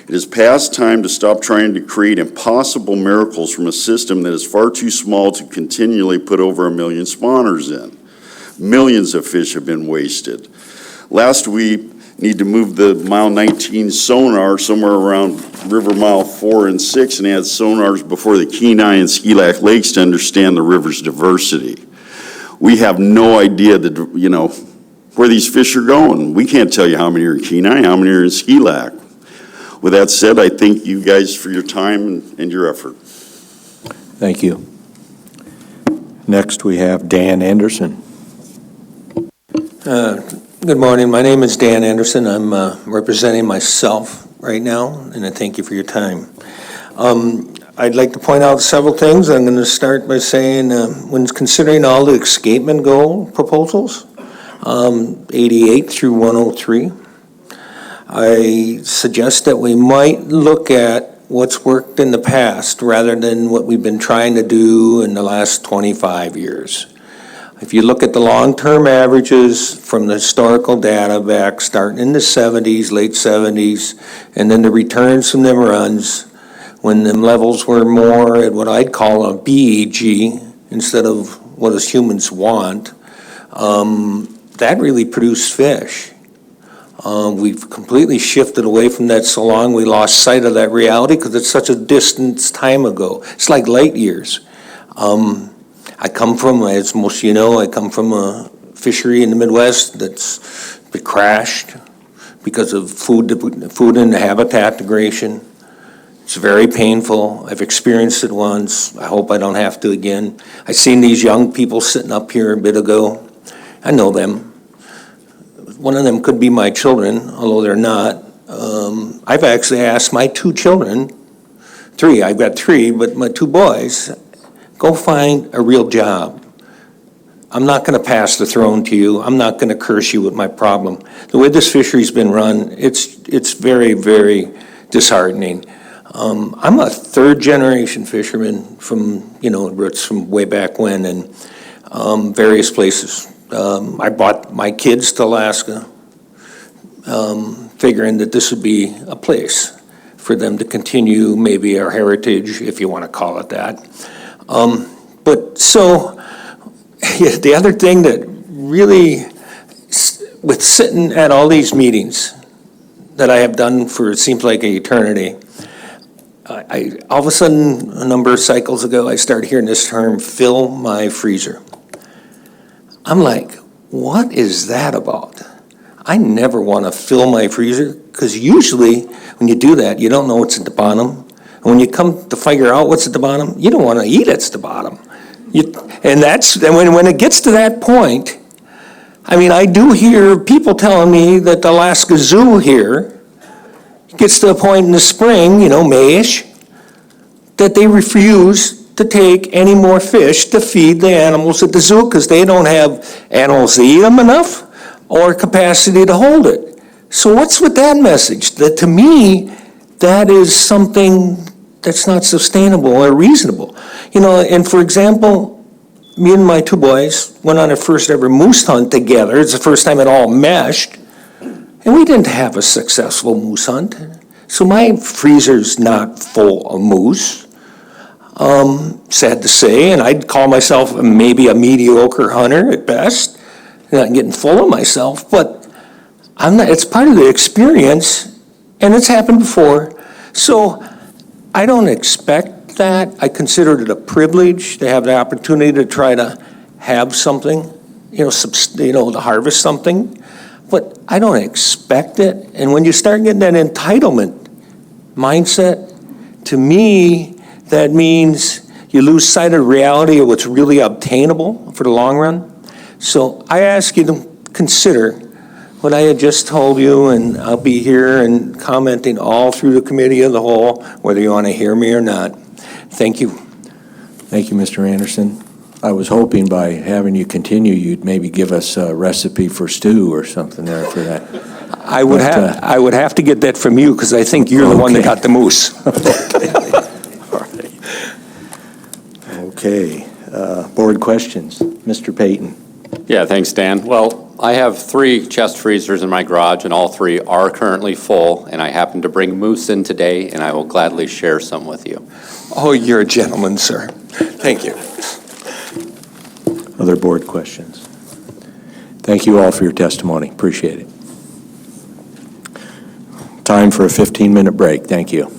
It is past time to stop trying to create impossible miracles from a system that is far too small to continually put over 1 million spawners in. Millions of fish have been wasted. Last, we need to move the mile 19 sonar somewhere around river mile 4 and 6 and add sonars before the Kenai and Skilac lakes to understand the river's diversity. We have no idea that, where these fish are going. We can't tell you how many are in Kenai, how many are in Skilac. With that said, I thank you guys for your time and your effort. Thank you. Next, we have Dan Anderson. Good morning. My name is Dan Anderson. I'm representing myself right now, and I thank you for your time. I'd like to point out several things. I'm going to start by saying when considering all the escapement goal proposals, 88 through 103, I suggest that we might look at what's worked in the past rather than what we've been trying to do in the last 25 years. If you look at the long-term averages from the historical data back starting in the 70s, late 70s, and then the returns from them runs when the levels were more at what I'd call a BEG, instead of what us humans want, that really produced fish. We've completely shifted away from that so long, we lost sight of that reality because it's such a distant time ago. It's like light years. I come from, as most of you know, I come from a fishery in the Midwest that's been crashed because of food and habitat degradation. It's very painful. I've experienced it once. I hope I don't have to again. I seen these young people sitting up here a bit ago. I know them. One of them could be my children, although they're not. I've actually asked my two children, I've got three, but my two boys, go find a real job. I'm not going to pass the throne to you. I'm not going to curse you with my problem. The way this fishery's been run, it's very, very disheartening. I'm a third-generation fisherman from, roots from way back when, and various places. I brought my kids to Alaska, figuring that this would be a place for them to continue maybe our heritage, if you want to call it that. The other thing that really, with sitting at all these meetings that I have done for, it seems like an eternity, all of a sudden, a number of cycles ago, I started hearing this term, fill my freezer. I'm like, what is that about? I never want to fill my freezer, because usually when you do that, you don't know what's at the bottom. And when you come to figure out what's at the bottom, you don't want to eat it's the bottom. And when it gets to that point, I do hear people telling me that the Alaska Zoo here gets to a point in the spring, May-ish, that they refuse to take any more fish to feed the animals at the zoo because they don't have animals to eat them enough or capacity to hold it. So what's with that message? That to me, that is something that's not sustainable or reasonable. And for example, me and my two boys went on our first ever moose hunt together. It's the first time it all meshed. And we didn't have a successful moose hunt. So my freezer's not full of moose. Sad to say, and I'd call myself maybe a mediocre hunter at best. Not getting full of myself, but I'm not. It's part of the experience, and it's happened before. So I don't expect that. I consider it a privilege to have the opportunity to try to have something, to harvest something. But I don't expect it. And when you start getting that entitlement mindset, to me, that means you lose sight of reality of what's really obtainable for the long run. So I ask you to consider what I had just told you, and I'll be here and commenting all through the committee of the whole, whether you want to hear me or not. Thank you. Thank you, Mr. Anderson. I was hoping by having you continue, you'd maybe give us a recipe for stew or something there for that. I would have to get that from you because I think you're the one that got the moose. Okay, board questions. Mr. Payton. Yeah, thanks, Dan. Well, I have 3 chest freezers in my garage, and all 3 are currently full, and I happen to bring moose in today, and I will gladly share some with you. Oh, you're a gentleman, sir. Thank you. Other board questions? Thank you all for your testimony. Appreciate it. Time for a 15-minute break. Thank you.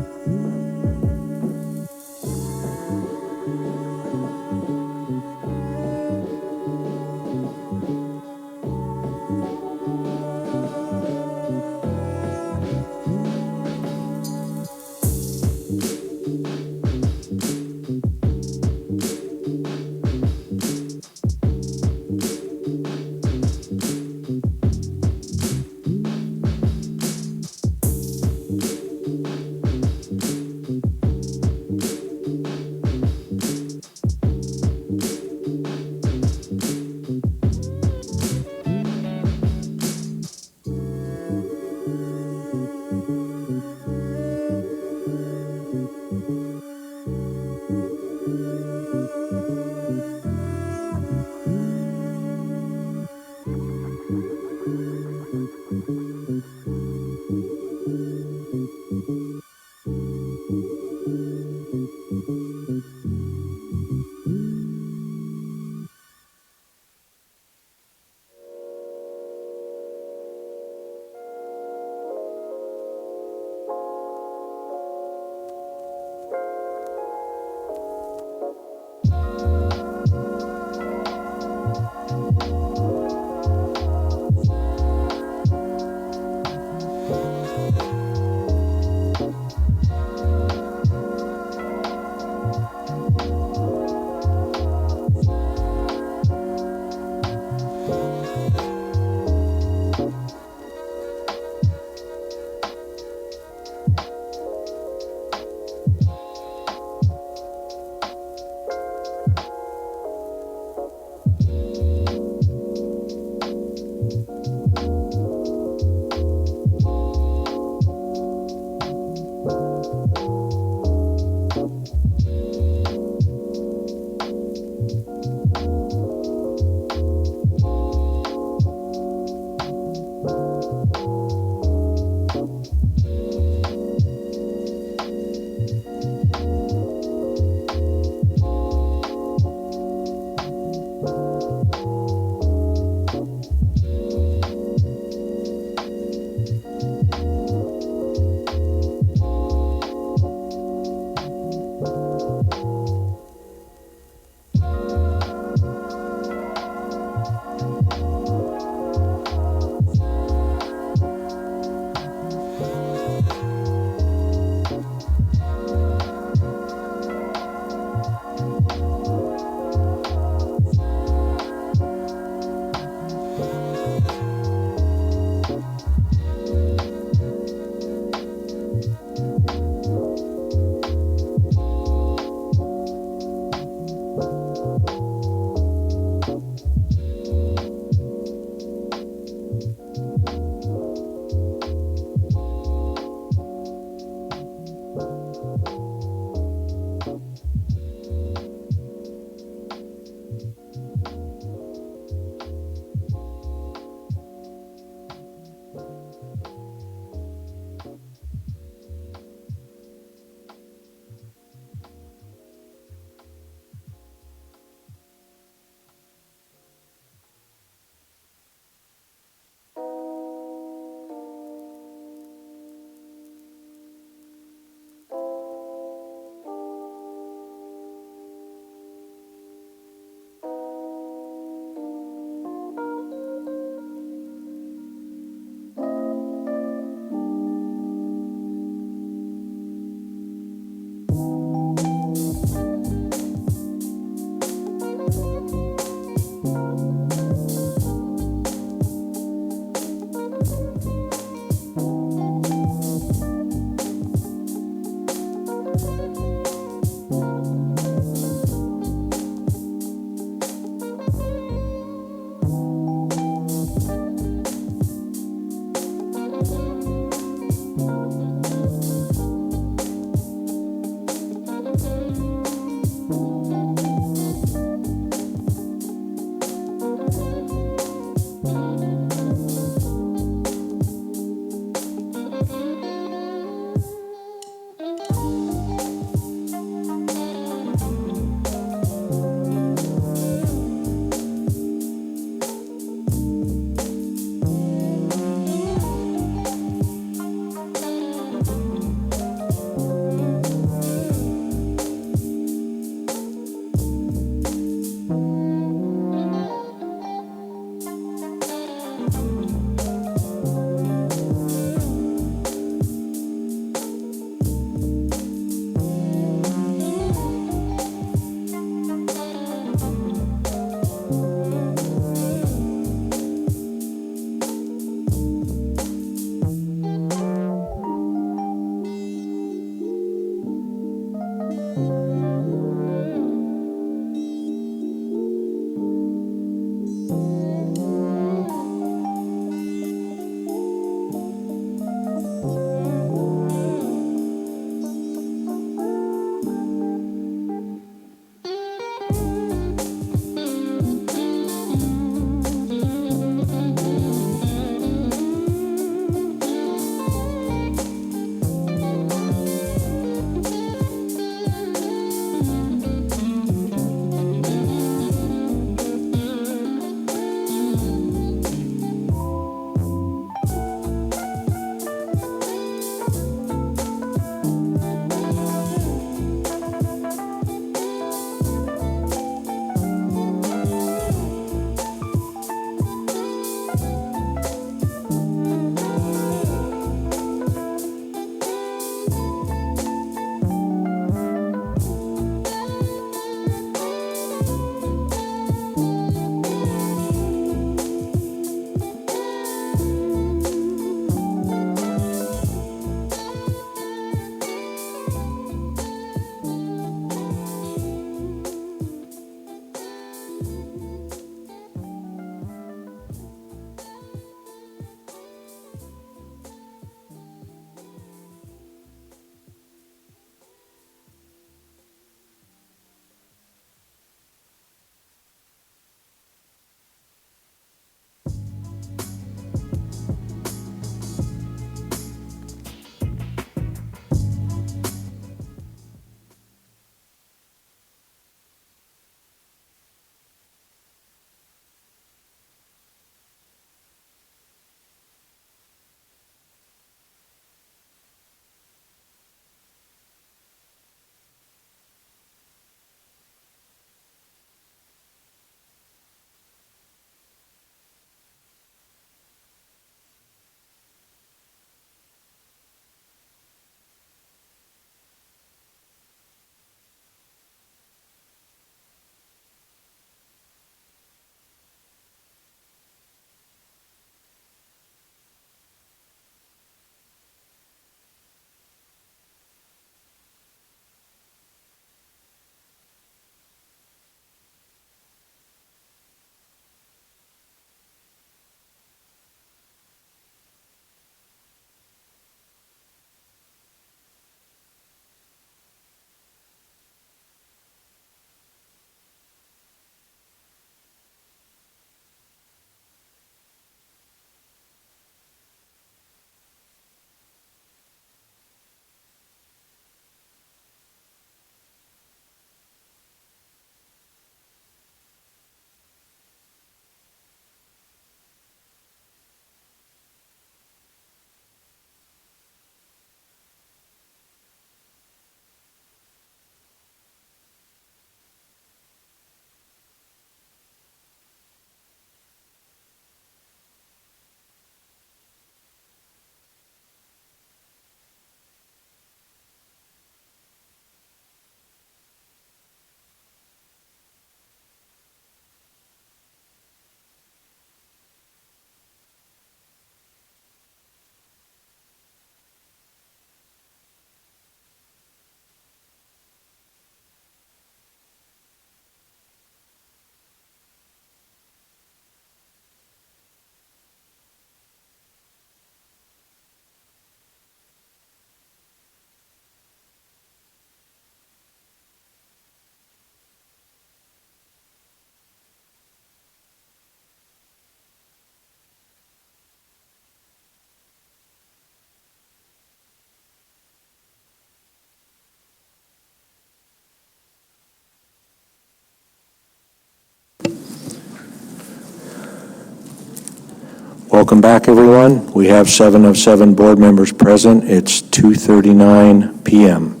Welcome back, everyone. We have 7 of 7 board members present. It's 2:39 p.m.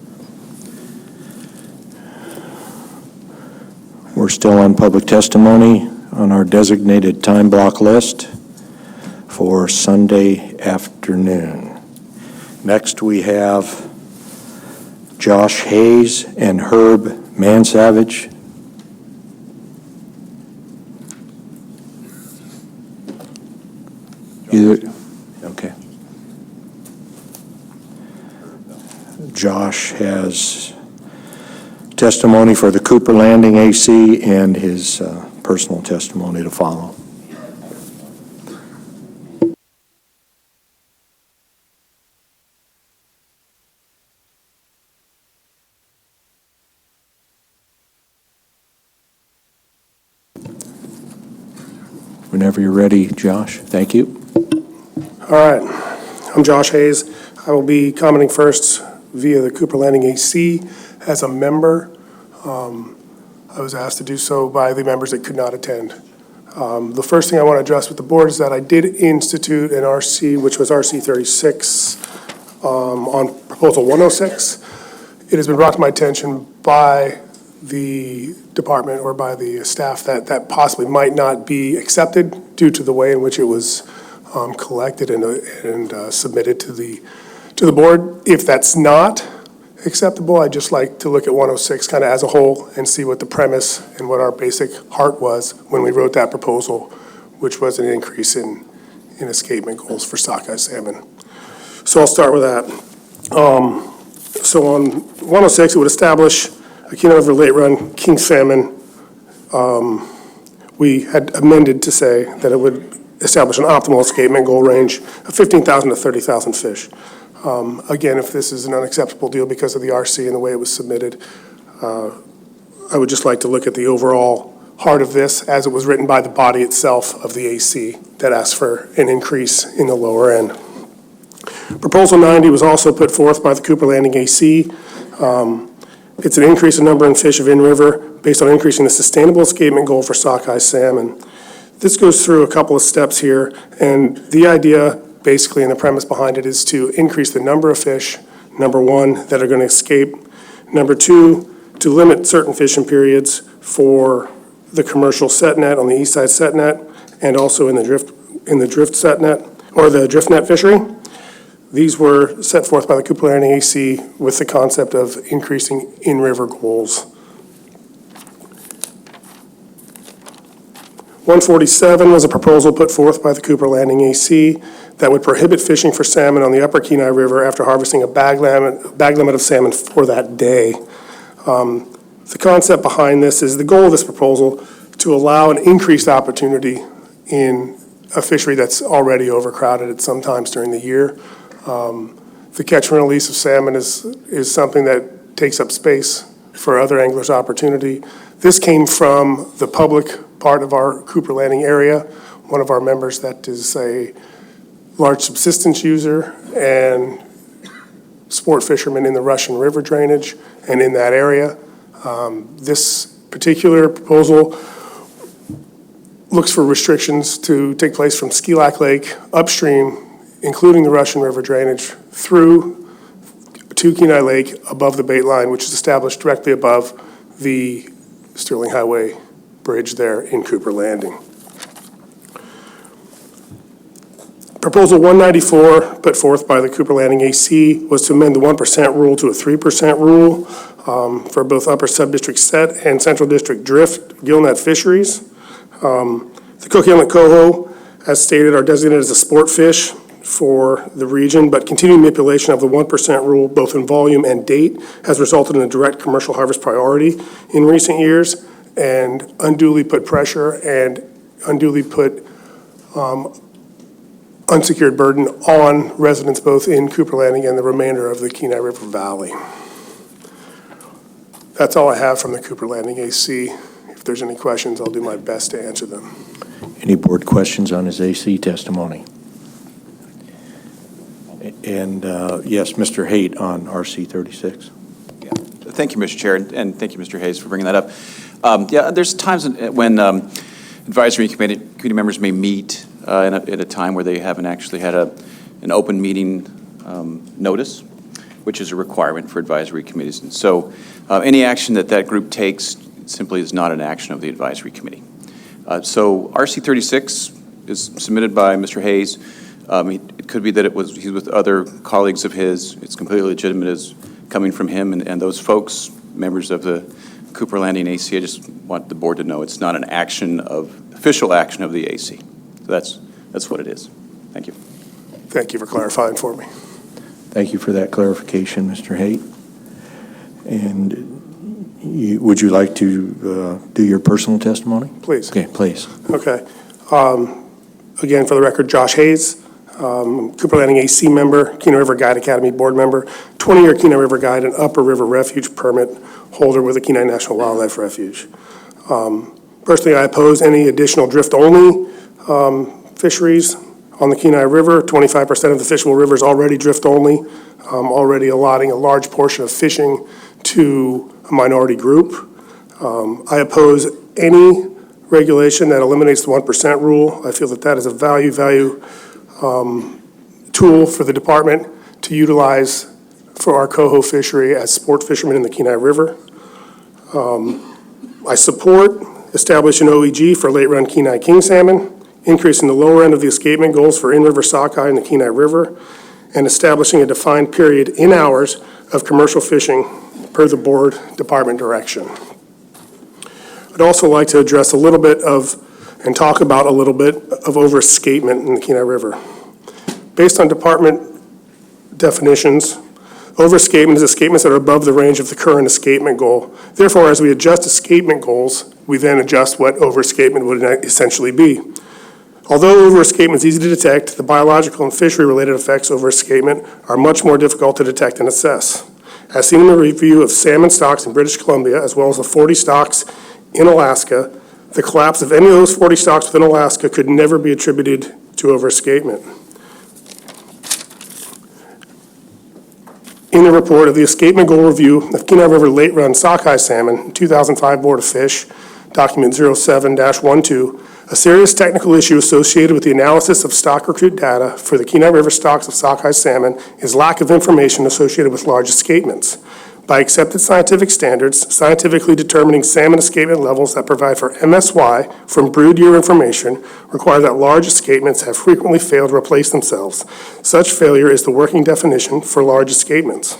We're still on public testimony on our designated time block list for Sunday afternoon. Next, we have Josh Hayes and Herb Mansavage. Okay. Josh has testimony for the Cooper Landing AC and his personal testimony to follow. Whenever you're ready, Josh. Thank you. All right. I'm Josh Hayes. I will be commenting first via the Cooper Landing AC as a member. I was asked to do so by the members that could not attend. The first thing I want to address with the board is that I did institute an RC, which was RC 36, on proposal 106. It has been brought to my attention by the department or by the staff that possibly might not be accepted due to the way in which it was collected and submitted to the board. If that's not acceptable, I'd just like to look at 106 kind of as a whole and see what the premise and what our basic heart was when we wrote that proposal, which was an increase in escapement goals for sockeye salmon. So I'll start with that. So on 106, it would establish a Kenai River late run king salmon. We had amended to say that it would establish an optimal escapement goal range of 15,000 to 30,000 fish. Again, if this is an unacceptable deal because of the RC and the way it was submitted, I would just like to look at the overall heart of this as it was written by the body itself of the AC that asked for an increase in the lower end. Proposal 90 was also put forth by the Cooper Landing AC. It's an increase in number in fish of in-river based on increasing the sustainable escapement goal for sockeye salmon. This goes through a couple of steps here, and the idea basically, and the premise behind it is to increase the number of fish, number one, that are going to escape. Number two, to limit certain fishing periods for the commercial set net on the east side set net, and also in the drift set net, or the drift net fishery. These were set forth by the Cooper Landing AC with the concept of increasing in-river goals. 147 was a proposal put forth by the Cooper Landing AC that would prohibit fishing for salmon on the upper Kenai River after harvesting a bag limit of salmon for that day. The concept behind this is the goal of this proposal to allow an increased opportunity in a fishery that's already overcrowded at some times during the year. The catch and release of salmon is something that takes up space for other anglers' opportunity. This came from the public part of our Cooper Landing area. One of our members that is a large subsistence user and sport fisherman in the Russian River drainage and in that area. This particular proposal looks for restrictions to take place from Ski Lac Lake upstream, including the Russian River drainage, through to Kenai Lake above the bait line, which is established directly above the Sterling Highway bridge there in Cooper Landing. Proposal 194, put forth by the Cooper Landing AC, was to amend the 1% rule to a 3% rule for both upper sub-district set and central district drift gillnet fisheries. The Cook Inlet coho, as stated, are designated as a sport fish for the region, but continued manipulation of the 1% rule, both in volume and date, has resulted in a direct commercial harvest priority in recent years and unduly put pressure and unduly put unsecured burden on residents both in Cooper Landing and the remainder of the Kenai River Valley. That's all I have from the Cooper Landing AC. If there's any questions, I'll do my best to answer them. Any board questions on his AC testimony? And yes, Mr. Haight on RC 36. Yeah. Thank you, Mr. Chair, and thank you, Mr. Hayes, for bringing that up. Yeah, there's times when advisory committee members may meet at a time where they haven't actually had an open meeting notice, which is a requirement for advisory committees. And so any action that group takes simply is not an action of the advisory committee. So RC 36 is submitted by Mr. Hayes. It could be that he's with other colleagues of his. It's completely legitimate as coming from him and those folks, members of the Cooper Landing AC. I just want the board to know it's not an official action of the AC. So that's what it is. Thank you. Thank you for clarifying for me. Thank you for that clarification, Mr. Haight. And would you like to do your personal testimony? Please. Okay, please. Okay. Again, for the record, Josh Hayes, Cooper Landing AC member, Kenai River Guide Academy board member, 20-year Kenai River Guide and Upper River Refuge permit holder with the Kenai National Wildlife Refuge. Personally, I oppose any additional drift-only fisheries on the Kenai River. 25% of the fishable river is already drift-only, already allotting a large portion of fishing to a minority group. I oppose any regulation that eliminates the 1% rule. I feel that that is a value tool for the department to utilize for our coho fishery as sport fishermen in the Kenai River. I support establishing OEG for late-run Kenai king salmon, increasing the lower end of the escapement goals for in-river sockeye in the Kenai River, and establishing a defined period in hours of commercial fishing per the board department direction. I'd also like to address a little bit of, and talk about a little bit of overescapement in the Kenai River. Based on department definitions, overescapement is escapements that are above the range of the current escapement goal. Therefore, as we adjust escapement goals, we then adjust what overescapement would essentially be. Although overescapement is easy to detect, the biological and fishery-related effects of overescapement are much more difficult to detect and assess. As seen in the review of salmon stocks in British Columbia, as well as the 40 stocks in Alaska, the collapse of any of those 40 stocks within Alaska could never be attributed to overescapement. In the report of the escapement goal review of Kenai River late-run sockeye salmon, 2005 Board of Fish, document 07-12, a serious technical issue associated with the analysis of stock recruit data for the Kenai River stocks of sockeye salmon is lack of information associated with large escapements. By accepted scientific standards, scientifically determining salmon escapement levels that provide for MSY from brood year information require that large escapements have frequently failed to replace themselves. Such failure is the working definition for large escapements.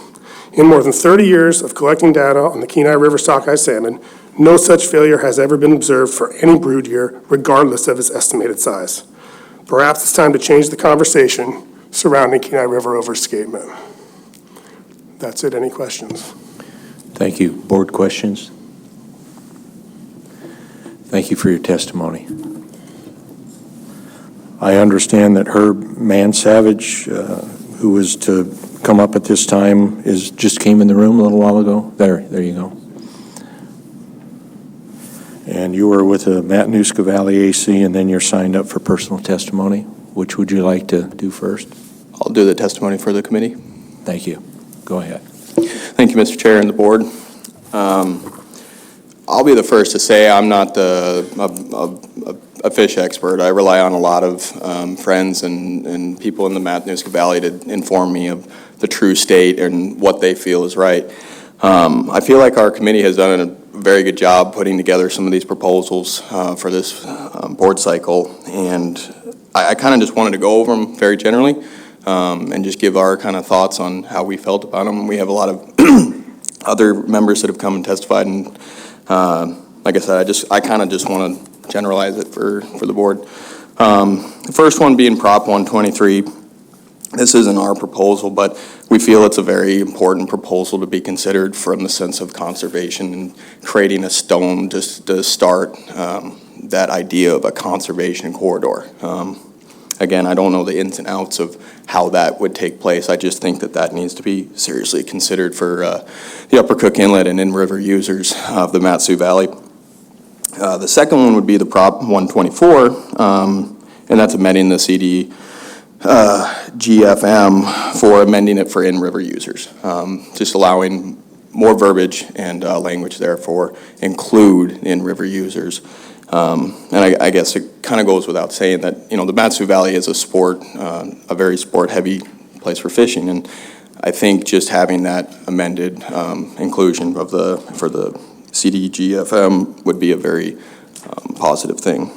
In more than 30 years of collecting data on the Kenai River sockeye salmon, no such failure has ever been observed for any brood year, regardless of its estimated size. Perhaps it's time to change the conversation surrounding Kenai River overescapement. That's it. Any questions? Thank you. Board questions? Thank you for your testimony. I understand that Herb Mansavage, who was to come up at this time, just came in the room a little while ago. There you go. And you were with the Matanuska Valley AC, and then you're signed up for personal testimony. Which would you like to do first? I'll do the testimony for the committee. Thank you. Go ahead. Thank you, Mr. Chair and the board. I'll be the first to say I'm not a fish expert. I rely on a lot of friends and people in the Matanuska Valley to inform me of the true state and what they feel is right. I feel like our committee has done a very good job putting together some of these proposals for this board cycle, and I kind of just wanted to go over them very generally and just give our kind of thoughts on how we felt about them. We have a lot of other members that have come and testified, and like I said, I kind of just want to generalize it for the board. The first one being Prop 123. This isn't our proposal, but we feel it's a very important proposal to be considered from the sense of conservation and creating a stone just to start that idea of a conservation corridor. Again, I don't know the ins and outs of how that would take place. I just think that needs to be seriously considered for the Upper Cook Inlet and in-river users of the Mat-Su Valley. The second one would be the Prop 124, and that's amending the CD GFM for amending it for in-river users, just allowing more verbiage and language there for include in-river users. And I guess it kind of goes without saying that, the Matsu Valley is a sport, a very sport-heavy place for fishing, and I think just having that amended inclusion for the CDGFM would be a very positive thing.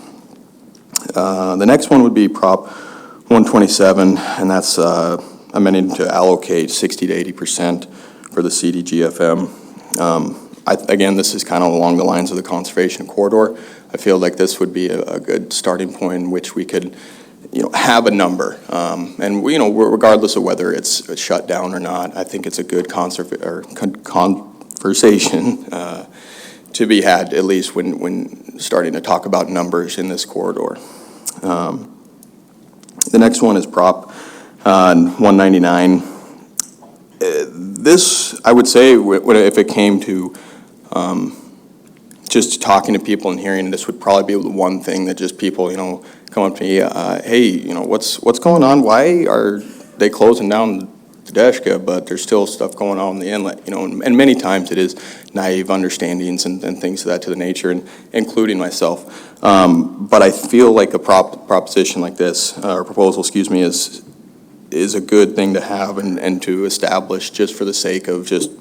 The next one would be Prop 127, and that's amending to allocate 60 to 80% for the CDGFM. Again, this is kind of along the lines of the conservation corridor. I feel like this would be a good starting point in which we could, have a number. And regardless of whether it's shut down or not, I think it's a good conversation to be had, at least when starting to talk about numbers in this corridor. The next one is Prop 199. This, I would say, if it came to just talking to people and hearing, this would probably be the one thing that just people, come up to me, hey, what's going on? Why are they closing down Tedesca, but there's still stuff going on in the inlet, and many times it is naive understandings and things of that to the nature, and including myself. But I feel like a proposition like this, or proposal, excuse me, is a good thing to have and to establish just for the sake of just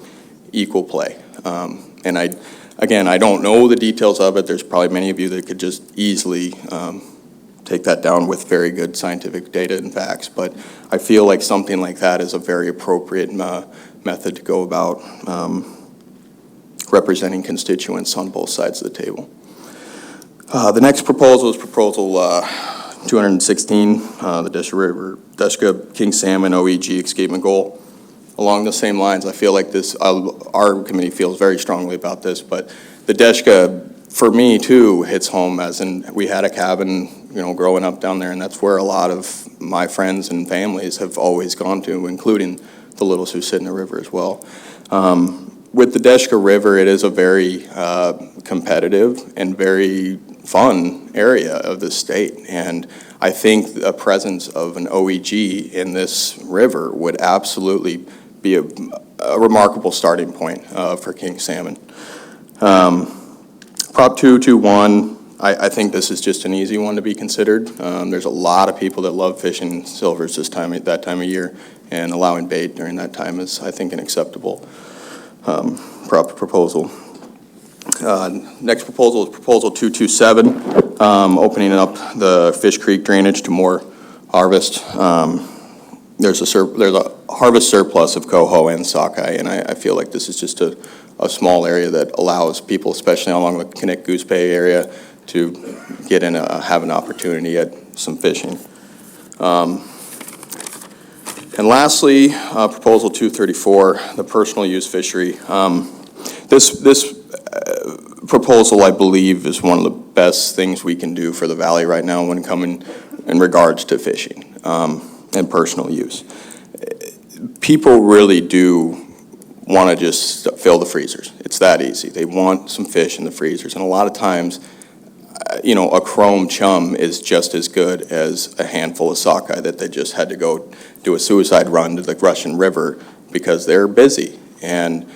equal play. And I don't know the details of it. There's probably many of you that could just easily take that down with very good scientific data and facts, but I feel like something like that is a very appropriate method to go about representing constituents on both sides of the table. The next proposal is Proposal 216, the Deschka King Salmon OEG escapement goal. Along the same lines, I feel like this, our committee feels very strongly about this, but the Deschka, for me too, hits home, as in we had a cabin, growing up down there, and that's where a lot of my friends and families have always gone to, including the Little Susitna River as well. With the Deschka River, it is a very competitive and very fun area of the state, and I think the presence of an OEG in this river would absolutely be a remarkable starting point for king salmon. Prop 221, I think this is just an easy one to be considered. There's a lot of people that love fishing silvers that time of year, and allowing bait during that time is, I think, an acceptable proposal. Next proposal is Proposal 227, opening up the Fish Creek drainage to more harvest. There's a harvest surplus of coho and sockeye, and I feel like this is just a small area that allows people, especially along the Kinnick Goose Bay area, to get in, have an opportunity at some fishing. And lastly, Proposal 234, the personal use fishery. This proposal, I believe, is one of the best things we can do for the valley right now when coming in regards to fishing and personal use. People really do want to just fill the freezers. It's that easy. They want some fish in the freezers, and a lot of times, a chrome chum is just as good as a handful of sockeye that they just had to go do a suicide run to the Russian River because they're busy. And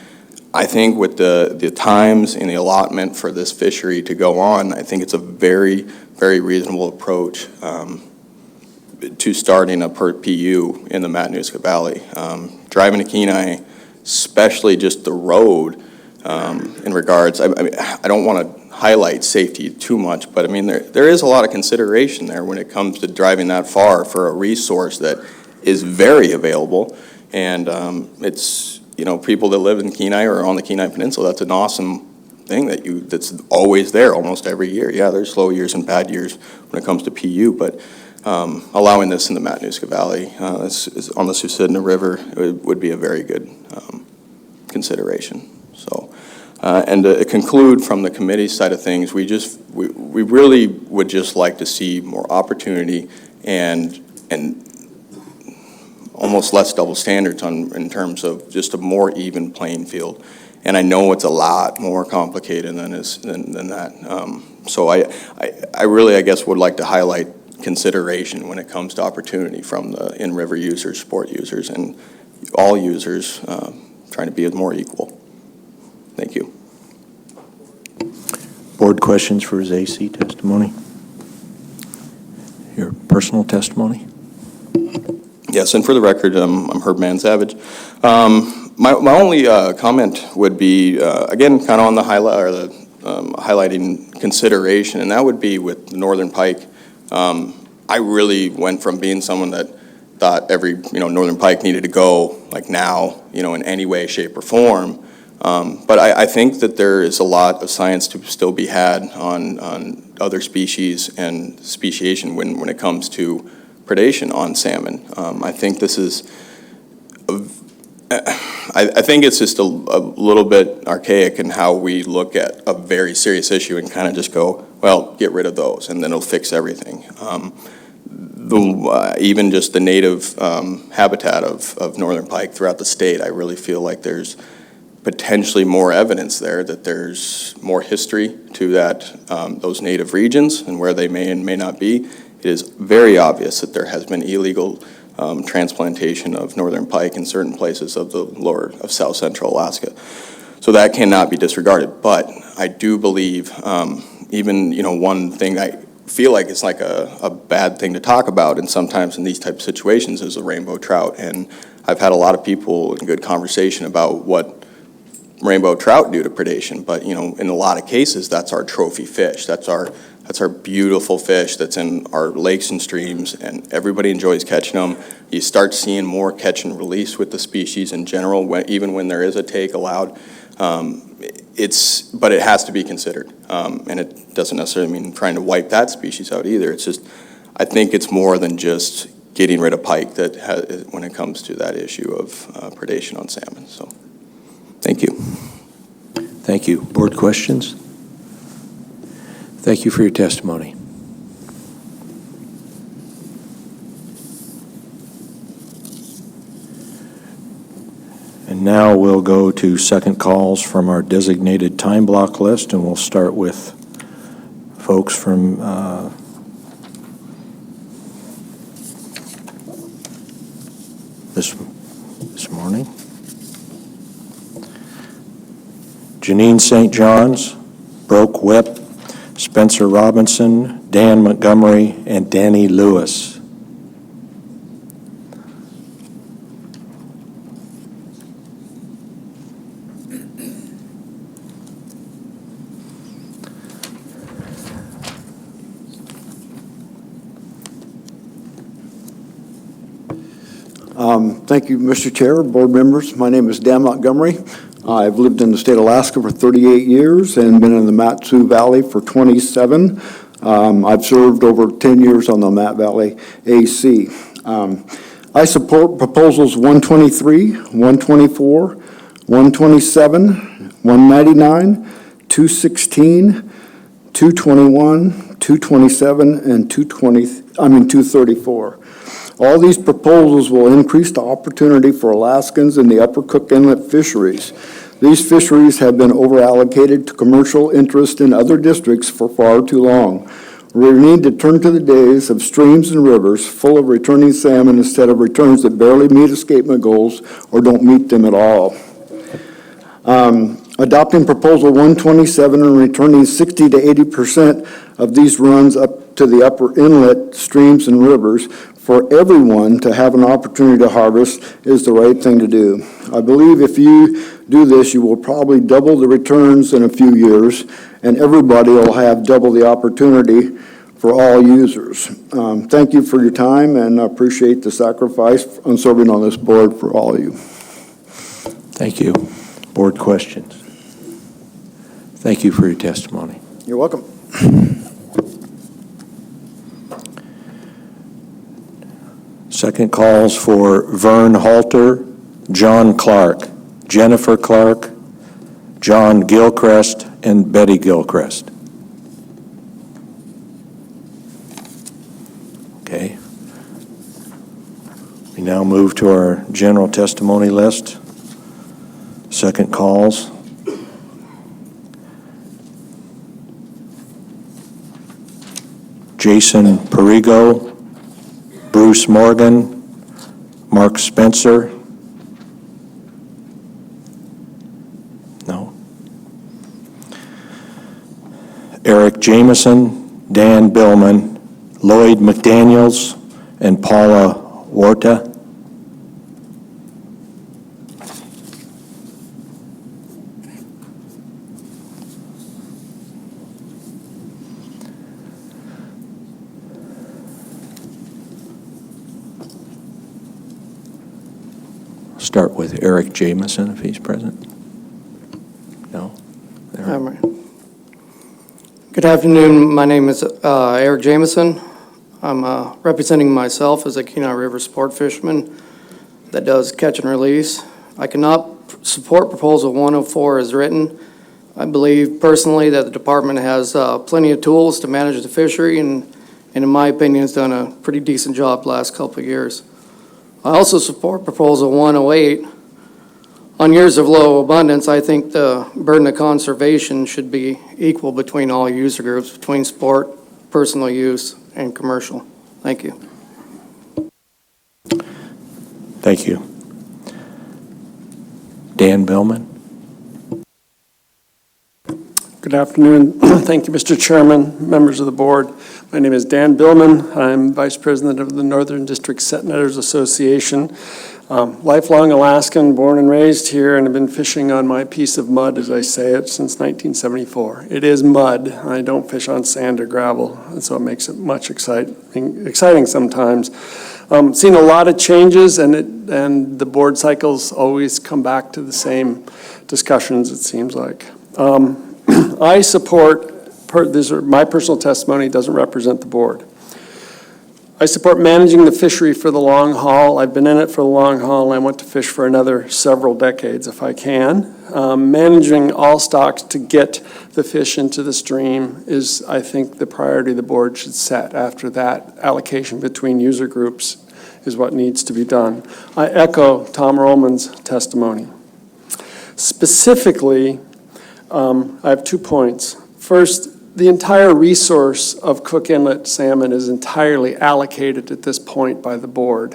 I think with the times and the allotment for this fishery to go on, I think it's a very, very reasonable approach to starting a PU in the Matanuska Valley. Driving to Kenai, especially just the road in regards, I don't want to highlight safety too much, but I mean, there is a lot of consideration there when it comes to driving that far for a resource that is very available. And it's, people that live in Kenai or on the Kenai Peninsula, that's an awesome thing that's always there almost every year. Yeah, there's slow years and bad years when it comes to PU, but allowing this in the Matanuska Valley is on the Susitna River would be a very good consideration. So. And to conclude from the committee side of things, we really would just like to see more opportunity and almost less double standards in terms of just a more even playing field. And I know it's a lot more complicated than that. So I really, I guess, would like to highlight consideration when it comes to opportunity from the in-river users, sport users, and all users trying to be more equal. Thank you. Board questions for his AC testimony? Your personal testimony? Yes, and for the record, I'm Herb Mansavage. My only comment would be, again, kind of on the highlighting consideration, and that would be with the northern pike. I really went from being someone that thought every northern pike needed to go like now, in any way, shape, or form. But I think that there is a lot of science to still be had on other species and speciation when it comes to predation on salmon. I think this is, I think it's just a little bit archaic in how we look at a very serious issue and kind of just go, well, get rid of those and then it'll fix everything. Even just the native habitat of northern pike throughout the state, I really feel like there's potentially more evidence there that there's more history to those native regions and where they may and may not be. It is very obvious that there has been illegal transplantation of northern pike in certain places of the lower of south central Alaska. So that cannot be disregarded. But I do believe even one thing I feel like it's like a bad thing to talk about, and sometimes in these type of situations, is a rainbow trout. And I've had a lot of people in good conversation about what rainbow trout do to predation, but in a lot of cases, that's our trophy fish. That's our beautiful fish that's in our lakes and streams, and everybody enjoys catching them. You start seeing more catch and release with the species in general, even when there is a take allowed. But it has to be considered, and it doesn't necessarily mean trying to wipe that species out either. It's just, I think it's more than just getting rid of pike when it comes to that issue of predation on salmon. So, thank you. Thank you. Board questions? Thank you for your testimony. And now we'll go to second calls from our designated time block list, and we'll start with folks from this morning. Janine St. John's, Broke Whip, Spencer Robinson, Dan Montgomery, and Danny Lewis. Thank you, Mr. Chair, board members. My name is Dan Montgomery. I've lived in the state of Alaska for 38 years and been in the Mat-Su Valley for 27. I've served over 10 years on the Mat Valley AC. I support proposals 123, 124, 127, 199, 216, 221, 227, and 234. All these proposals will increase the opportunity for Alaskans in the Upper Cook Inlet fisheries. These fisheries have been overallocated to commercial interest in other districts for far too long. We need to turn to the days of streams and rivers full of returning salmon instead of returns that barely meet escapement goals or don't meet them at all. Adopting Proposal 127 and returning 60 to 80% of these runs up to the upper inlet streams and rivers for everyone to have an opportunity to harvest is the right thing to do. I believe if you do this, you will probably double the returns in a few years, and everybody will have double the opportunity for all users. Thank you for your time, and I appreciate the sacrifice on serving on this board for all of you. Thank you. Board questions? Thank you for your testimony. You're welcome. Second calls for Vern Halter, John Clark, Jennifer Clark, John Gilchrist, and Betty Gilchrist. Okay. We now move to our general testimony list. Second calls. Jason Perigo, Bruce Morgan, Mark Spencer. No. Eric Jameson, Dan Billman, Lloyd McDaniels, and Paula Warta. Start with Eric Jameson, if he's present. No? There. Good afternoon. My name is Eric Jameson. I'm representing myself as a Kenai River sport fisherman that does catch and release. I cannot support Proposal 104 as written. I believe personally that the department has plenty of tools to manage the fishery and in my opinion has done a pretty decent job the last couple of years. I also support Proposal 108. On years of low abundance, I think the burden of conservation should be equal between all user groups, between sport, personal use, and commercial. Thank you. Thank you. Dan Billman. Good afternoon. Thank you, Mr. Chairman, members of the board. My name is Dan Billman. I'm Vice President of the Northern District Set Netters Association. Lifelong Alaskan, born and raised here, and have been fishing on my piece of mud, as I say it, since 1974. It is mud. I don't fish on sand or gravel, and so it makes it much exciting sometimes. Seen a lot of changes, and the board cycles always come back to the same discussions, it seems like. I support, my personal testimony doesn't represent the board. I support managing the fishery for the long haul. I've been in it for the long haul, and I want to fish for another several decades if I can. Managing all stocks to get the fish into the stream is, I think, the priority the board should set. After that, allocation between user groups is what needs to be done. I echo Tom Rollman's testimony. Specifically, I have 2 points. First, the entire resource of Cook Inlet salmon is entirely allocated at this point by the board,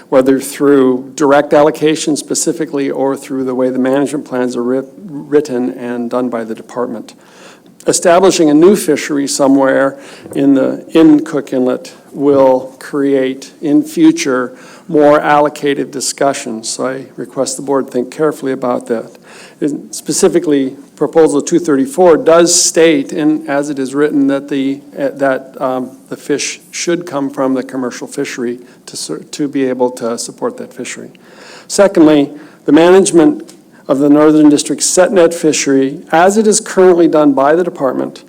whether through direct allocation specifically or through the way the management plans are written and done by the department. Establishing a new fishery somewhere in Cook Inlet will create in future more allocated discussions. So I request the board think carefully about that. Specifically, Proposal 234 does state, as it is written, that the fish should come from the commercial fishery to be able to support that fishery. Secondly, the management of the Northern District set net fishery, as it is currently done by the department,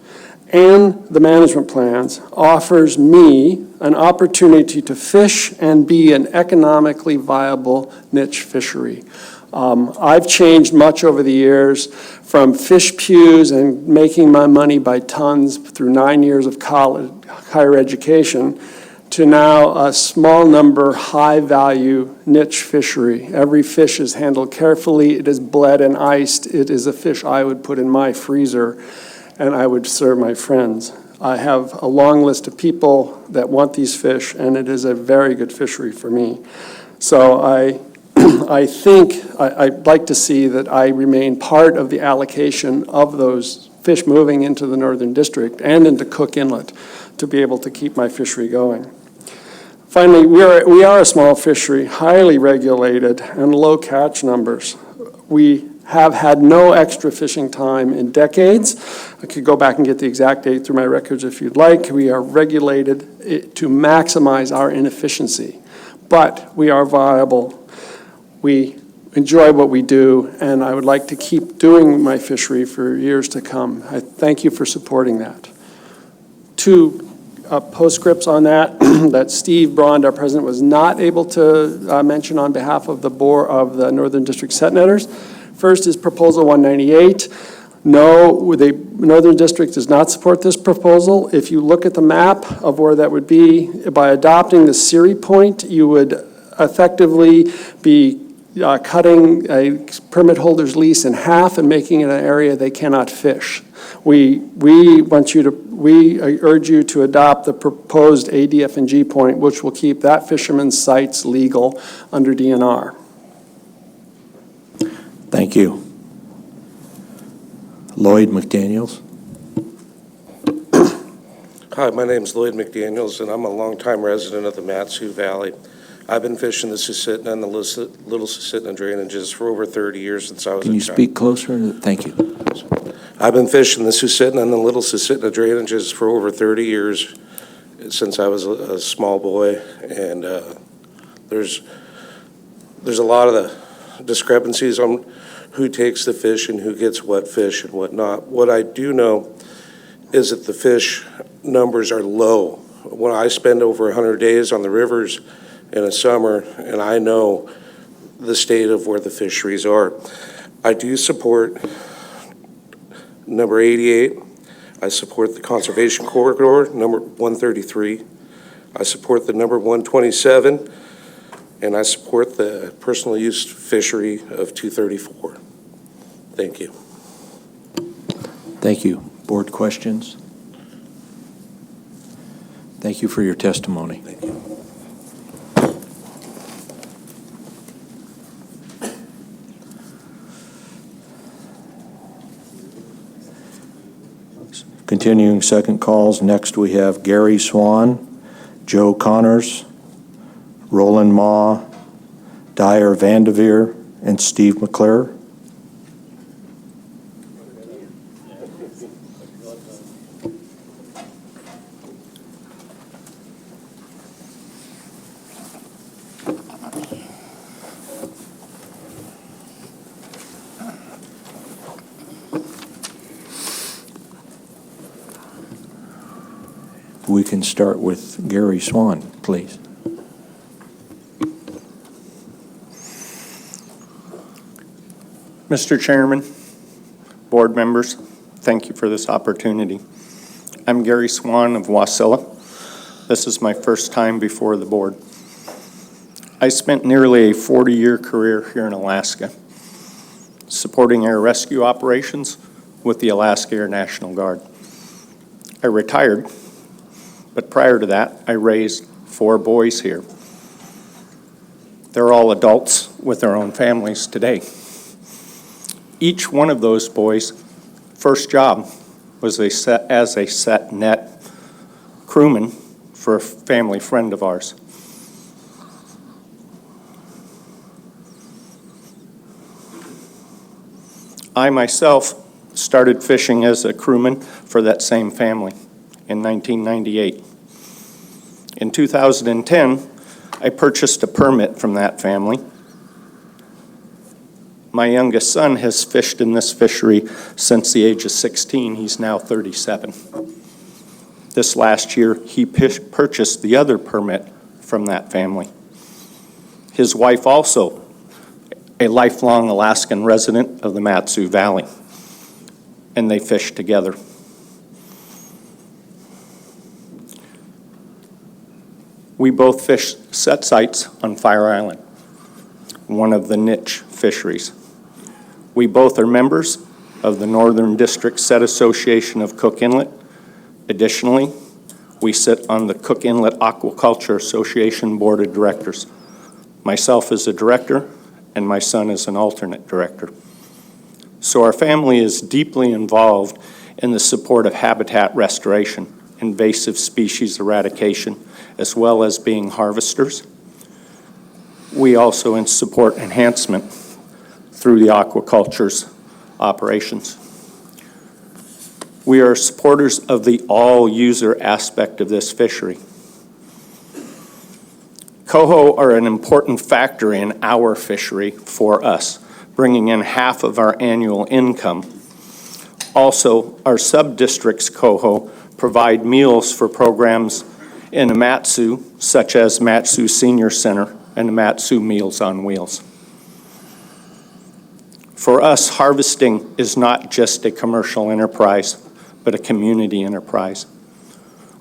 and the management plans, offers me an opportunity to fish and be an economically viable niche fishery. I've changed much over the years from fish pews and making my money by tons through 9 years of college, higher education, to now a small number, high-value niche fishery. Every fish is handled carefully. It is bled and iced. It is a fish I would put in my freezer, and I would serve my friends. I have a long list of people that want these fish, and it is a very good fishery for me. So I think I'd like to see that I remain part of the allocation of those fish moving into the Northern District and into Cook Inlet to be able to keep my fishery going. Finally, we are a small fishery, highly regulated, and low catch numbers. We have had no extra fishing time in decades. I could go back and get the exact date through my records if you'd like. We are regulated to maximize our inefficiency, but we are viable. We enjoy what we do, and I would like to keep doing my fishery for years to come. I thank you for supporting that. 2 postscripts on that that Steve Brond, our president, was not able to mention on behalf of the board of the Northern District Set Netters. First is Proposal 198. No, the Northern District does not support this proposal. If you look at the map of where that would be, by adopting the Siri point, you would effectively be cutting a permit holder's lease in half and making it an area they cannot fish. We urge you to adopt the proposed ADF&G point, which will keep that fisherman's sites legal under DNR. Thank you. Lloyd McDaniels. Hi, my name's Lloyd McDaniels, and I'm a longtime resident of the Mat-Su Valley. I've been fishing the Susitna and the Little Susitna drainages for over 30 years since I was a child. Can you speak closer? Thank you. I've been fishing the Susitna and the Little Susitna drainages for over 30 years since I was a small boy, and there's a lot of the discrepancies on who takes the fish and who gets what fish and what not. What I do know is that the fish numbers are low. When I spend over 100 days on the rivers in a summer, and I know the state of where the fisheries are. I do support number 88. I support the conservation corridor, number 133. I support the number 127, and I support the personal use fishery of 234. Thank you. Thank you. Board questions? Thank you for your testimony. Thank you. Continuing second calls, next we have Gary Swan, Joe Connors, Roland Ma, Dyer Vandeveer, and Steve McClure. We can start with Gary Swan, please. Mr. Chairman, board members, thank you for this opportunity. I'm Gary Swan of Wasilla. This is my first time before the board. I spent nearly a 40-year career here in Alaska, supporting air rescue operations with the Alaska Air National Guard. I retired, but prior to that, I raised 4 boys here. They're all adults with their own families today. Each one of those boys' first job was as a set net crewman for a family friend of ours. I myself started fishing as a crewman for that same family in 1998. In 2010, I purchased a permit from that family. My youngest son has fished in this fishery since the age of 16. He's now 37. This last year, he purchased the other permit from that family. His wife also, a lifelong Alaskan resident of the Mat-Su Valley, and they fish together. We both fish set sites on Fire Island, one of the niche fisheries. We both are members of the Northern District Set Association of Cook Inlet. Additionally, we sit on the Cook Inlet Aquaculture Association Board of Directors. Myself as a director, and my son is an alternate director. So our family is deeply involved in the support of habitat restoration, invasive species eradication, as well as being harvesters. We also support enhancement through the aquaculture's operations. We are supporters of the all-user aspect of this fishery. Coho are an important factor in our fishery for us, bringing in half of our annual income. Also, our sub-districts coho provide meals for programs in the Mat-Su, such as Mat-Su Senior Center and the Mat-Su Meals on Wheels. For us, harvesting is not just a commercial enterprise, but a community enterprise.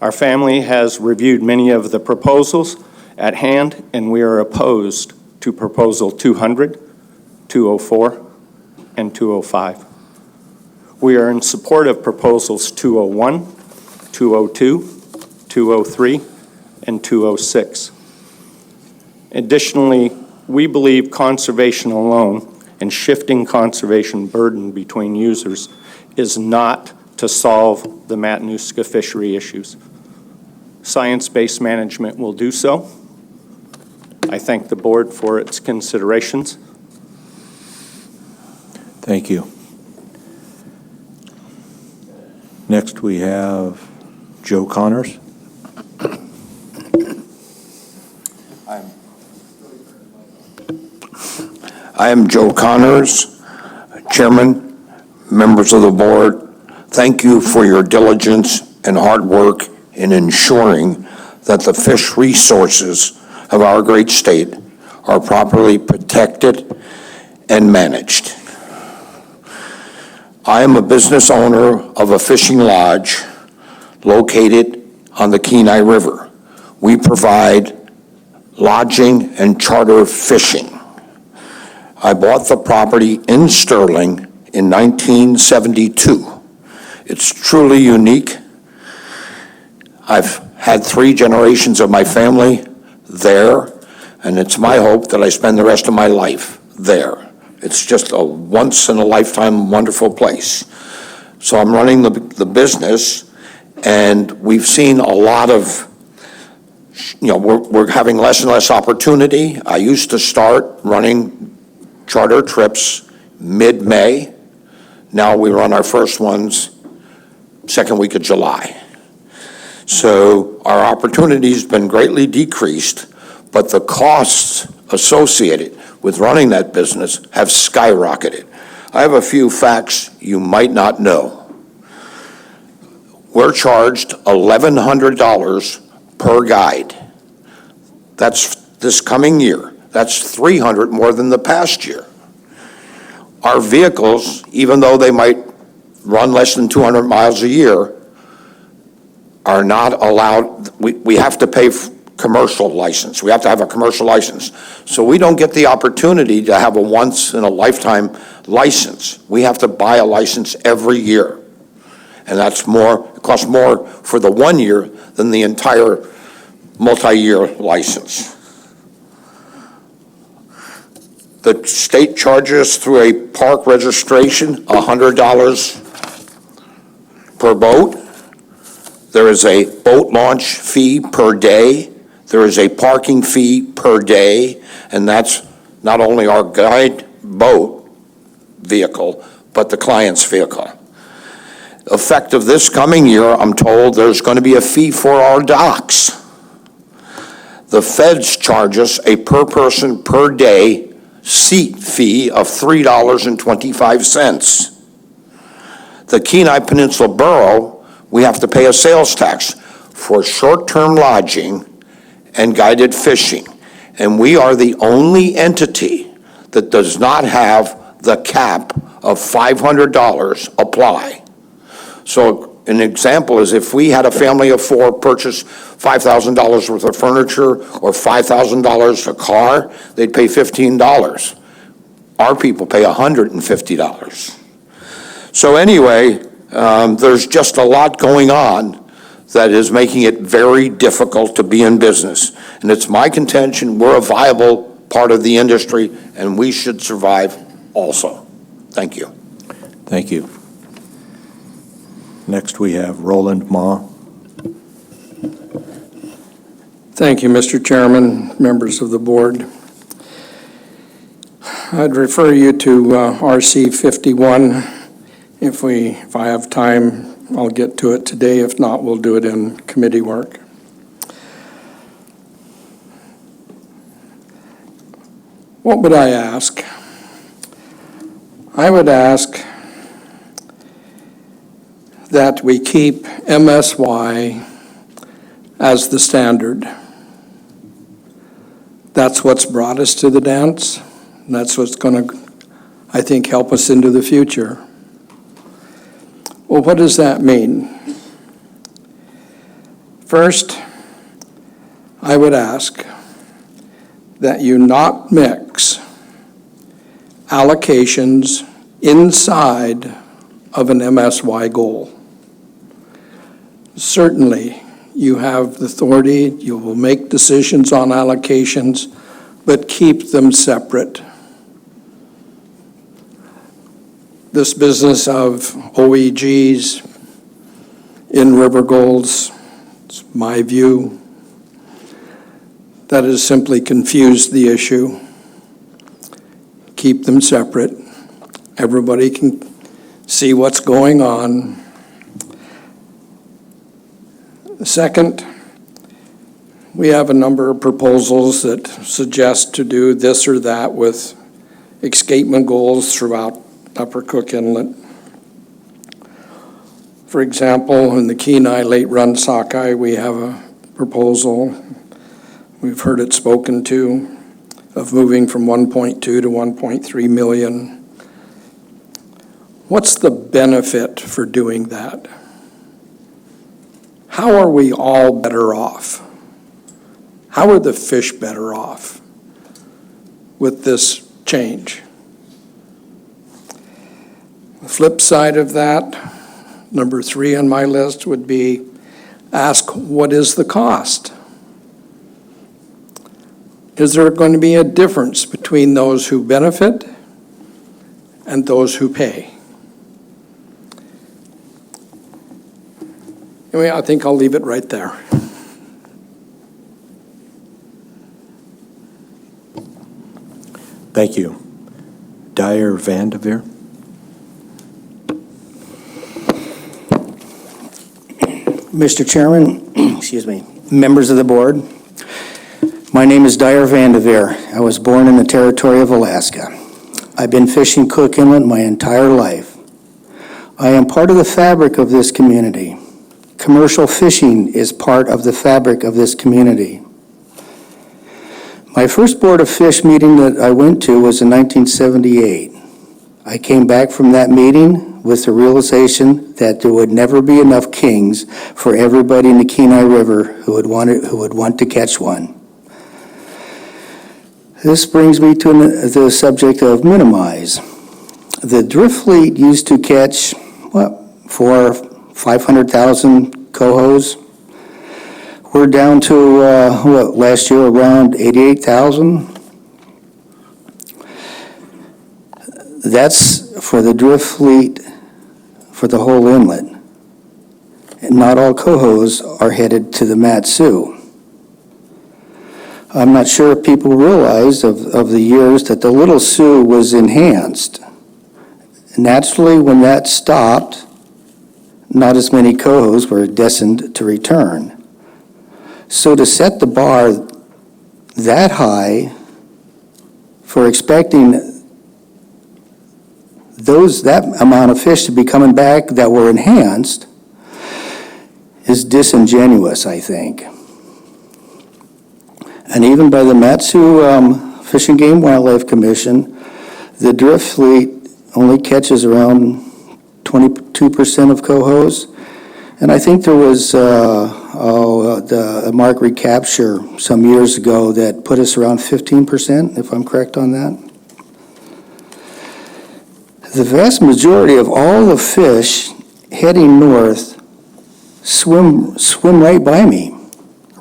Our family has reviewed many of the proposals at hand, and we are opposed to Proposal 200, 204, and 205. We are in support of Proposals 201, 202, 203, and 206. Additionally, we believe conservation alone and shifting conservation burden between users is not to solve the Matanuska fishery issues. science-based management will do so. I thank the board for its considerations. Thank you. Next, we have Joe Connors. I am Joe Connors, Chairman, members of the board. Thank you for your diligence and hard work in ensuring that the fish resources of our great state are properly protected and managed. I am a business owner of a fishing lodge located on the Kenai River. We provide lodging and charter fishing. I bought the property in Sterling in 1972. It's truly unique. I've had 3 generations of my family there, and it's my hope that I spend the rest of my life there. It's just a once-in-a-lifetime wonderful place. So I'm running the business, and we've seen a lot of, we're having less and less opportunity. I used to start running charter trips mid-May. Now we run our first ones second week of July. So our opportunity's been greatly decreased, but the costs associated with running that business have skyrocketed. I have a few facts you might not know. We're charged $1,100 per guide. That's this coming year. That's $300 more than the past year. Our vehicles, even though they might run less than 200 miles a year, are not allowed. We have to pay commercial license. We have to have a commercial license. So we don't get the opportunity to have a once-in-a-lifetime license. We have to buy a license every year. And that's more, it costs more for the 1 year than the entire multi-year license. The state charges through a park registration $100 per boat. There is a boat launch fee per day. There is a parking fee per day, and that's not only our guide boat vehicle, but the client's vehicle. Effective this coming year, I'm told there's going to be a fee for our docks. The feds charge us a per person per day seat fee of $3.25. The Kenai Peninsula Borough, we have to pay a sales tax for short-term lodging and guided fishing. And we are the only entity that does not have the cap of $500 apply. So an example is if we had a family of 4 purchase $5,000 worth of furniture or $5,000 a car, they'd pay $15. Our people pay $150. So anyway, there's just a lot going on that is making it very difficult to be in business. And it's my contention we're a viable part of the industry and we should survive also. Thank you. Thank you. Next, we have Roland Ma. Thank you, Mr. Chairman, members of the board. I'd refer you to RC 51. If I have time, I'll get to it today. If not, we'll do it in committee work. What would I ask? I would ask that we keep MSY as the standard. That's what's brought us to the dance. That's what's going to, I think, help us into the future. Well, what does that mean? First, I would ask that you not mix allocations inside of an MSY goal. Certainly, you have the authority, you will make decisions on allocations, but keep them separate. This business of OEGs, in-river goals, It's my view. That has simply confused the issue. Keep them separate. Everybody can see what's going on. Second, we have a number of proposals that suggest to do this or that with escapement goals throughout Upper Cook Inlet. For example, in the Kenai Late Run Sockeye, we have a proposal, we've heard it spoken to, of moving from 1.2 to 1.3 million. What's the benefit for doing that? How are we all better off? How are the fish better off with this change? The flip side of that, number 3 on my list, would be ask, what is the cost? Is there going to be a difference between those who benefit and those who pay? Anyway, I think I'll leave it right there. Thank you. Dyer Vandeveer. Mr. Chairman, excuse me, members of the board, my name is Dyer Vandeveer. I was born in the territory of Alaska. I've been fishing Cook Inlet my entire life. I am part of the fabric of this community. Commercial fishing is part of the fabric of this community. My first Board of Fish meeting that I went to was in 1978. I came back from that meeting with the realization that there would never be enough kings for everybody in the Kenai River who would want to catch one. This brings me to the subject of minimize. The drift fleet used to catch, what, 500,000 cohos. We're down to, last year around 88,000? That's for the drift fleet for the whole inlet. And not all cohos are headed to the Mat-Su. I'm not sure if people realize of the years that the Little Sioux was enhanced. Naturally, when that stopped, not as many cohos were destined to return. So to set the bar that high for expecting that amount of fish to be coming back that were enhanced is disingenuous, I think. And even by the Mat-Su Fish and Game Wildlife Commission, the drift fleet only catches around 22% of cohos. And I think there was the mark recapture some years ago that put us around 15%, if I'm correct on that. The vast majority of all the fish heading north swim right by me,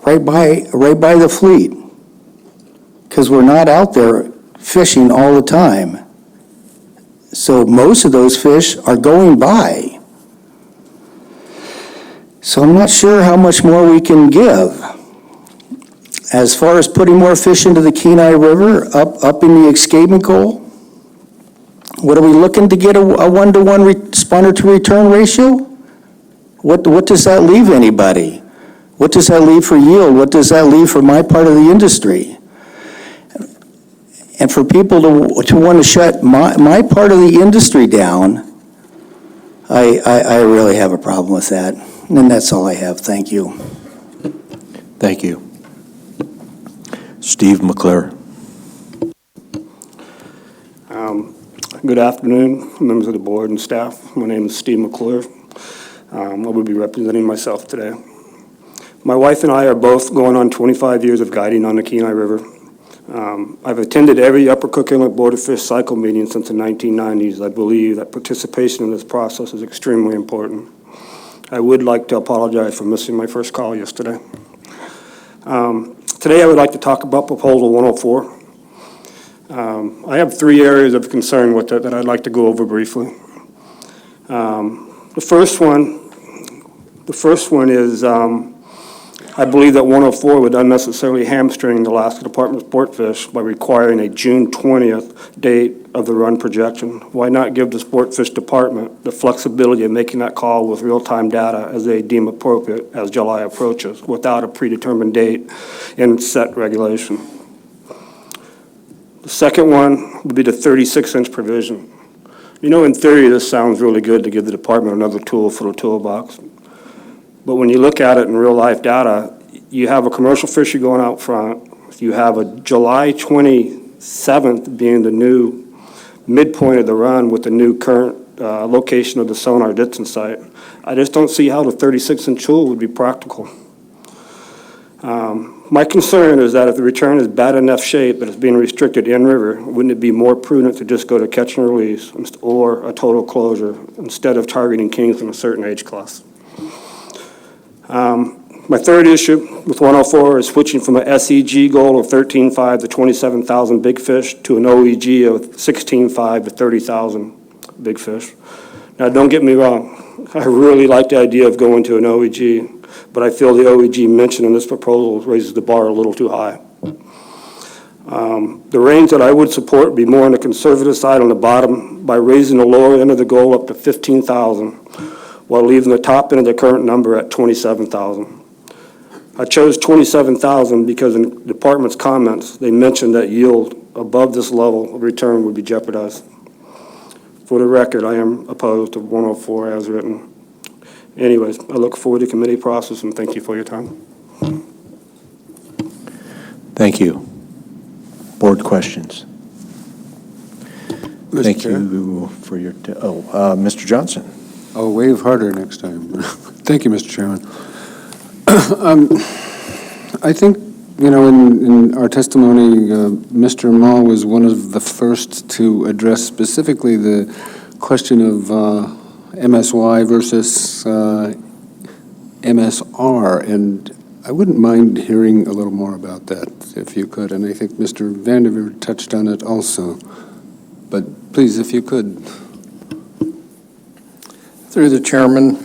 right by the fleet, because we're not out there fishing all the time. So most of those fish are going by. So I'm not sure how much more we can give. As far as putting more fish into the Kenai River, up in the escapement goal, what are we looking to get a 1-to-1 responder to return ratio? What does that leave anybody? What does that leave for yield? What does that leave for my part of the industry? And for people to want to shut my part of the industry down, I really have a problem with that. And that's all I have. Thank you. Thank you. Steve McClure. Good afternoon, members of the board and staff. My name is Steve McClure. I will be representing myself today. My wife and I are both going on 25 years of guiding on the Kenai River. I've attended every Upper Cook Inlet Board of Fish cycle meeting since the 1990s. I believe that participation in this process is extremely important. I would like to apologize for missing my first call yesterday. Today I would like to talk about Proposal 104. I have 3 areas of concern with it that I'd like to go over briefly. The first one is I believe that 104 would unnecessarily hamstring the Alaska Department of Sportfish by requiring a June 20th date of the run projection. Why not give the Sportfish Department the flexibility of making that call with real-time data as they deem appropriate as July approaches, without a predetermined date in set regulation? The second one would be the 36-inch provision. You know, in theory, this sounds really good to give the department another tool for the toolbox. But when you look at it in real-life data, you have a commercial fishery going out front. You have a July 27th being the new midpoint of the run with the new current location of the sonar distance site. I just don't see how the 36-inch tool would be practical. My concern is that if the return is bad enough shape but it's being restricted in-river, wouldn't it be more prudent to just go to catch and release or a total closure instead of targeting kings in a certain age class? My third issue with 104 is switching from an SEG goal of 13.5 to 27,000 big fish to an OEG of 16.5 to 30,000 big fish. Now, don't get me wrong. I really like the idea of going to an OEG, but I feel the OEG mentioned in this proposal raises the bar a little too high. The range that I would support would be more on the conservative side on the bottom by raising the lower end of the goal up to 15,000 while leaving the top end of the current number at 27,000. I chose 27,000 because in the department's comments, they mentioned that yield above this level of return would be jeopardized. For the record, I am opposed to 104 as written. Anyways, I look forward to committee process and thank you for your time. Thank you. Board questions? Thank you for your, Mr. Johnson. I'll wave harder next time. Thank you, Mr. Chairman. I think, you know, in our testimony, Mr. Ma was one of the first to address specifically the question of MSY versus MSR, and I wouldn't mind hearing a little more about that, if you could, and I think Mr. Vanderveer touched on it also, but please, if you could. Through the chairman,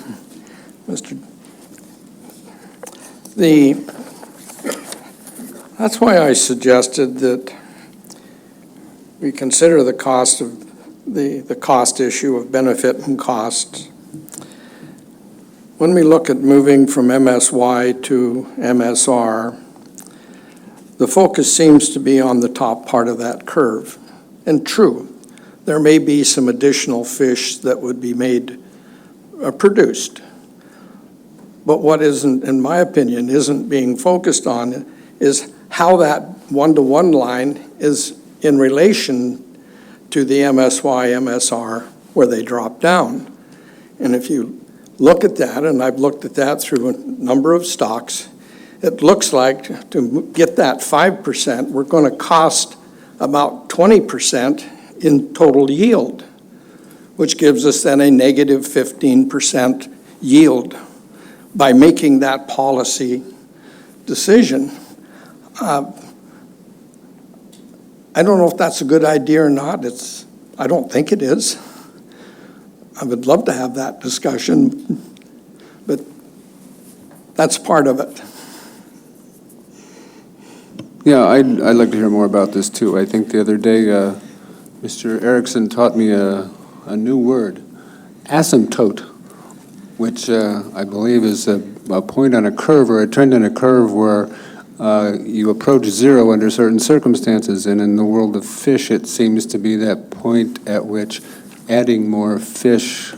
that's why I suggested that we consider the cost of the cost issue of benefit and costs. When we look at moving from MSY to MSR, the focus seems to be on the top part of that curve. And true, there may be some additional fish that would be made produced. But what isn't, in my opinion, isn't being focused on is how that one-to-one line is in relation to the MSY, MSR, where they drop down. And if you look at that, and I've looked at that through a number of stocks, it looks like to get that 5%, we're going to cost about 20% in total yield, which gives us then a negative 15% yield by making that policy decision. I don't know if that's a good idea or not. I don't think it is. I would love to have that discussion, but that's part of it. Yeah, I'd like to hear more about this too. I think the other day, Mr. Erickson taught me a new word, asymptote, which I believe is a point on a curve or a trend in a curve where you approach zero under certain circumstances. And in the world of fish, it seems to be that point at which adding more fish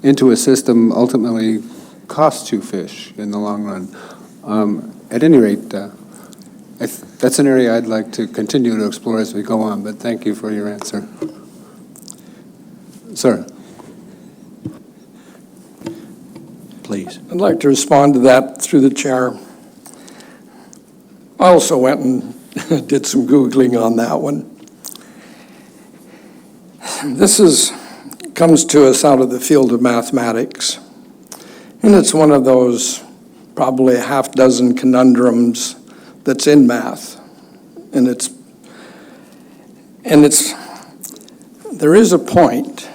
into a system ultimately costs you fish in the long run. At any rate, that's an area I'd like to continue to explore as we go on, but thank you for your answer. Sir. Please. I'd like to respond to that through the chair. I also went and did some Googling on that one. This comes to us out of the field of mathematics, and it's one of those probably a half dozen conundrums that's in math, and there is a point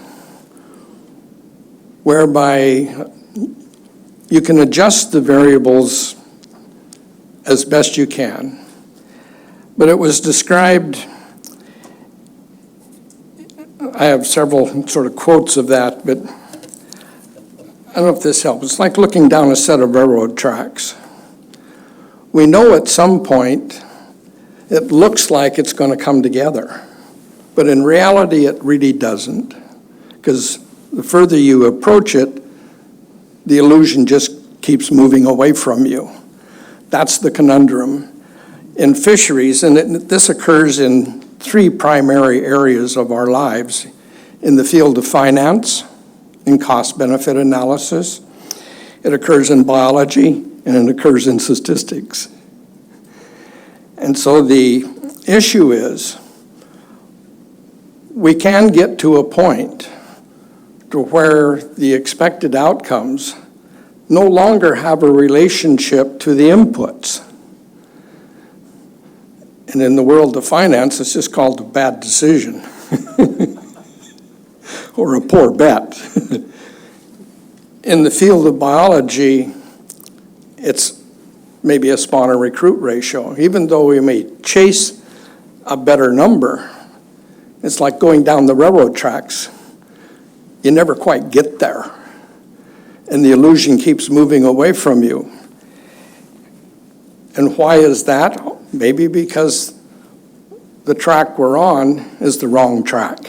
whereby you can adjust the variables as best you can. But it was described, I have several sort of quotes of that, but I don't know if this helps. It's like looking down a set of railroad tracks. We know at some point it looks like it's going to come together, but in reality it really doesn't, because the further you approach it, the illusion just keeps moving away from you. That's the conundrum. In fisheries, and this occurs in three primary areas of our lives: in the field of finance, in cost-benefit analysis, it occurs in biology, and it occurs in statistics. And so the issue is, we can get to a point to where the expected outcomes no longer have a relationship to the inputs. And in the world of finance, it's just called a bad decision or a poor bet. In the field of biology, it's maybe a spawner recruit ratio. Even though we may chase a better number, it's like going down the railroad tracks. You never quite get there, and the illusion keeps moving away from you. And why is that? Maybe because the track we're on is the wrong track.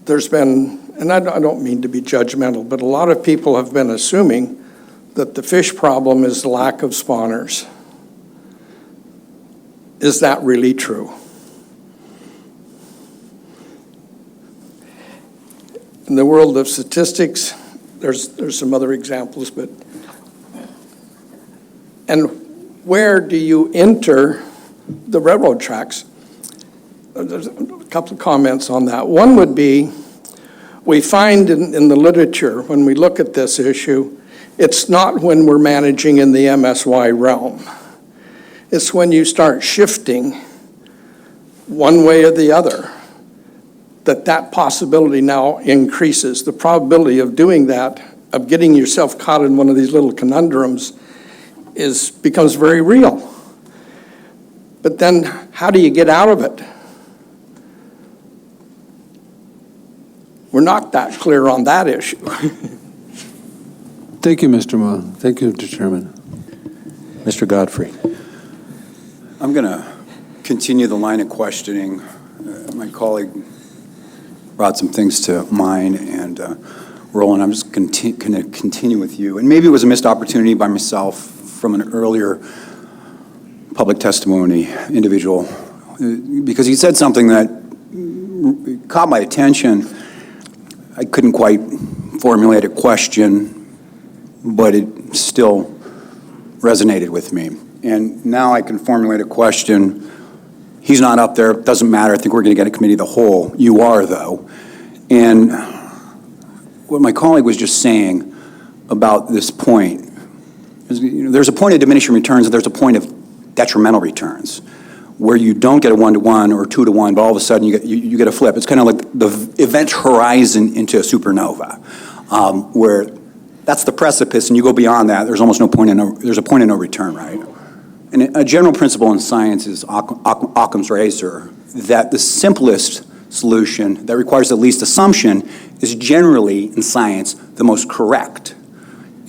There's been, and I don't mean to be judgmental, but a lot of people have been assuming that the fish problem is the lack of spawners. Is that really true? In the world of statistics, there's some other examples, but and where do you enter the railroad tracks? There's a couple of comments on that. One would be, we find in the literature, when we look at this issue, it's not when we're managing in the MSY realm. It's when you start shifting one way or the other, that possibility now increases. The probability of doing that, of getting yourself caught in one of these little conundrums, becomes very real. But then how do you get out of it? We're not that clear on that issue. Thank you, Mr. Ma. Thank you, Mr. Chairman. Mr. Godfrey. I'm going to continue the line of questioning. My colleague brought some things to mind, and Roland, I'm just going to continue with you. And maybe it was a missed opportunity by myself from an earlier public testimony individual, because he said something that caught my attention. I couldn't quite formulate a question, but it still resonated with me. And now I can formulate a question. He's not up there, doesn't matter. I think we're going to get a committee of the whole. You are, though. And what my colleague was just saying about this point is, there's a point of diminishing returns and there's a point of detrimental returns where you don't get a 1-to-1 or 2-to-1, but all of a sudden you get a flip. It's kind of like the event horizon into a supernova, where that's the precipice, and you go beyond that. There's almost no point there's a point of no return, right? And a general principle in science is Occam's razor, that the simplest solution that requires the least assumption is generally, in science, the most correct.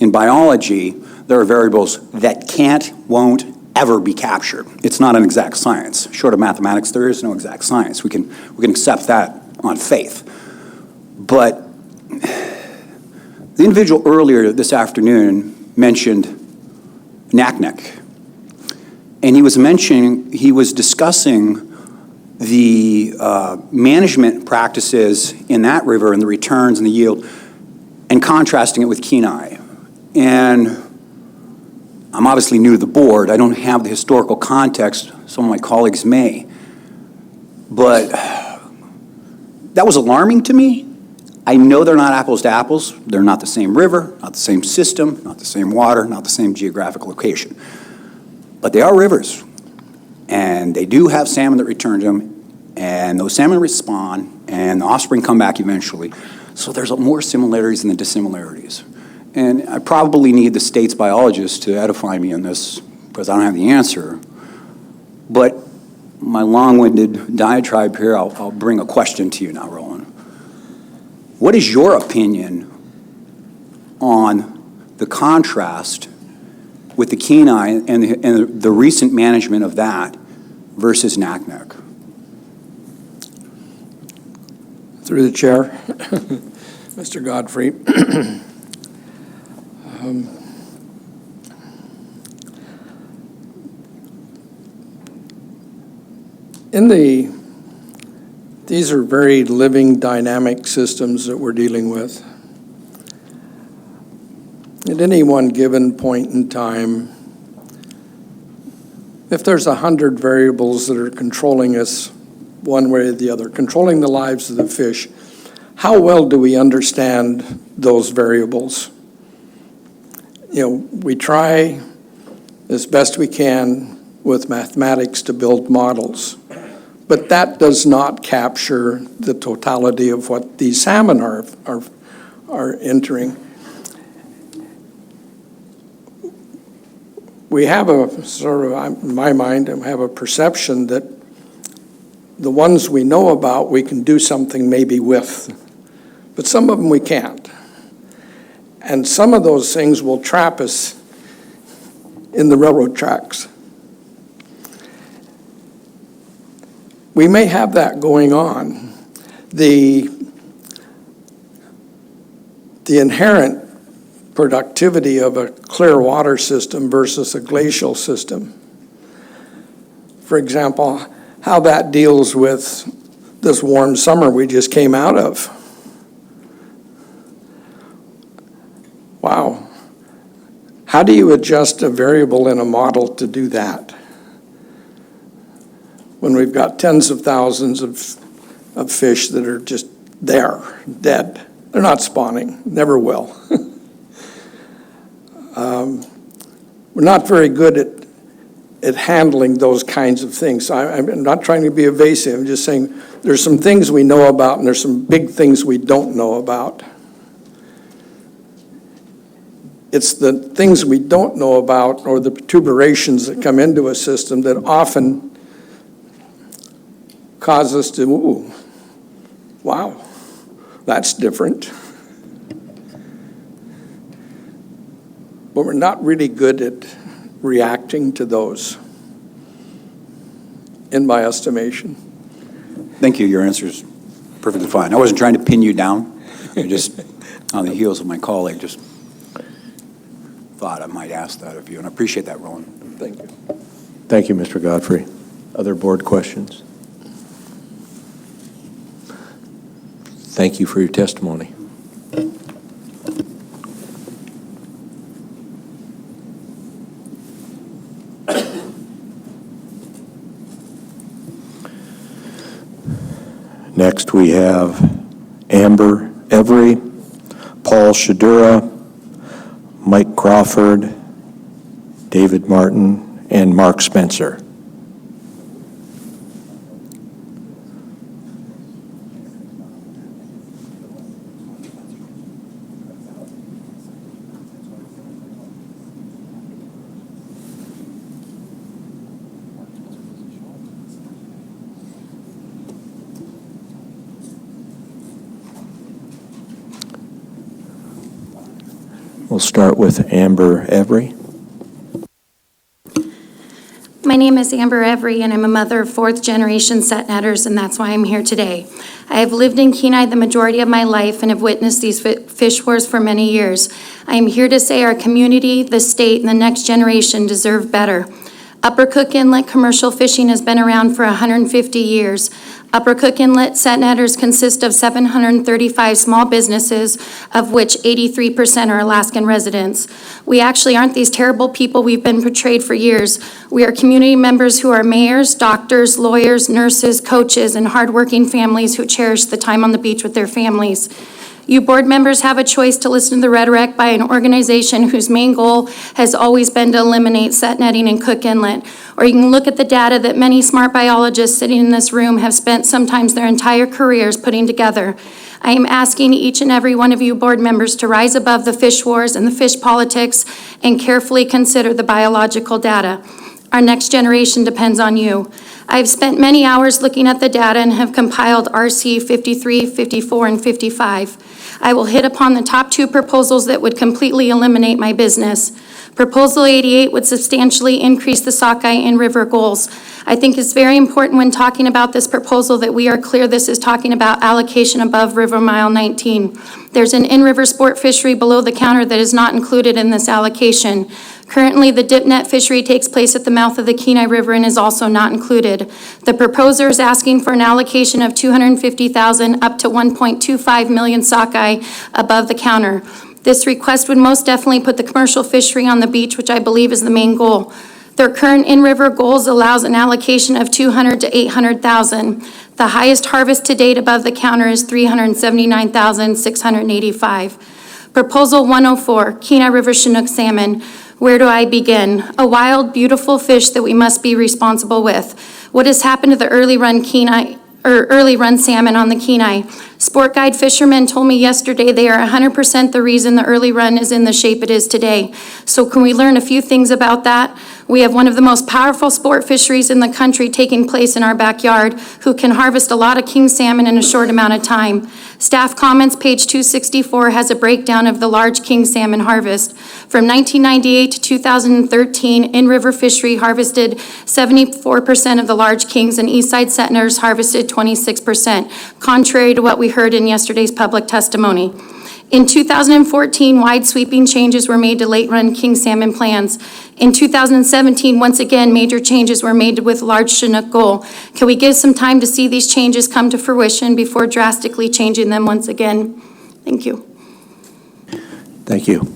In biology, there are variables that can't, won't ever be captured. It's not an exact science. Short of mathematics, there is no exact science. We can accept that on faith. But the individual earlier this afternoon mentioned NACNIC. And he was discussing the management practices in that river and the returns and the yield, and contrasting it with Kenai. And I'm obviously new to the board. I don't have the historical context. Some of my colleagues may. But that was alarming to me. I know they're not apples to apples. They're not the same river, not the same system, not the same water, not the same geographic location. But they are rivers, and they do have salmon that return to them, and those salmon respawn, and the offspring come back eventually. So there's more similarities than the dissimilarities. and I probably need the state's biologist to edify me on this because I don't have the answer. But my long-winded diatribe here, I'll bring a question to you now, Roland. What is your opinion on the contrast with the Kenai and the recent management of that versus Naknek? Through the chair, Mr. Godfrey. These are very living, dynamic systems that we're dealing with. At any one given point in time, if there's 100 variables that are controlling us one way or the other, controlling the lives of the fish, how well do we understand those variables? You know, we try as best we can with mathematics to build models, but that does not capture the totality of what these salmon are entering. We have a sort of, in my mind, I have a perception that the ones we know about, we can do something maybe with, but some of them we can't. And some of those things will trap us in the railroad tracks. We may have that going on. The inherent productivity of a clear water system versus a glacial system. For example, how that deals with this warm summer we just came out of. Wow. How do you adjust a variable in a model to do that? When we've got tens of thousands of fish that are just there, dead. They're not spawning, never will. We're not very good at handling those kinds of things. I'm not trying to be evasive. I'm just saying there's some things we know about and there's some big things we don't know about. It's the things we don't know about or the perturbations that come into a system that often cause us to, ooh, wow, that's different. But we're not really good at reacting to those, in my estimation. Thank you. Your answer is perfectly fine. I wasn't trying to pin you down. I just, on the heels of my colleague, just thought I might ask that of you, and I appreciate that, Roland. Thank you. Thank you, Mr. Godfrey. Other board questions? Thank you for your testimony. Next, we have Amber Every, Paul Shadura, Mike Crawford, David Martin, and Mark Spencer. We'll start with Amber Every. My name is Amber Every, and I'm a mother of fourth-generation set netters, and that's why I'm here today. I have lived in Kenai the majority of my life and have witnessed these fish wars for many years. I am here to say our community, the state, and the next generation deserve better. Upper Cook Inlet commercial fishing has been around for 150 years. Upper Cook Inlet set netters consist of 735 small businesses, of which 83% are Alaskan residents. We actually aren't these terrible people we've been portrayed for years. We are community members who are mayors, doctors, lawyers, nurses, coaches, and hardworking families who cherish the time on the beach with their families. You board members have a choice to listen to the rhetoric by an organization whose main goal has always been to eliminate set netting in Cook Inlet, or you can look at the data that many smart biologists sitting in this room have spent sometimes their entire careers putting together. I am asking each and every one of you board members to rise above the fish wars and the fish politics and carefully consider the biological data. Our next generation depends on you. I've spent many hours looking at the data and have compiled RC 53, 54, and 55. I will hit upon the top 2 proposals that would completely eliminate my business. Proposal 88 would substantially increase the sockeye in-river goals. I think it's very important when talking about this proposal that we are clear this is talking about allocation above River Mile 19. There's an in-river sport fishery below the counter that is not included in this allocation. Currently, the dip net fishery takes place at the mouth of the Kenai River and is also not included. The proposer is asking for an allocation of $250,000 up to 1.25 million sockeye above the counter. This request would most definitely put the commercial fishery on the beach, which I believe is the main goal. Their current in-river goals allows an allocation of $200,000 to $800,000. The highest harvest to date above the counter is $379,685. Proposal 104, Kenai River Chinook salmon. Where do I begin? A wild, beautiful fish that we must be responsible with. What has happened to the early run salmon on the Kenai? Sport guide fishermen told me yesterday they are 100% the reason the early run is in the shape it is today. So can we learn a few things about that? We have one of the most powerful sport fisheries in the country taking place in our backyard, who can harvest a lot of king salmon in a short amount of time. Staff comments, page 264, has a breakdown of the large king salmon harvest. From 1998 to 2013, in-river fishery harvested 74% of the large kings, and Eastside Centeners harvested 26%, contrary to what we heard in yesterday's public testimony. In 2014, wide sweeping changes were made to late-run king salmon plans. In 2017, once again, major changes were made with large Chinook goal. Can we give some time to see these changes come to fruition before drastically changing them once again? Thank you. Thank you.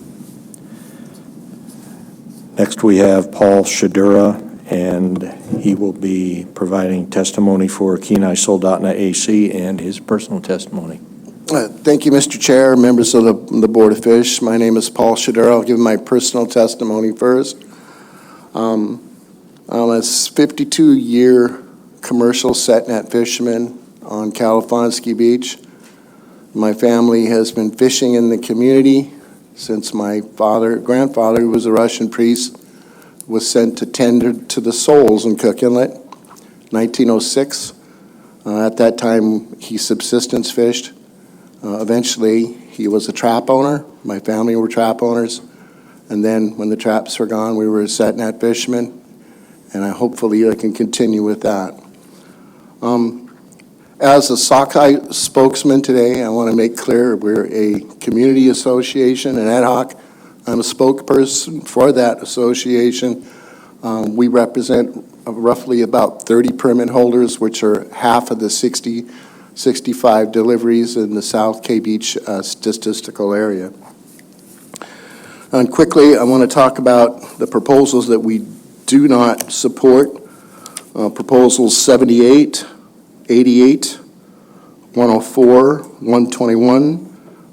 Next, we have Paul Shadura, and he will be providing testimony for Kenai Soldotna AC and his personal testimony. Thank you, Mr. Chair, members of the Board of Fish. My name is Paul Shadura. I'll give my personal testimony first. I'm a 52-year commercial set net fisherman on California Beach. My family has been fishing in the community since my grandfather, who was a Russian priest, was sent to tend to the souls in Cook Inlet, 1906. At that time, he subsistence fished. Eventually, he was a trap owner. My family were trap owners. And then when the traps were gone, we were a set net fishermen. And hopefully I can continue with that. As a sockeye spokesman today, I want to make clear we're a community association, an ad hoc. I'm a spokesperson for that association. We represent roughly about 30 permit holders, which are half of the 65 deliveries in the South K Beach statistical area. And quickly, I want to talk about the proposals that we do not support. Proposals 78, 88, 104, 121,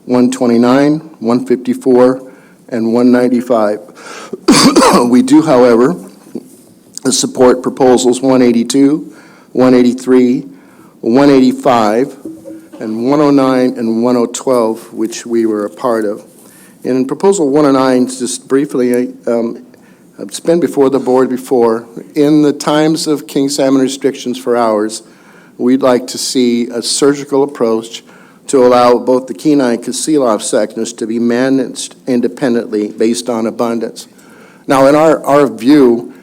129, 154, and 195. We do, however, support proposals 182, 183, 185, and 109 and 112, which we were a part of. And in Proposal 109, just briefly, I've been before the board before. In the times of king salmon restrictions for ours, we'd like to see a surgical approach to allow both the Kenai and Kasilof sections to be managed independently based on abundance. Now, in our view,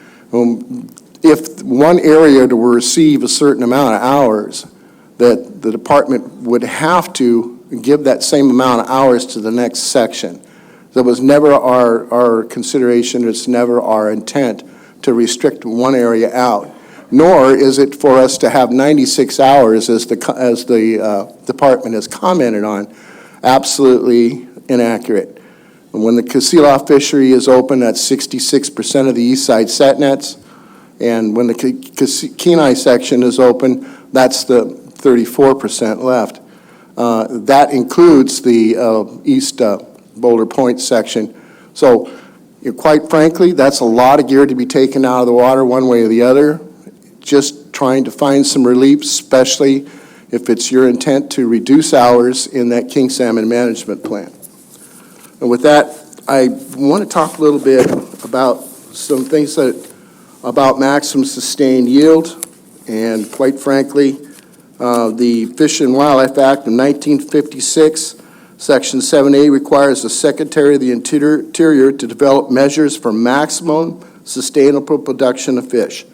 if one area to receive a certain amount of hours, that the department would have to give that same amount of hours to the next section. That was never our consideration, it's never our intent to restrict one area out. Nor is it for us to have 96 hours as the department has commented on. Absolutely inaccurate. And when the Kasilof fishery is open, that's 66% of the east side set nets. And when the Kenai section is open, that's the 34% left. That includes the East Boulder Point section. So quite frankly, that's a lot of gear to be taken out of the water one way or the other. Just trying to find some relief, especially if it's your intent to reduce hours in that king salmon management plan. And with that, I want to talk a little bit about some things about maximum sustained yield. And quite frankly, the Fish and Wildlife Act of 1956, Section 7A requires the Secretary of the Interior to develop measures for maximum sustainable production of fish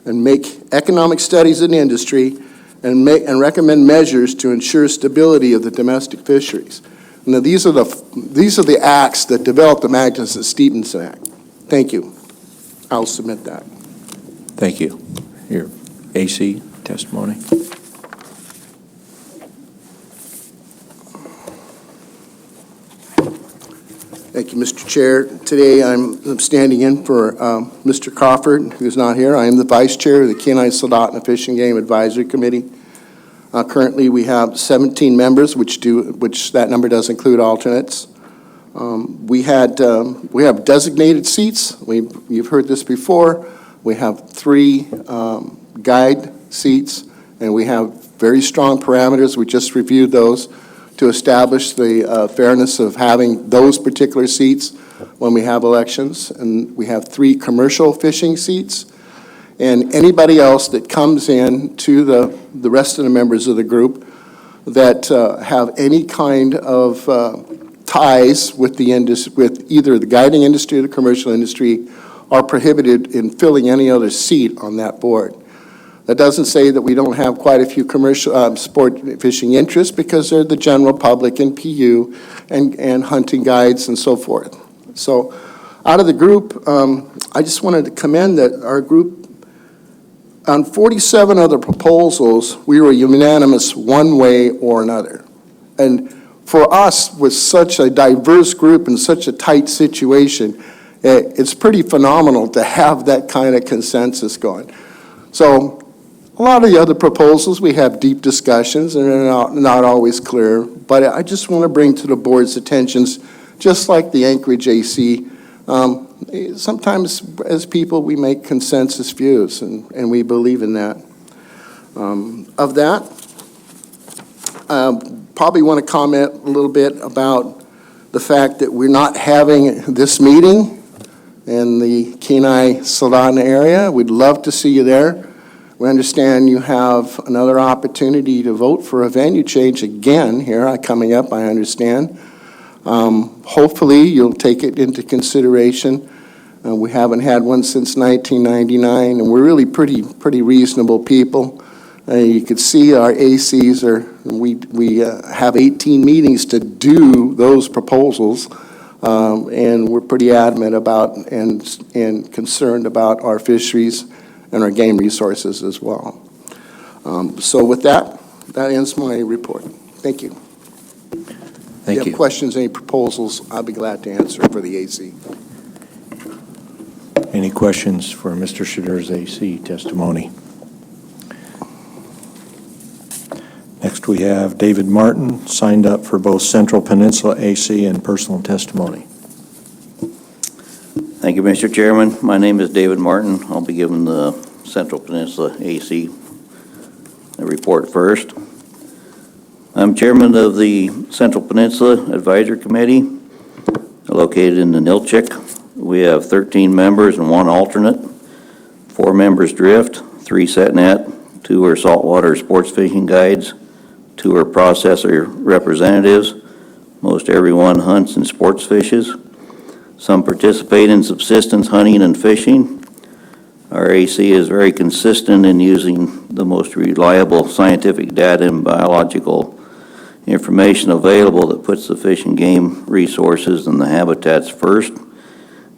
and make economic studies in the industry and recommend measures to ensure stability of the domestic fisheries. Now, these are the acts that developed the Magnuson-Stevenson Act. Thank you. I'll submit that. Thank you. Your AC testimony. Thank you, Mr. Chair. Today I'm standing in for Mr. Crawford, who's not here. I am the Vice Chair of the Kenai Soldotna Fish and Game Advisory Committee. Currently, we have 17 members, which that number does include alternates. We have designated seats. You've heard this before. We have 3 guide seats, and we have very strong parameters. We just reviewed those to establish the fairness of having those particular seats when we have elections. And we have 3 commercial fishing seats. And anybody else that comes in to the rest of the members of the group that have any kind of ties with the industry, with either the guiding industry or the commercial industry, are prohibited in filling any other seat on that board. That doesn't say that we don't have quite a few commercial sport fishing interests, because they're the general public and PU and hunting guides and so forth. So out of the group, I just wanted to commend that our group, on 47 other proposals, we were unanimous one way or another. And for us, with such a diverse group and such a tight situation, it's pretty phenomenal to have that kind of consensus going. So a lot of the other proposals, we have deep discussions and they're not always clear, but I just want to bring to the board's attentions, just like the Anchorage AC, sometimes as people we make consensus views, and we believe in that. Of that, probably want to comment a little bit about the fact that we're not having this meeting in the Kenai Soldotna area. We'd love to see you there. We understand you have another opportunity to vote for a venue change again here coming up, I understand. Hopefully you'll take it into consideration. We haven't had one since 1999, and we're really pretty reasonable people. You can see our ACs we have 18 meetings to do those proposals, and we're pretty adamant about and concerned about our fisheries and our game resources as well. So with that ends my report. Thank you. If you have questions, any proposals, I'll be glad to answer for the AC. Any questions for Mr. Shadur's AC testimony? Next, we have David Martin, signed up for both Central Peninsula AC and personal testimony. Thank you, Mr. Chairman. My name is David Martin. I'll be giving the Central Peninsula AC report first. I'm chairman of the Central Peninsula Advisory Committee, located in the Nilchik. We have 13 members and 1 alternate. 4 members drift, 3 set net, 2 are saltwater sports fishing guides, 2 are processor representatives. Most everyone hunts and sports fishes. Some participate in subsistence hunting and fishing. Our AC is very consistent in using the most reliable scientific data and biological information available that puts the fish and game resources and the habitats first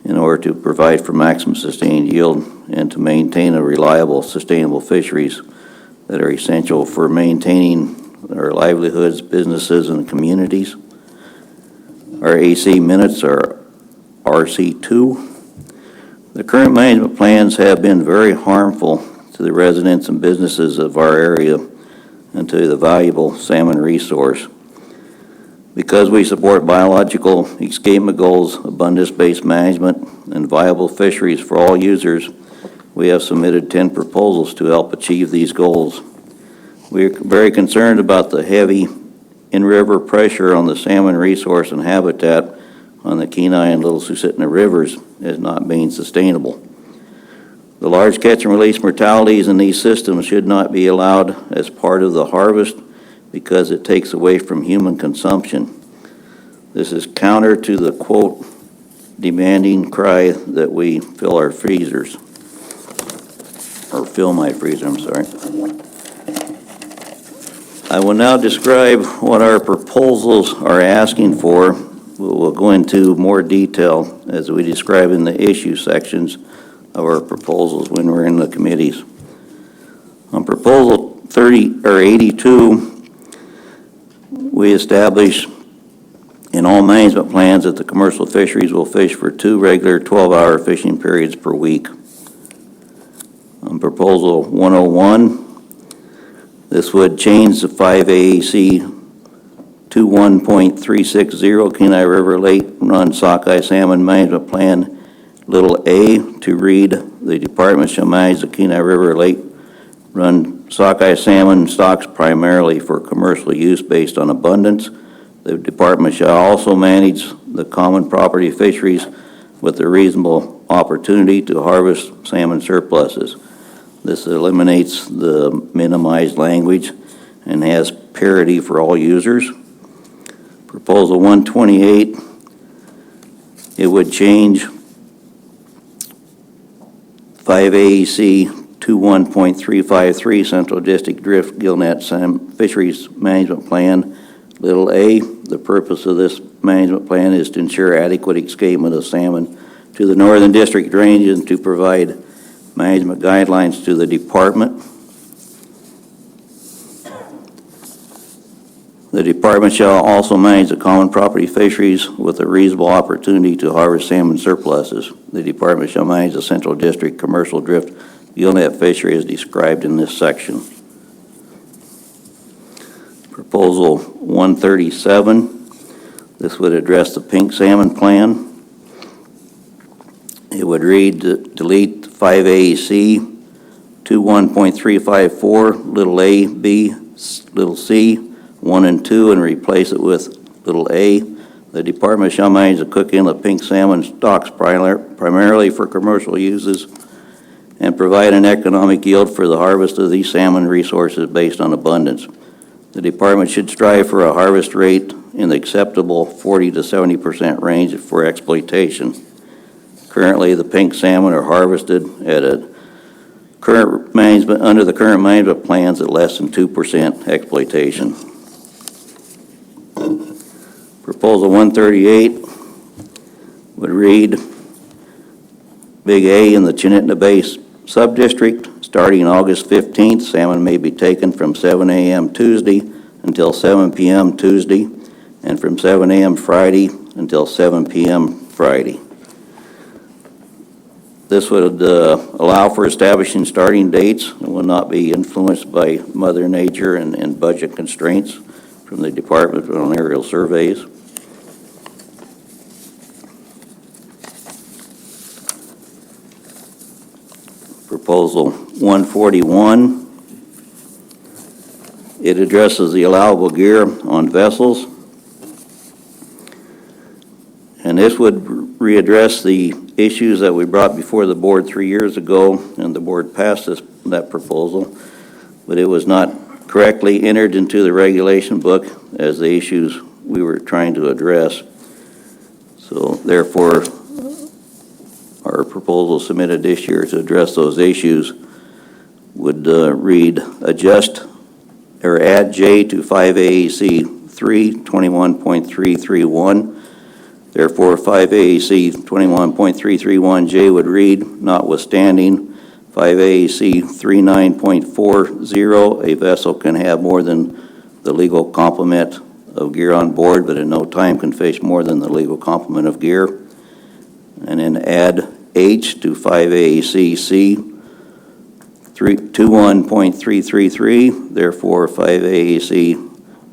in order to provide for maximum sustained yield and to maintain a reliable, sustainable fisheries that are essential for maintaining our livelihoods, businesses, and communities. Our AC minutes are RC2. The current management plans have been very harmful to the residents and businesses of our area into the valuable salmon resource. Because we support biological escapement goals, abundance-based management, and viable fisheries for all users, we have submitted 10 proposals to help achieve these goals. We are very concerned about the heavy in-river pressure on the salmon resource and habitat on the Kenai and Little Susitna rivers as not being sustainable. The large catch and release mortalities in these systems should not be allowed as part of the harvest because it takes away from human consumption. This is counter to the quote demanding cry that we fill our freezers, or fill my freezer, I'm sorry. I will now describe what our proposals are asking for. We'll go into more detail as we describe in the issue sections of our proposals when we're in the committees. On proposal 82, we establish in all management plans that the commercial fisheries will fish for 2 regular 12-hour fishing periods per week. On proposal 101, this would change the 5 AAC 21.360 Kenai River Lake Run Sockeye Salmon Management Plan, little a, to read, the department shall manage the Kenai River Lake Run Sockeye Salmon stocks primarily for commercial use based on abundance. The department shall also manage the common property fisheries with a reasonable opportunity to harvest salmon surpluses. This eliminates the minimized language and has parity for all users. Proposal 128, it would change 5 AEC 21.353 Central District Drift Gillnet Fisheries Management Plan, little a, the purpose of this management plan is to ensure adequate escapement of salmon to the Northern District drainage and to provide management guidelines to the department. The department shall also manage the common property fisheries with a reasonable opportunity to harvest salmon surpluses. The department shall manage the Central District commercial drift gillnet fishery as described in this section. Proposal 137, this would address the pink salmon plan. It would read, delete 5 AEC 21.354, little a, b, little c, 1 and 2, and replace it with little a. The department shall manage the Cook Inlet pink salmon stocks primarily for commercial uses and provide an economic yield for the harvest of these salmon resources based on abundance. The department should strive for a harvest rate in the acceptable 40 to 70% range for exploitation. Currently, the pink salmon are harvested at a current management, under the current management plans at less than 2% exploitation. Proposal 138 would read, Big A in the Chinitna Bay Subdistrict, starting August 15th, salmon may be taken from 7 a.m. Tuesday until 7 p.m. Tuesday, and from 7 a.m. Friday until 7 p.m. Friday. This would allow for establishing starting dates and will not be influenced by Mother Nature and budget constraints from the Department on aerial surveys. Proposal 141, it addresses the allowable gear on vessels. And this would readdress the issues that we brought before the board 3 years ago, and the board passed that proposal, but it was not correctly entered into the regulation book as the issues we were trying to address. So therefore, our proposal submitted this year to address those issues would read, adjust or add J to 5 AAC 321.331. Therefore, 5 AAC 21.331J would read, notwithstanding 5 AAC 39.40, a vessel can have more than the legal complement of gear on board, but in no time can fish more than the legal complement of gear. And then add H to 5 AAC C 21.333, therefore 5AAC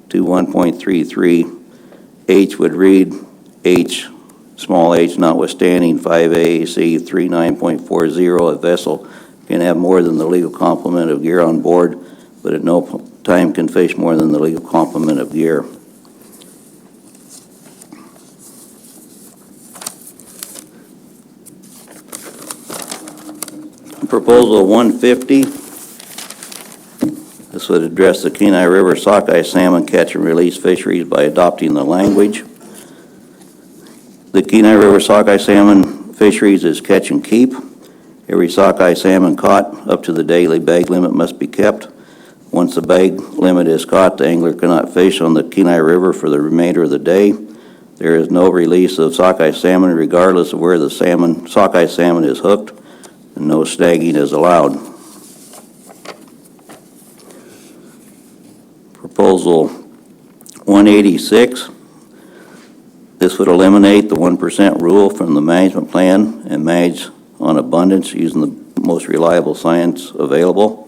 21.33H would read H, small h, notwithstanding 5AAC 39.40, a vessel can have more than the legal complement of gear on board, but at no time can fish more than the legal complement of gear. Proposal 150. This would address the Kenai River sockeye salmon catch and release fisheries by adopting the language. The Kenai River sockeye salmon fisheries is catch and keep. Every sockeye salmon caught up to the daily bag limit must be kept. Once the bag limit is caught, the angler cannot fish on the Kenai River for the remainder of the day. There is no release of sockeye salmon regardless of where the sockeye salmon is hooked, and no snagging is allowed. Proposal 186. This would eliminate the 1% rule from the management plan and manage on abundance using the most reliable science available.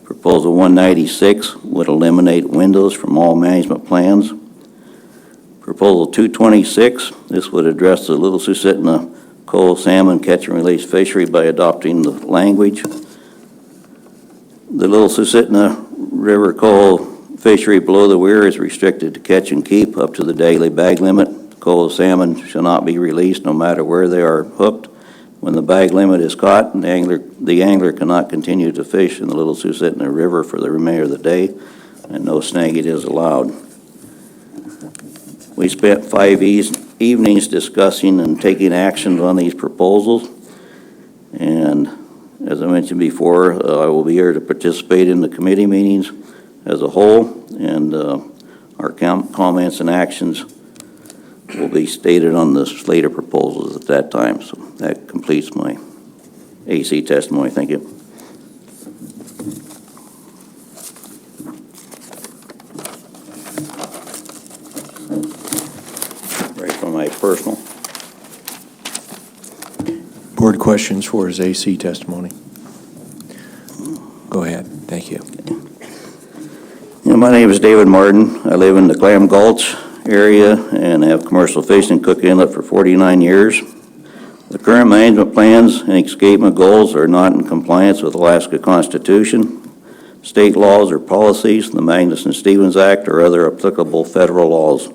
Proposal 196 would eliminate windows from all management plans. Proposal 226, this would address the Little Susitna coal salmon catch and release fishery by adopting the language. The Little Susitna River coal fishery below the weir is restricted to catch and keep up to the daily bag limit. Coal salmon shall not be released no matter where they are hooked. When the bag limit is caught, the angler cannot continue to fish in the Little Susitna River for the remainder of the day, and no snagging is allowed. We spent 5 evenings discussing and taking actions on these proposals, and as I mentioned before, I will be here to participate in the committee meetings as a whole, and our comments and actions will be stated on the slate of proposals at that time. So that completes my AC testimony. Thank you. Right from my personal. Board questions for his AC testimony? Go ahead. Thank you. My name is David Martin. I live in the Clam Gulch area and have commercial fishing in Cook Inlet for 49 years. The current management plans and escapement goals are not in compliance with Alaska Constitution, state laws or policies, the Magnuson-Stevens Act, or other applicable federal laws.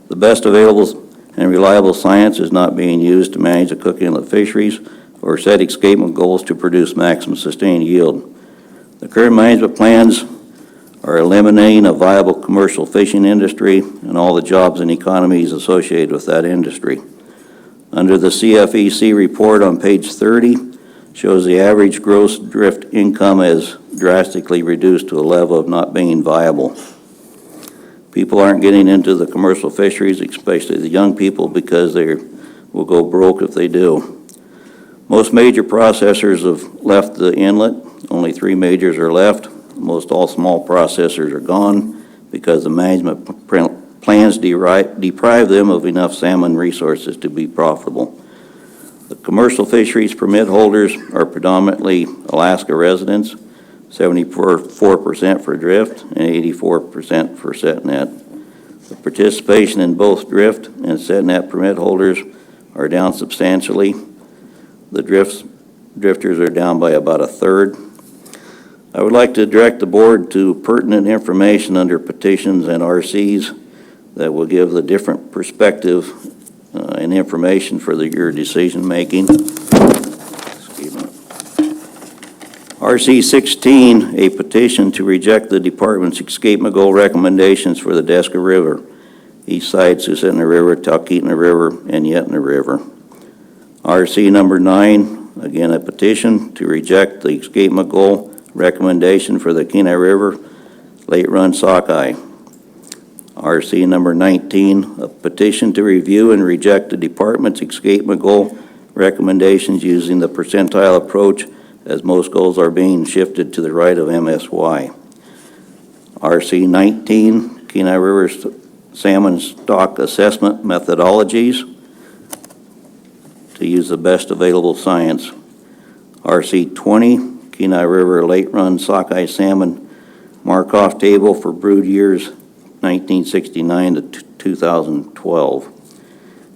The best available and reliable science is not being used to manage the Cook Inlet fisheries or set escapement goals to produce maximum sustained yield. The current management plans are eliminating a viable commercial fishing industry and all the jobs and economies associated with that industry. Under the CFEC report on page 30, shows the average gross drift income is drastically reduced to a level of not being viable. People aren't getting into the commercial fisheries, especially the young people, because they will go broke if they do. Most major processors have left the inlet. Only 3 majors are left. Most all small processors are gone because the management plans deprive them of enough salmon resources to be profitable. The commercial fisheries permit holders are predominantly Alaska residents, 74% for drift and 84% for set net. The participation in both drift and set net permit holders are down substantially. The drifters are down by about 1/3. I would like to direct the board to pertinent information under petitions and RCs that will give the different perspective and information for your decision making. RC 16, a petition to reject the department's escapement goal recommendations for the Deska River, east side Susitna River, Talkeetna River, and Yetna River. RC number 9, again a petition to reject the escapement goal recommendation for the Kenai River late run sockeye. RC number 19, a petition to review and reject the department's escapement goal recommendations using the percentile approach, as most goals are being shifted to the right of MSY. RC 19, Kenai River salmon stock assessment methodologies to use the best available science. RC 20, Kenai River late run sockeye salmon mark-off table for brood years 1969 to 2012.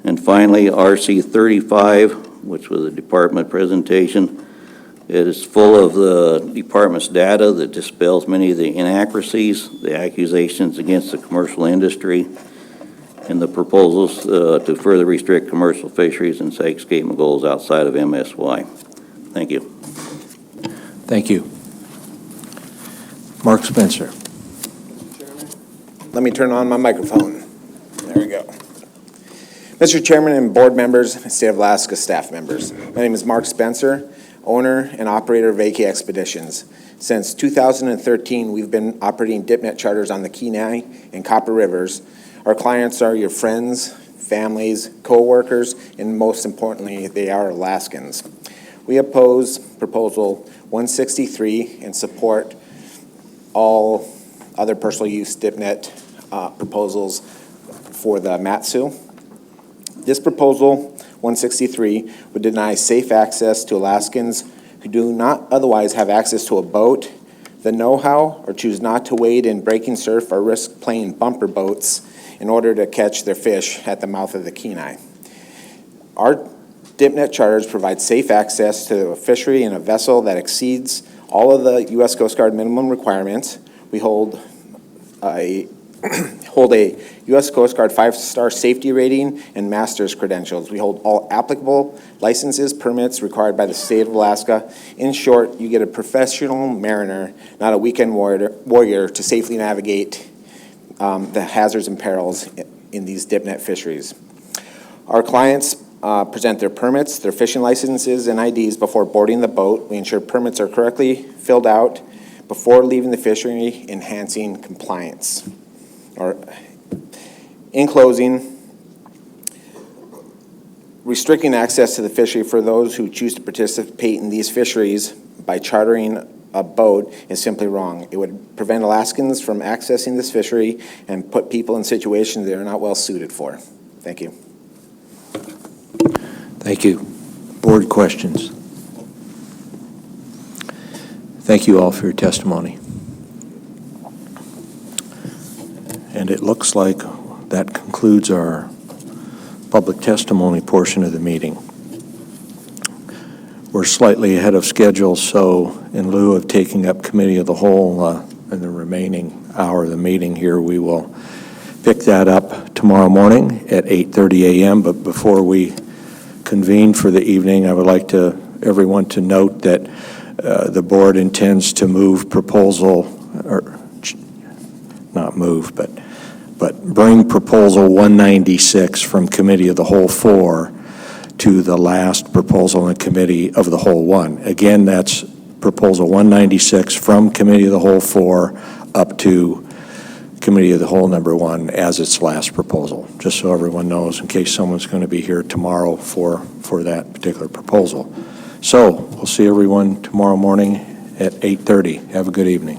And finally, RC 35, which was a department presentation. It is full of the department's data that dispels many of the inaccuracies, the accusations against the commercial industry, and the proposals to further restrict commercial fisheries and set escapement goals outside of MSY. Thank you. Thank you. Mark Spencer. Let me turn on my microphone. There we go. Mr. Chairman and board members, State of Alaska staff members, my name is Mark Spencer, owner and operator of AK Expeditions. Since 2013, we've been operating dipnet charters on the Kenai and Copper Rivers. Our clients are your friends, families, co-workers, and most importantly, they are Alaskans. We oppose Proposal 163 and support all other personal use dipnet proposals for the Matsu. This proposal, 163, would deny safe access to Alaskans who do not otherwise have access to a boat, the know-how, or choose not to wade in breaking surf or risk playing bumper boats in order to catch their fish at the mouth of the Kenai. Our dipnet charters provide safe access to a fishery in a vessel that exceeds all of the U.S. Coast Guard minimum requirements. We hold a U.S. Coast Guard 5-star safety rating and master's credentials. We hold all applicable licenses, permits required by the state of Alaska. In short, you get a professional mariner, not a weekend warrior to safely navigate the hazards and perils in these dipnet fisheries. Our clients present their permits, their fishing licenses, and IDs before boarding the boat. We ensure permits are correctly filled out before leaving the fishery, enhancing compliance. In closing, restricting access to the fishery for those who choose to participate in these fisheries by chartering a boat is simply wrong. It would prevent Alaskans from accessing this fishery and put people in situations they are not well suited for. Thank you. Thank you. Board questions? Thank you all for your testimony. And it looks like that concludes our public testimony portion of the meeting. We're slightly ahead of schedule, so in lieu of taking up committee of the whole in the remaining hour of the meeting here, we will pick that up tomorrow morning at 8:30 a.m. But before we convene for the evening, I would like everyone to note that the board intends to move proposal, or not move, but bring proposal 196 from committee of the whole 4 to the last proposal in committee of the whole 1. Again, that's proposal 196 from committee of the whole 4 up to committee of the whole number 1 as its last proposal, just so everyone knows in case someone's going to be here tomorrow for that particular proposal. So we'll see everyone tomorrow morning at 8:30. Have a good evening.